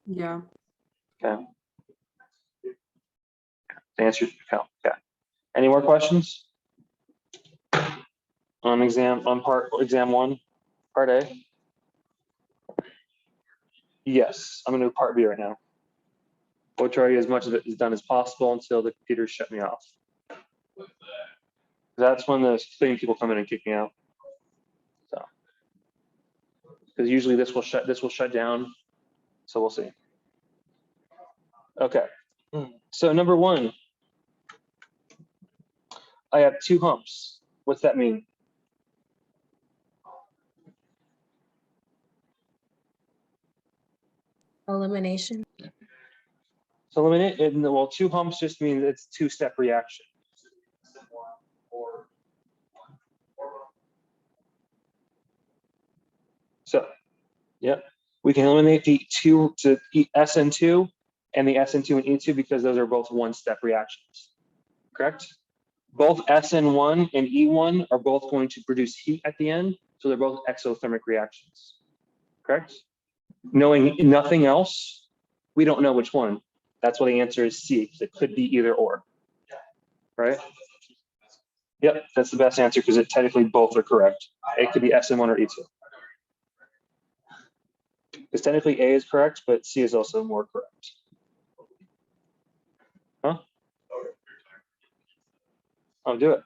Yeah. Okay. Answer. Okay. Any more questions on exam 1, part A? Yes, I'm gonna do part B right now. We'll try to get as much of it as done as possible until the computers shut me off. That's when the cleaning people come in and kick me out. So, because usually this will shut down. So we'll see. Okay. So number 1, I have 2 humps. What's that mean? elimination? So eliminate it. Well, 2 humps just means it's 2-step reaction. So, yep, we can eliminate the SN2 and the SN2 and E2 because those are both 1-step reactions. Correct? Both SN1 and E1 are both going to produce heat at the end, so they're both exothermic reactions. Correct? Knowing nothing else, we don't know which one. That's why the answer is C, because it could be either or. Right? Yep, that's the best answer because it technically both are correct. It could be SN1 or E2. Because technically A is correct, but C is also more correct. Huh? I'll do it.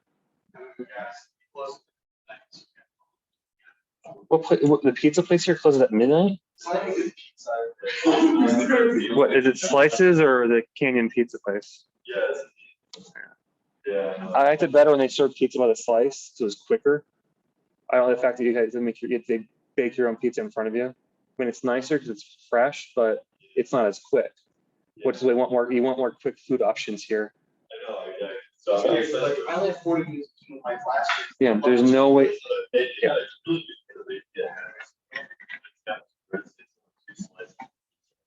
What the pizza place here closes at midnight? What is it? Slices or the Canyon Pizza place? Yes. Yeah. I liked it better when they served pizza by the slice, so it was quicker. I don't like the fact that you guys they bake your own pizza in front of you. I mean, it's nicer because it's fresh, but it's not as quick. Which is why you want more quick food options here. I know, yeah. So I only have 40 minutes between my classes. Yeah, there's no way. Yeah.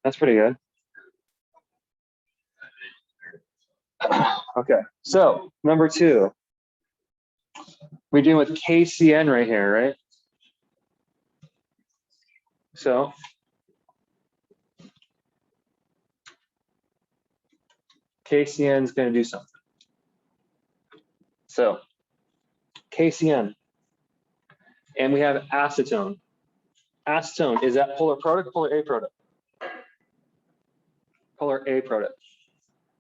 That's pretty good. Okay, so number 2. We're dealing with KCN right here, right? So KCN is going to do something. So KCN, and we have acetone. Acetone, is that polar product or polar A product? Polar A product.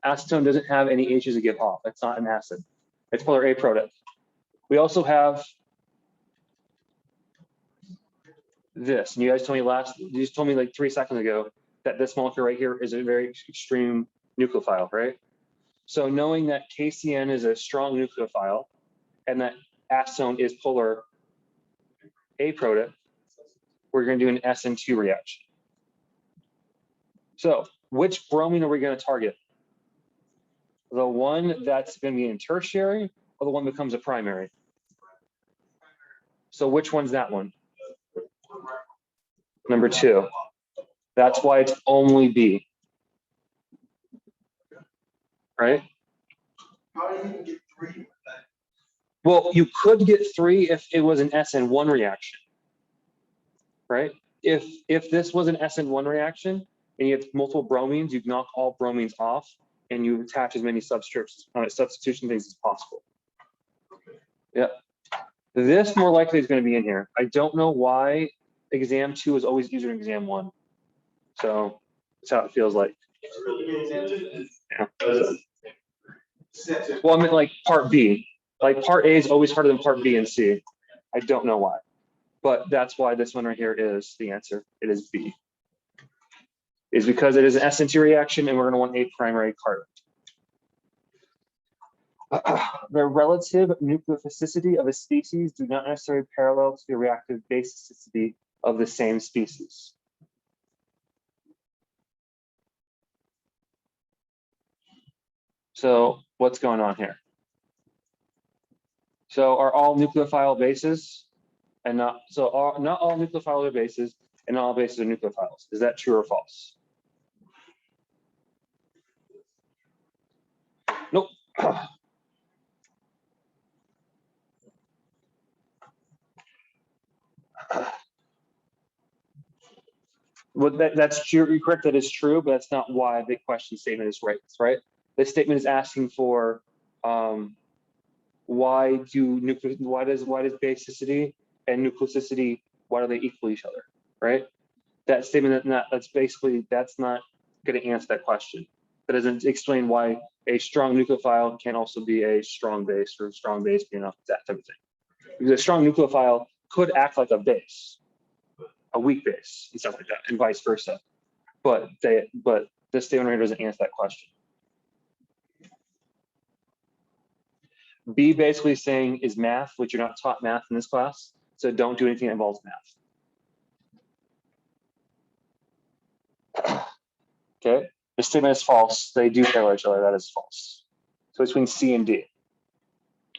Acetone doesn't have any H's to give off. It's not an acid. It's polar A product. We also have this. And you guys told me you just told me like 3 seconds ago that this molecule right here is a very extreme nucleophile, right? So knowing that KCN is a strong nucleophile and that acetone is polar A product, we're going to do an SN2 reaction. So which bromine are we going to target? The one that's going to be in tertiary or the one that becomes a primary? So which one's that one? Number 2. That's why it's only B. Right? How do you even get 3 with that? Well, you could get 3 if it was an SN1 reaction. Right? If this was an SN1 reaction and you have multiple bromines, you knock all bromines off and you attach as many substitution things as possible. Yeah. This more likely is going to be in here. I don't know why exam 2 is always easier than exam 1. So that's how it feels like. Yeah. Well, I mean, like part B. Like part A is always harder than part B and C. I don't know why. But that's why this one right here is the answer. It is B. Is because it is an SN2 reaction and we're going to want a primary carbon. The relative nucleophysicity of a species do not necessarily parallel to the reactive basicity of the same species. So what's going on here? So are all nucleophile bases and not all nucleophiles are bases and not all bases are nucleophiles? Is that true or false? Nope. Well, that's true. You're correct. That is true, but that's not why the question statement is right. Right. This statement is asking for why does basicity and nucleosity, why do they equal each other? Right. That statement that's not going to answer that question. That doesn't explain why a strong nucleophile can also be a strong base or a strong base being that type of thing. Because a strong nucleophile could act like a base, a weak base and stuff like that, and vice versa. But this statement right here doesn't answer that question. B basically saying is math, which you're not taught math in this class, so don't do anything that involves math. Okay, this statement is false. They do parallel each other. That is false. So between C and D.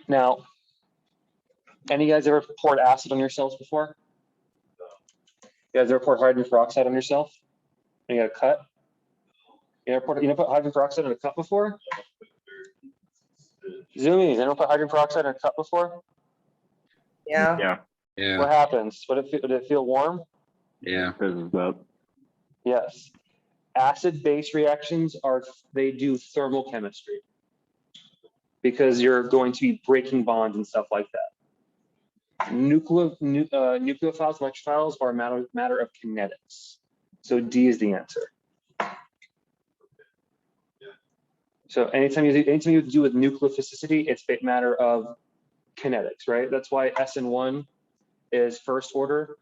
Now, any of you guys ever poured acid on yourselves before? You guys ever poured hydrogen peroxide on yourself? And you got a cut? You ever put hydrogen peroxide in a cup before? Zoomies, anyone put hydrogen peroxide in a cup before? Yeah. What happens? Would it feel warm? Yeah. Fizzles up. Yes. Acid-base reactions they do thermal chemistry because you're going to be breaking bonds and stuff like that. Nucleophiles, electrophiles are a matter of kinetics. So D is the answer. So anytime you do with nucleophysicity, it's a matter of kinetics, right? That's why SN1 is first order,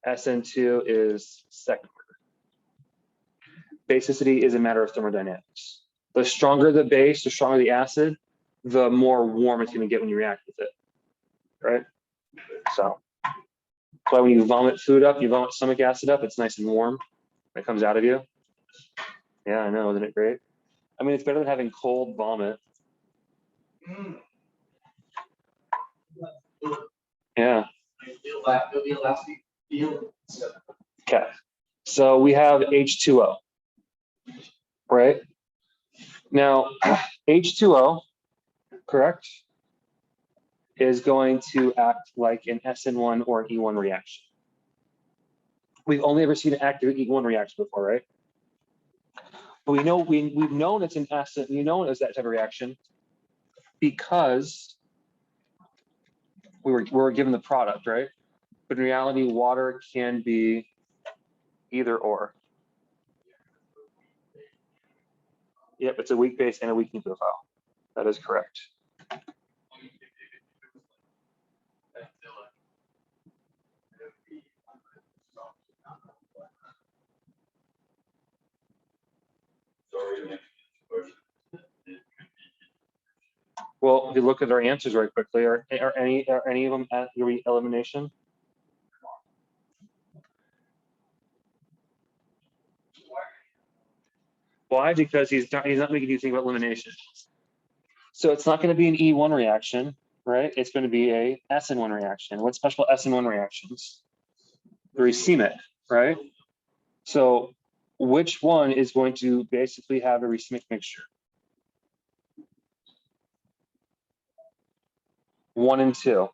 SN2 is second order. Basicity is a matter of thermodynamics. The stronger the base, the stronger the acid, the more warm it's going to get when you react with it, right? So that's why when you vomit food up, you vomit stomach acid up, it's nice and warm. It comes out of you. Yeah, I know, isn't it great? I mean, it's better than having cold vomit. Yeah. Okay. So we have H2O, right? Now, H2O, correct, is going to act like an SN1 or an E1 reaction. We've only ever seen an active E1 reaction before, right? But we know we've known it's an acid, we know it's that type of reaction because we were given the product, right? But in reality, water can be either or. Yep, it's a weak base and a weak nucleophile. That is correct. Well, if you look at our answers very quickly, are any of them at elimination? Why? Because he's not making you think about elimination. So it's not going to be an E1 reaction, right? It's going to be a SN1 reaction. What's special SN1 reactions? They're racemic, right? So which one is going to basically have a racemic mixture? 1 and 2.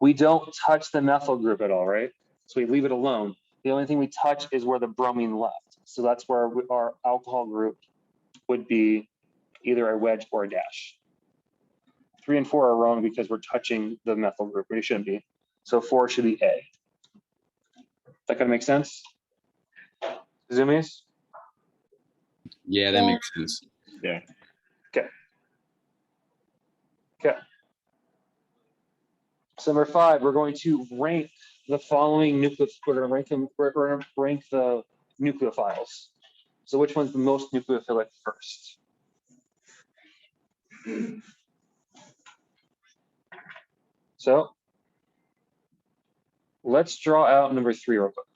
We don't touch the methyl group at all, right? So we leave it alone. The only thing we touch is where the bromine left. So that's where our alcohol group would be either a wedge or a dash. 3 and 4 are wrong because we're touching the methyl group, but it shouldn't be. So 4 should be A. That kind of makes sense? Zoomies? Yeah, that makes sense. Yeah. Okay. Okay. So number 5, we're going to rank the following we're going to rank them. We're going to rank the nucleophiles. So which one's the most nucleophilic first? So let's draw out number 3 real quick.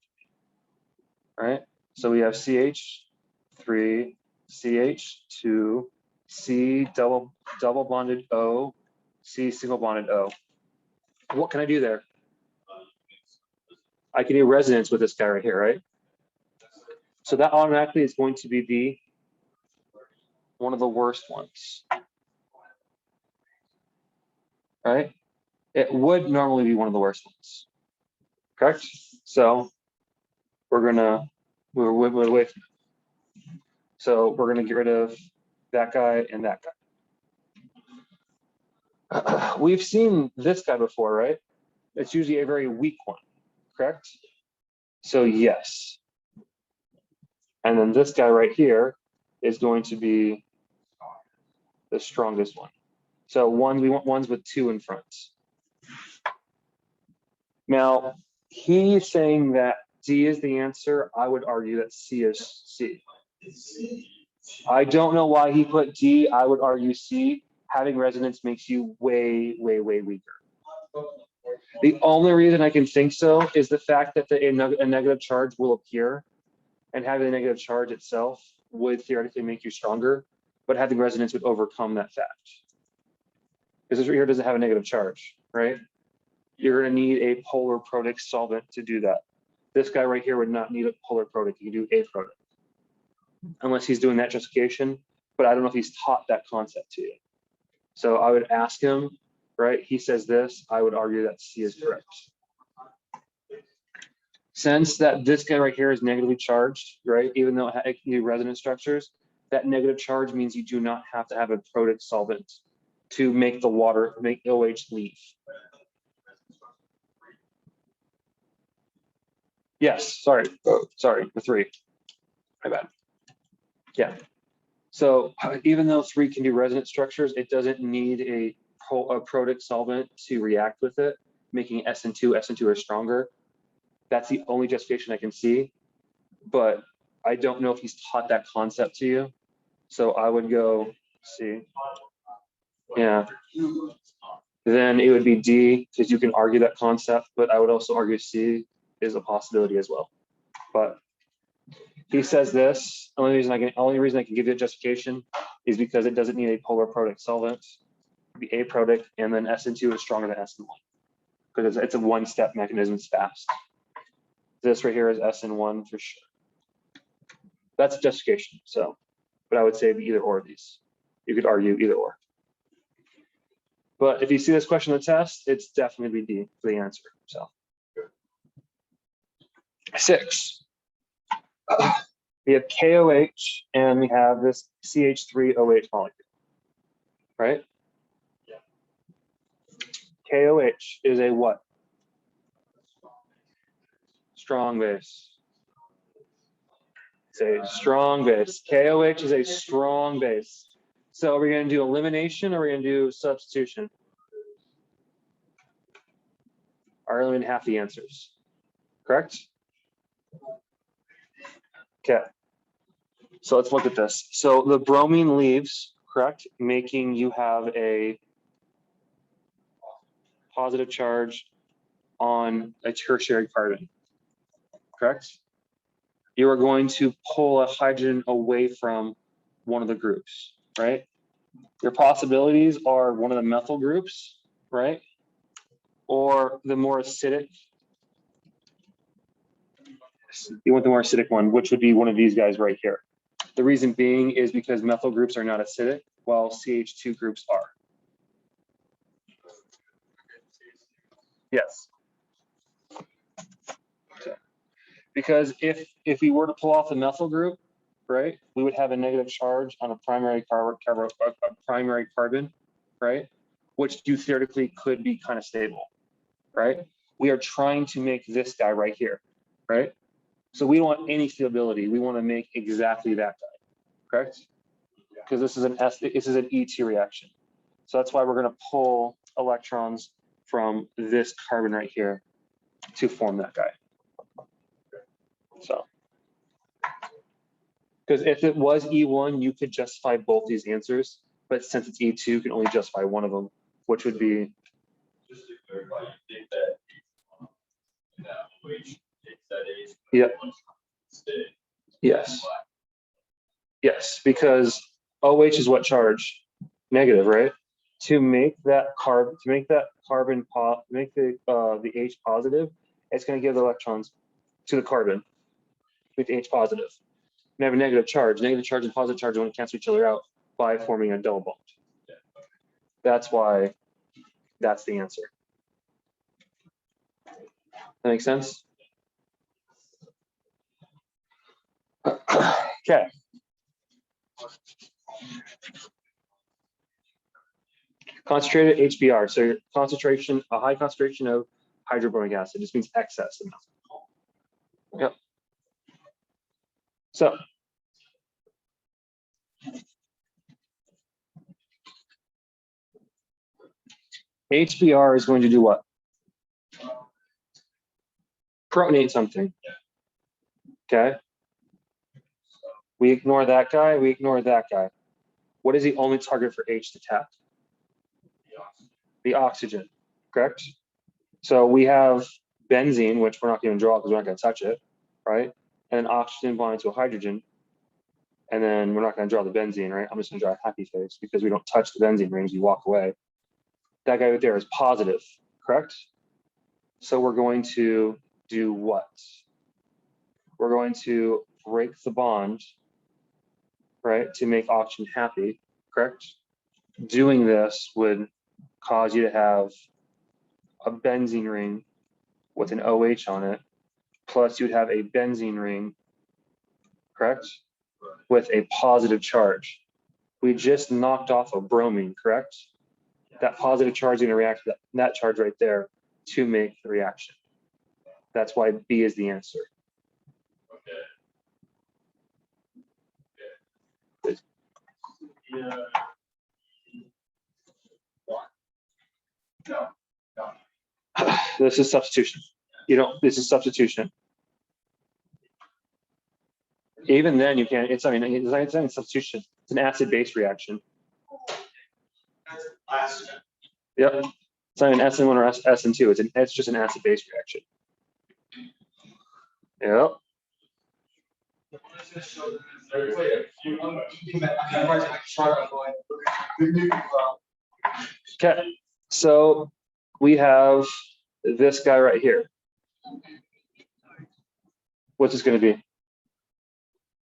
All right. So we have CH3, CH2, C double bonded O, C single bonded O. What can I do there? I can do resonance with this guy right here, right? So that automatically is going to be one of the worst ones, right? It would normally be one of the worst ones, correct? So we're away from it. So we're gonna get rid of that guy and that guy. We've seen this guy before, right? It's usually a very weak one, correct? So yes. And then this guy right here is going to be the strongest one. So we want ones with 2 in front. Now, he's saying that D is the answer. I would argue that C is C. I don't know why he put D. I would argue C. Having resonance makes you way, way, way weaker. The only reason I can think so is the fact that a negative charge will appear, and having a negative charge itself would theoretically make you stronger, but having resonance would overcome that fact. Because this right here doesn't have a negative charge, right? You're going to need a polar protic solvent to do that. This guy right here would not need a polar protic. You can do a protic, unless he's doing that justification. But I don't know if he's taught that concept to you. So I would ask him, right? He says this. I would argue that C is correct. Since that this guy right here is negatively charged, right? Even though it can do resonance structures, that negative charge means you do not have to have a protic solvent to make the water, make OH leave. Yes, sorry, sorry, the 3. My bad. Yeah. So even though 3 can do resonance structures, it doesn't need a protic solvent to react with it, making SN2 are stronger. That's the only justification I can see, but I don't know if he's taught that concept to you. So I would go C. Yeah. Then it would be D, because you can argue that concept, but I would also argue C is a possibility as well. But he says this, only reason I can give you a justification is because it doesn't need a polar protic solvent. It'd be aprotic, and then SN2 is stronger than SN1 because it's a one-step mechanism. It's fast. This right here is SN1 for sure. That's justification. So, but I would say either or of these. You could argue either or. But if you see this question on the test, it's definitely D for the answer. So 6. We have KOH and we have this CH3OH molecule, right? Yeah. KOH is a what? Strong base. It's a strong base. KOH is a strong base. So are we going to do elimination or are we going to do substitution? Or eliminate half the answers, correct? Okay. So let's look at this. So the bromine leaves, correct? Making you have a positive charge on a tertiary carbon, correct? You are going to pull a hydrogen away from one of the groups, right? Your possibilities are one of the methyl groups, right? Or the more acidic. You want the more acidic one, which would be one of these guys right here. The reason being is because methyl groups are not acidic, while CH2 groups are. Yes. Okay. Because if we were to pull off the methyl group, right, we would have a negative charge on a primary carbon, right, which you theoretically could be kind of stable, right? We are trying to make this guy right here, right? So we don't want any stability. We want to make exactly that guy, correct? Because this is an ET reaction. So that's why we're going to pull electrons from this carbon right here to form that guy. So, because if it was E1, you could justify both these answers, but since it's E2, you can only justify one of them, which would be. Just to clarify, you think that OH takes that H? Yeah. Yes. Yes, because OH is what charge? Negative, right? To make that carbon, make the H positive, it's going to give the electrons to the carbon with H positive. And have a negative charge. Negative charge and positive charge want to cancel each other out by forming a double bond. That's why that's the answer. That makes sense? Okay. Concentrated HBr. So your concentration, a high concentration of hydroboric acid just means excess. Yep. So HBr is going to do what? Protonate something. Okay. We ignore that guy, we ignore that guy. What is the only target for H to tap? The oxygen, correct? So we have benzene, which we're not going to draw because we're not going to touch it, right? And then oxygen bonding to a hydrogen. And then we're not going to draw the benzene, right? I'm just going to draw a happy face because we don't touch the benzene rings, we walk away. That guy right there is positive, correct? So we're going to do what? We're going to break the bond, right, to make oxygen happy, correct? Doing this would cause you to have a benzene ring with an OH on it, plus you'd have a benzene ring, correct, with a positive charge. We just knocked off a bromine, correct? That positive charge is going to react to that charge right there to make the reaction. That's why B is the answer. This is substitution. This is substitution. Even then you can't, it's not a substitution. It's an acid-base reaction. Yep. It's not an SN1 or SN2. It's just an acid-base reaction. Yep. Okay. So we have this guy right here. What's this going to be?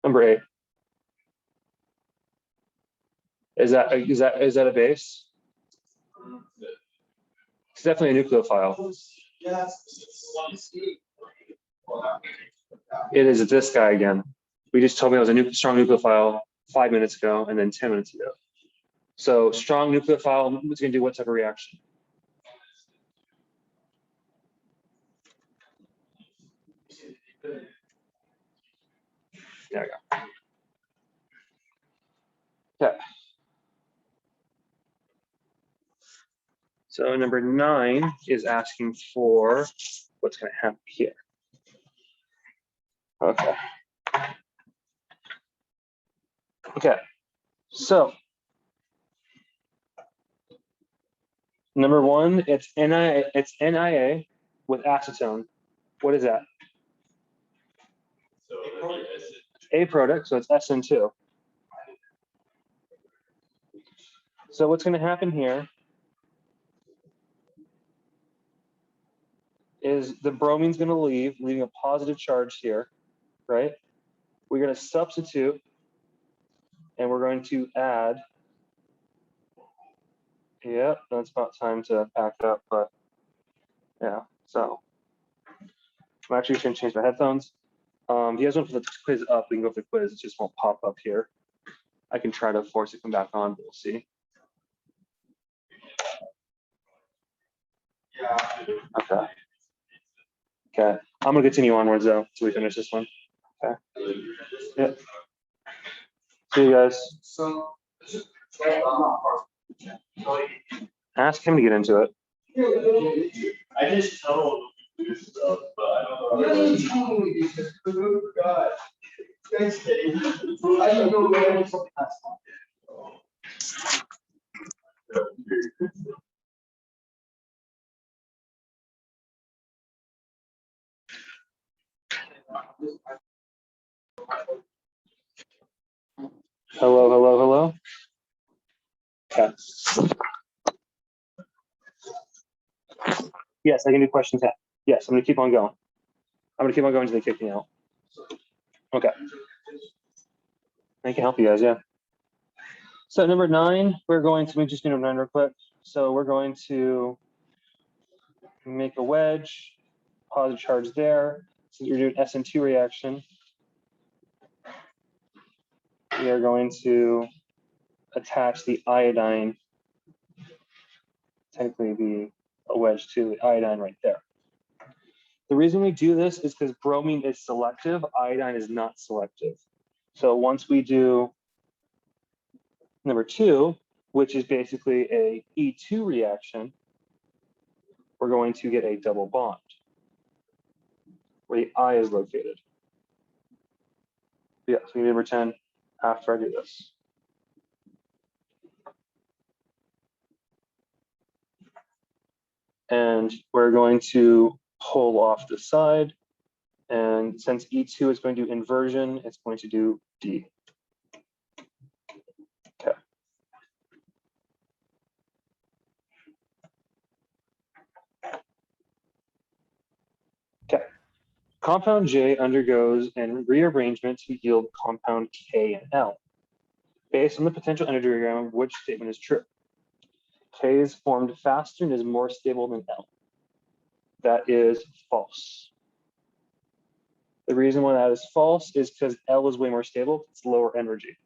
Number 8. Is that a base? It's definitely a nucleophile. It is this guy again. We just told me it was a strong nucleophile 5 minutes ago and then 10 minutes ago. So strong nucleophile is going to do what type of reaction? There we go. Okay. So number 9 is asking for what's going to happen here. Okay. Okay. So number 1, it's NIA with acetone. What is that? A product, so it's SN2. So what's going to happen here is the bromine's going to leaving a positive charge here, right? We're going to substitute, and we're going to add. Yep, that's about time to pack up, but yeah. So I'm actually going to change my headphones. If you guys want to put the quiz up, we can go for the quiz. It just won't pop up here. I can try to force it to come back on, but we'll see. Okay. Okay. I'm gonna continue onwards though until we finish this one. Okay. Yeah. See you guys. Ask him to get into it. I just told him stuff, but I don't know. God. I don't know where something Hello, hello, hello. Okay. Yes, I can do question 10. Yes, I'm gonna keep on going. I'm gonna keep on going until they kick me out. Okay. I can help you guys, yeah. So number 9, we're going to just do number 9 real quick. So we're going to make a wedge, positive charge there. So you're doing SN2 reaction. We are going to attach the iodine, technically be a wedge to the iodine right there. The reason we do this is because bromine is selective, iodine is not selective. So once we do number 2, which is basically a E2 reaction, we're going to get a double bond where the I is located. Yeah, so we need number 10 after I do this. And we're going to pull off the side. And since E2 is going to do inversion, it's going to do D. Okay. Okay. Compound J undergoes a rearrangement to yield compound K and L. Based on the potential energy diagram, which statement is true? K is formed faster and is more stable than L. That is false. The reason why that is false is because L is way more stable. It's lower energy,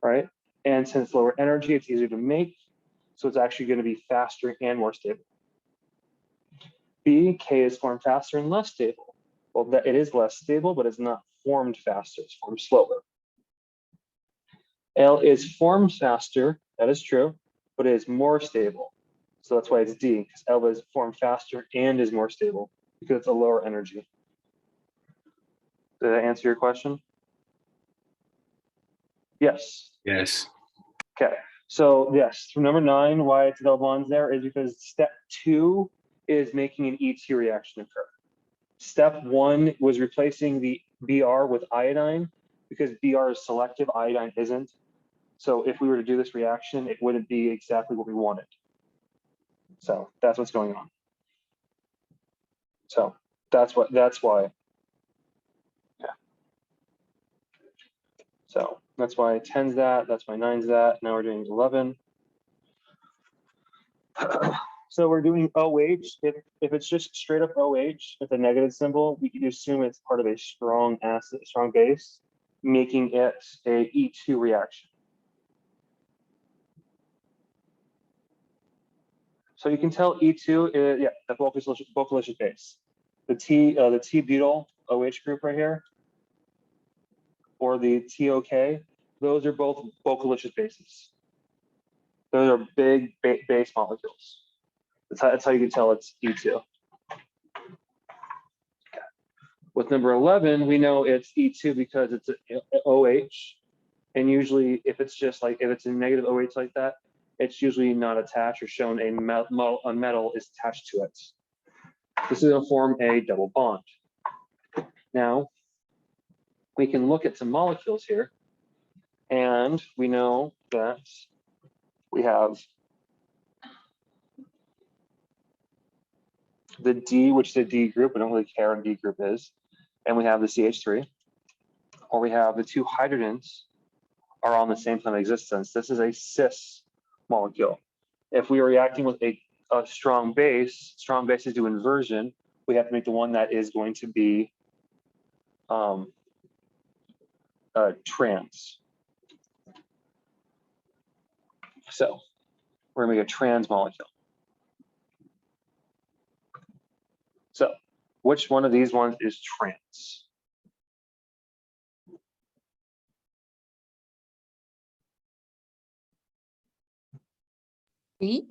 right? And since lower energy, it's easier to make. So it's actually going to be faster and more stable. B, K is formed faster and less stable. Well, it is less stable, but it's not formed faster. It's formed slower. L is formed faster That is true, but it is more stable. So that's why it's D, because L is formed faster and is more stable because it's a lower energy. Did that answer your question? Yes. Yes. Okay. So yes, for number 9, why it's double bonds there is because step 2 is making an E2 reaction occur. Step 1 was replacing the Br with iodine because Br is selective, iodine isn't. So if we were to do this reaction, it wouldn't be exactly what we wanted. So that's what's going on. So that's why. Yeah. So that's why 10's that, that's why 9's that. Now we're doing 11. So we're doing OH. If it's just straight up OH with a negative symbol, we can assume it's part of a strong acid, strong base, making it a E2 reaction. So you can tell E2 is, yeah, the vocalicious base. The T-butyl OH group right here, or the TOK, those are both vocalicious bases. Those are big base molecules. That's how you can tell it's E2. With number 11, we know it's E2 because it's an OH. And usually if it's just like, if it's a negative OH like that, it's usually not attached or shown a metal is attached to it. This is going to form a double bond. Now, we can look at some molecules here, and we know that we have the D, which is a D group. We don't really care what a D group is. And we have the CH3, or we have the 2 hydrogens are on the same plane of existence. This is a cis molecule. If we are reacting with a strong bases do inversion, we have to make the one that is going to be trans. So we're gonna make a trans molecule. So which one of these ones is trans? B?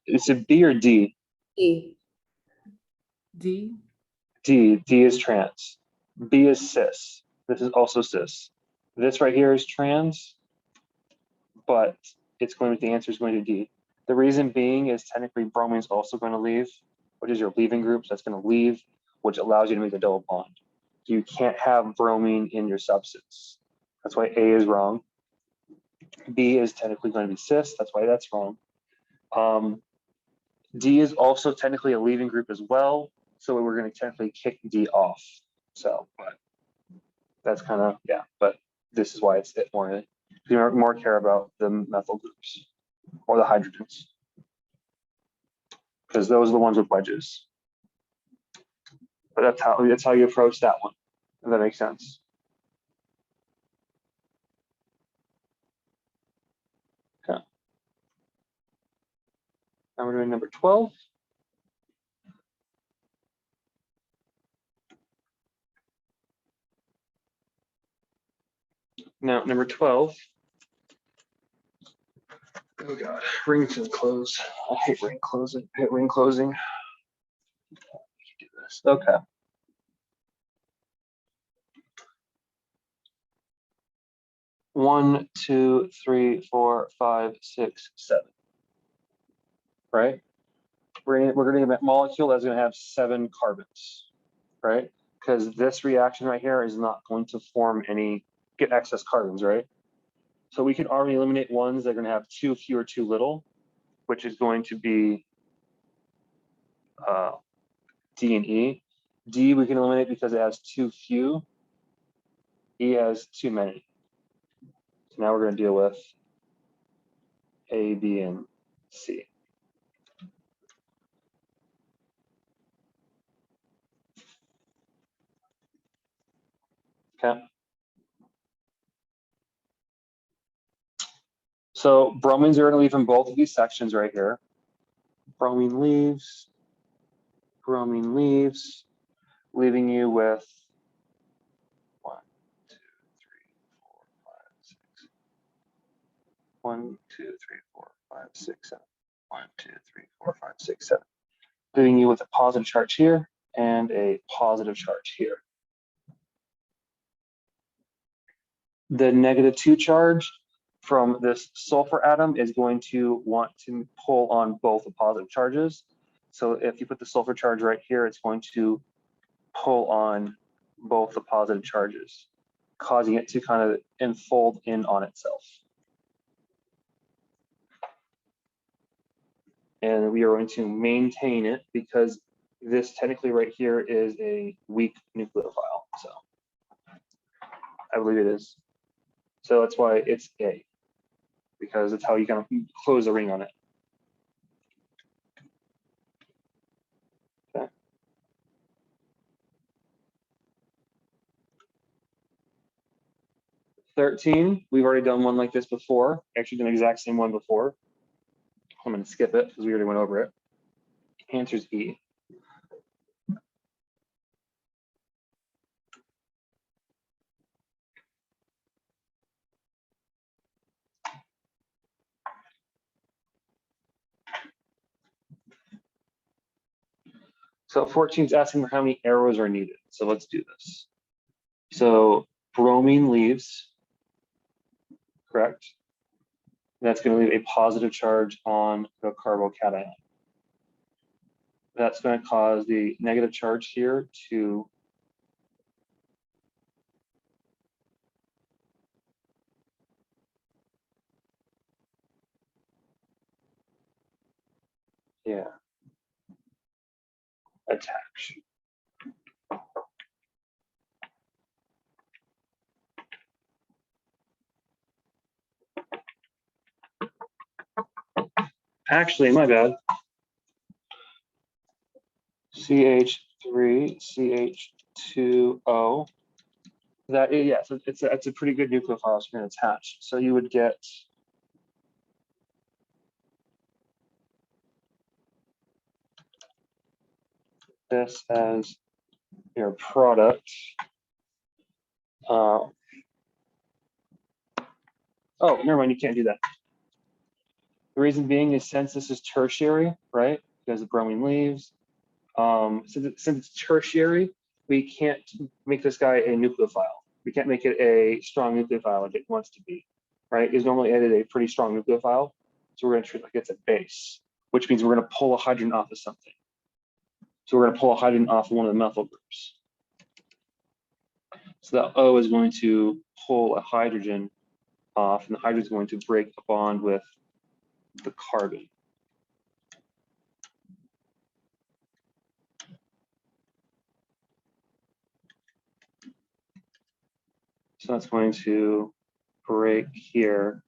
Is it B or D? E. D. D is trans. B is cis. This is also cis. This right here is trans, but it's going to, the answer is going to D. The reason being is technically bromine is also going to leave, which is your leaving group. So that's going to leave, which allows you to make a double bond. You can't have bromine in your substance. That's why A is wrong. B is technically going to be cis. That's why that's wrong. D is also technically a leaving group as well. So we're going to technically kick D off. So, but that's kind of, yeah, but this is why it's more, you more care about the methyl groups or the hydrogens, because those are the ones with wedges. But that's how you approach that one, if that makes sense. Okay. Now we're doing number 12. Now, number 12. Oh God, ring to the close. I hate ring closing. I hate ring closing. Do this. Okay. One, two, three, four, five, six, 7. Right? We're going to get a molecule that's going to have 7 carbons, right? Because this reaction right here is not going to form get excess carbons, right? So we can already eliminate ones that are going to have 2 fewer, 2 little, which is going to be D and E. D we can eliminate because it has 2 few. E has too many. So now we're going to deal with A, B, and C. Okay. So bromines are going to leave in both of these sections right here. Bromine leaves, leaving you with 1, 2, 3, 4, 5, 6, 2, 3, 4, 5, 6, 7. 1, 2, 3, 4, 5, 6, 7. Leaving you with a positive charge here and a positive charge here. The -2 charge from this sulfur atom is going to want to pull on both the positive charges. So if you put the sulfur charge right here, it's going to pull on both the positive charges, causing it to kind of enfold in on itself. And we are going to maintain it because this technically right here is a weak nucleophile. So I believe it is. So that's why it's A, because it's how you kind of close the ring on it. Okay. $13, we've already done one like this before. Actually done the exact same one before. I'm going to skip it because we already went over it. Answer is E. So 14 is asking how many arrows are needed. So let's do this. So bromine leaves, correct? That's going to leave a positive charge on the carbocation. That's going to cause the negative charge here to attach. Actually, my bad. CH3, CH2O. That is, yeah, so it's a pretty good nucleophile it's going to attach. So you would get this as your product. Oh, never mind, you can't do that. The reason being is since this is tertiary, right? Because the bromine leaves. Since it's tertiary, we can't make this guy a nucleophile. We can't make it a strong nucleophile like it wants to be, right? Because normally it is a pretty strong nucleophile. So we're going to treat it like it's a base, which means we're going to pull a hydrogen off of something. So we're going to pull a hydrogen off of one of the methyl groups. So that O is going to pull a hydrogen off, and the hydrogen is going to break a bond with the carbon. So that's going to break here,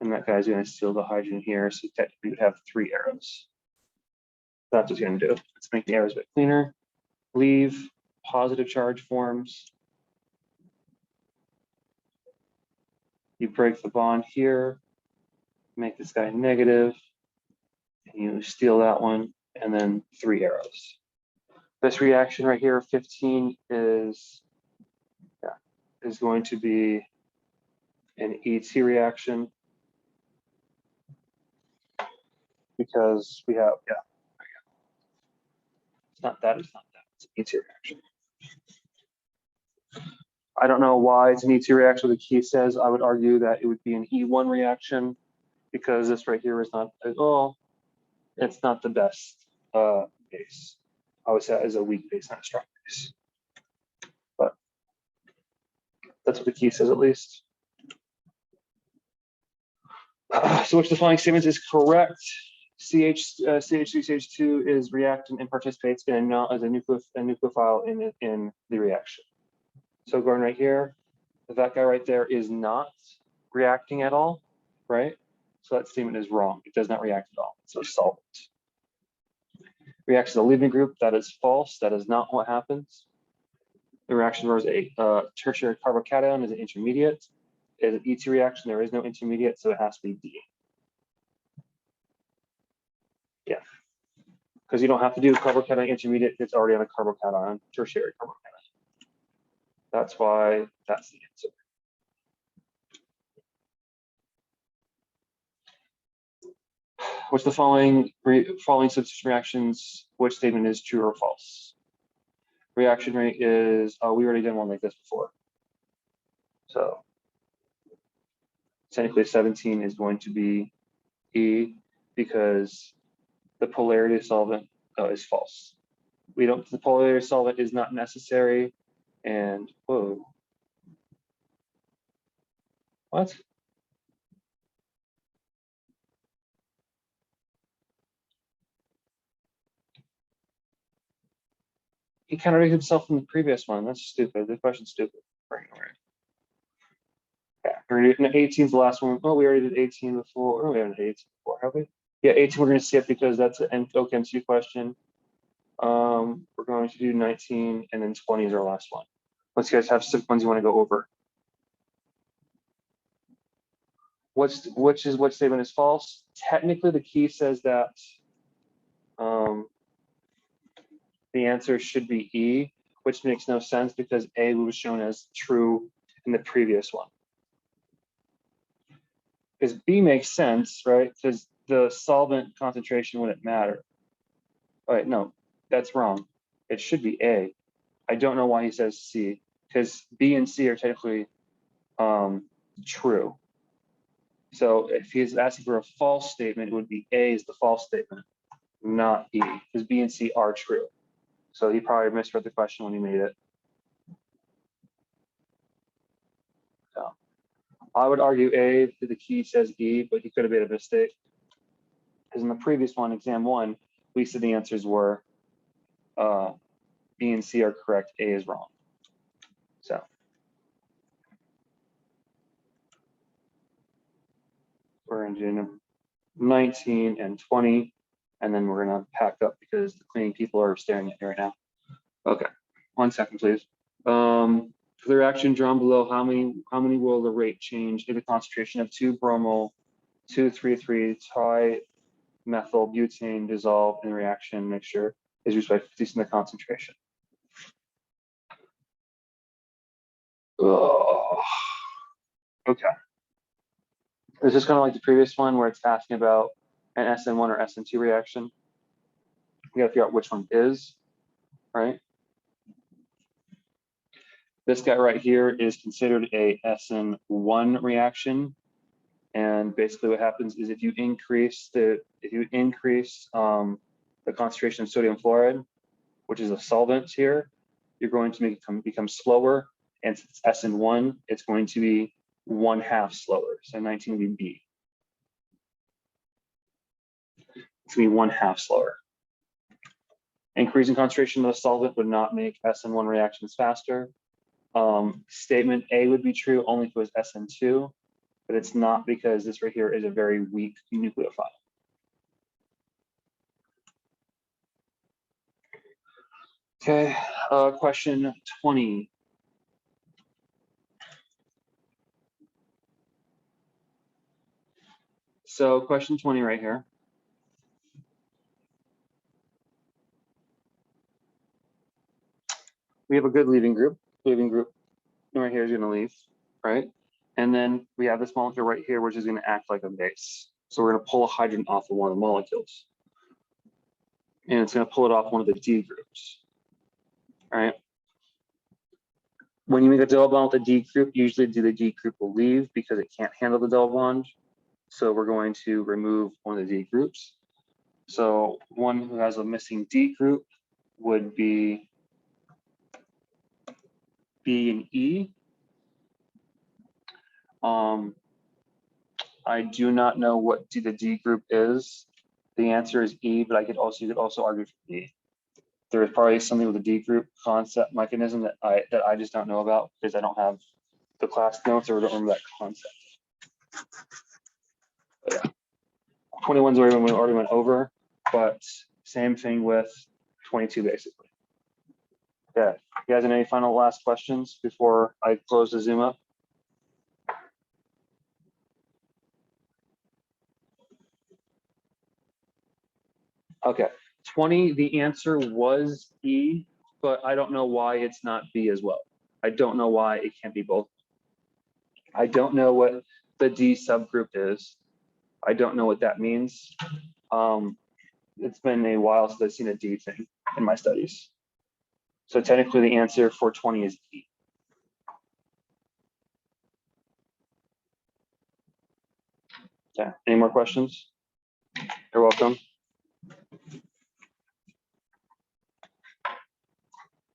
and that guy's going to steal the hydrogen here. So technically we would have 3 arrows. That's what it's going to do. Let's make the arrows a bit cleaner. Leave, positive charge forms. You break the bond here, make this guy negative, and you steal that one, and then 3 arrows. This reaction right here, 15, is going to be an ET reaction because we have, it's not that, it's an ET reaction. I don't know why it's an ET reaction. The key says I would argue that it would be an E1 reaction because this right here is not at all. It's not the best base. I would say that is a weak base, not a strong base. But that's what the key says at least. So which defining statements is correct? CH3CH2 is reactant and participates in as a nucleophile in the reaction. So going right here, that guy right there is not reacting at all, right? So that statement is wrong. It does not react at all. So solvent. Reacts to the leaving group, that is false. That is not what happens. The reaction was a tertiary carbocation is an intermediate. Is an ET reaction, there is no intermediate, so it has to be D. Yeah, because you don't have to do carbocation intermediate, it's already on a carbocation, tertiary carbocation. That's why that's the answer. What's the following substitution reactions? Which statement is true or false? Reaction rate is, oh, we already did one like this before. So technically 17 is going to be E because the polarity of solvent is false. The polarity of solvent is not necessary. And whoa. What? He contradicted himself in the previous one. That's stupid. The question's stupid. Right. Yeah, 18 is the last one. Oh, we already did 18 before. Oh, we haven't done 18 before, have we? Yeah, 18 we're going to skip because that's an O-Chem question. We're going to do 19 and then 20 is our last one. Unless you guys have some ones you want to go over. What statement is false? Technically, the key says that the answer should be E, which makes no sense because A was shown as true in the previous one. Because B makes sense, right? Because the solvent concentration wouldn't matter. All right, no, that's wrong. It should be A. I don't know why he says C, because B and C are technically true. So if he's asking for a false statement, it would be A is the false statement, not E, because B and C are true. So he probably misread the question when he made it. So I would argue A, that the key says E, but he could have made a mistake. Because in the previous one, exam 1, we said the answers were B and C are correct, A is wrong. So we're going to do 19 and 20, and then we're going to pack up because the cleaning people are staring at me right now. Okay, 1 second, please. For the reaction drawn below, how many will the rate change if the concentration of 2-bromo 2,3,3 trimethyl butane dissolved in the reaction mixture is reached by 50% of the concentration? Oh. Okay. This is kind of like the previous one where it's asking about an SN1 or SN2 reaction. We got to figure out which one is, right? This guy right here is considered a SN1 reaction. And basically what happens is if you increase the concentration of sodium fluoride, which is a solvent here, you're going to become slower. And since it's SN1, it's going to be 1/2 slower. So 19 would be B. It's going to be 1/2 slower. Increasing concentration of the solvent would not make SN1 reactions faster. Statement A would be true only if it was SN2, but it's not because this right here is a very weak nucleophile. Okay, question 20. So question 20 right here. We have a good leaving group. Leaving group right here is going to leave, right? And then we have this molecule right here, which is going to act like a base. So we're going to pull a hydrogen off of one of the molecules. And it's going to pull it off one of the D groups, right? When you make a double bond with a D group, usually the D group will leave because it can't handle the double bond. So we're going to remove one of the D groups. So one who has a missing D group would be B and E. I do not know what the D group is. The answer is E, but you could also argue for B. There is probably something with the D group concept mechanism that I just don't know about because I don't have the class notes or don't remember that concept. But yeah, 21's already went over, but same thing with 22 basically. Yeah, you guys have any final last questions before I close the Zoom up? Okay, 20, the answer was E, but I don't know why it's not B as well. I don't know why it can't be both. I don't know what the D subgroup is. I don't know what that means. It's been a while since I've seen a D thing in my studies. So technically the answer for 20 is D. Yeah, any more questions? You're welcome.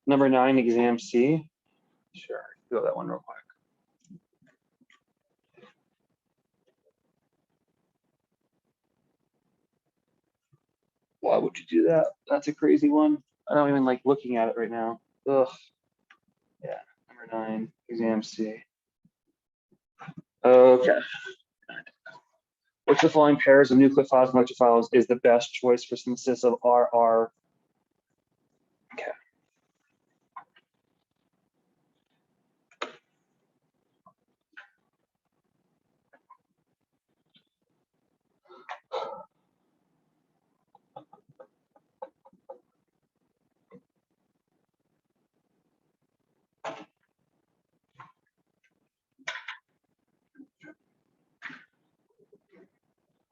Number 9, exam C. Sure, go that one real quick. Why would you do that? That's a crazy one. I don't even like looking at it right now. Ugh. Yeah, number 9, exam C. Okay. Which of the following pairs of nucleophiles and electrophiles is the best choice for synthesis of RR? Okay.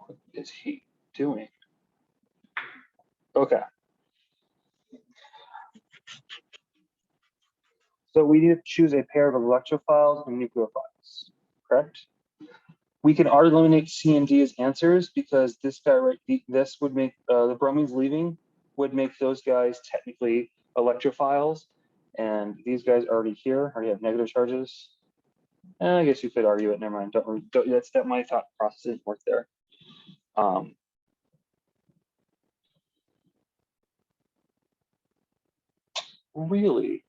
What is he doing? Okay. So we need to choose a pair of electrophiles and nucleophiles, correct? We can already eliminate C and D as answers because this guy right, this would make the bromines leaving would make those guys technically electrophiles, and these guys already here already have negative charges. And I guess you could argue it. Never mind. Don't that my thought process didn't work there. Really?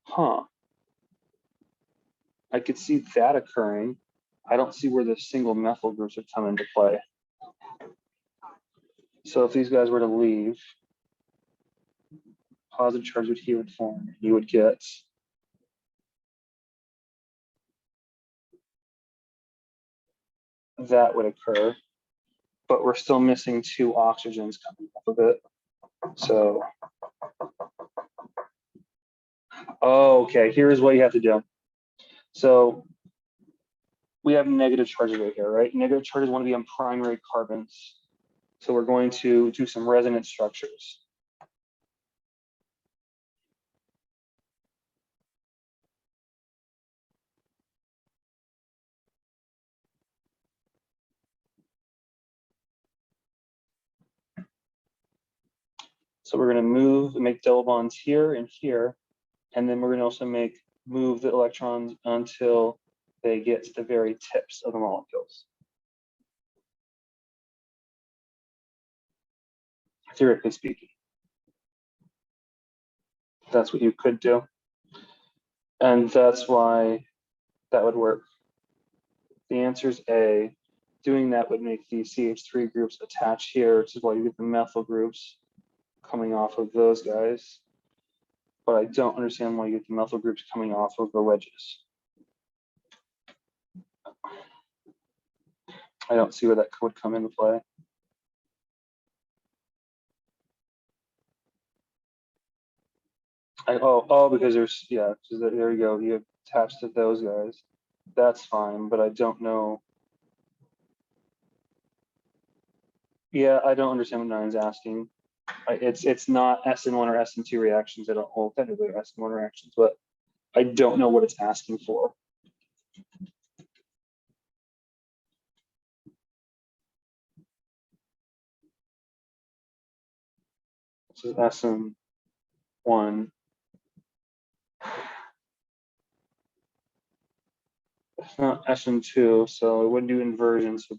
Huh. I could see that occurring. I don't see where the single methyl groups would come into play. So if these guys were to leave, positive charge would form. You would get that would occur, but we're still missing 2 oxygens coming off of it. So, okay, here's what you have to do. So we have negative charges right here, right? Negative charges want to be on primary carbons. So we're going to do some resonance structures. So we're going to make double bonds here and here, and then we're going to also move the electrons until they get to the very tips of the molecules. Theoretically speaking, that's what you could do, and that's why that would work. The answer is A. Doing that would make these CH3 groups attach here, which is why you get the methyl groups coming off of those guys. But I don't understand why you get the methyl groups coming off of the wedges. I don't see where that would come into play. Because there's, yeah, there you go. You attach to those guys. That's fine, but I don't know. Yeah, I don't understand what 9's asking. It's not SN1 or SN2 reactions at all. Well, technically SN1 reactions, but I don't know what it's asking for. This is SN1. It's not SN2, so it wouldn't do inversion. So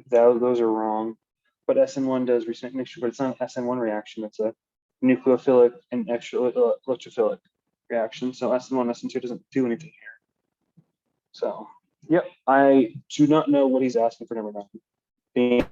those are wrong. But SN1 does recent mixture, but it's not an SN1 reaction. It's a nucleophilic and extra electrophilic reaction. So SN1, SN2 doesn't do anything here. So, yep, I do not know what he's asking for number 9.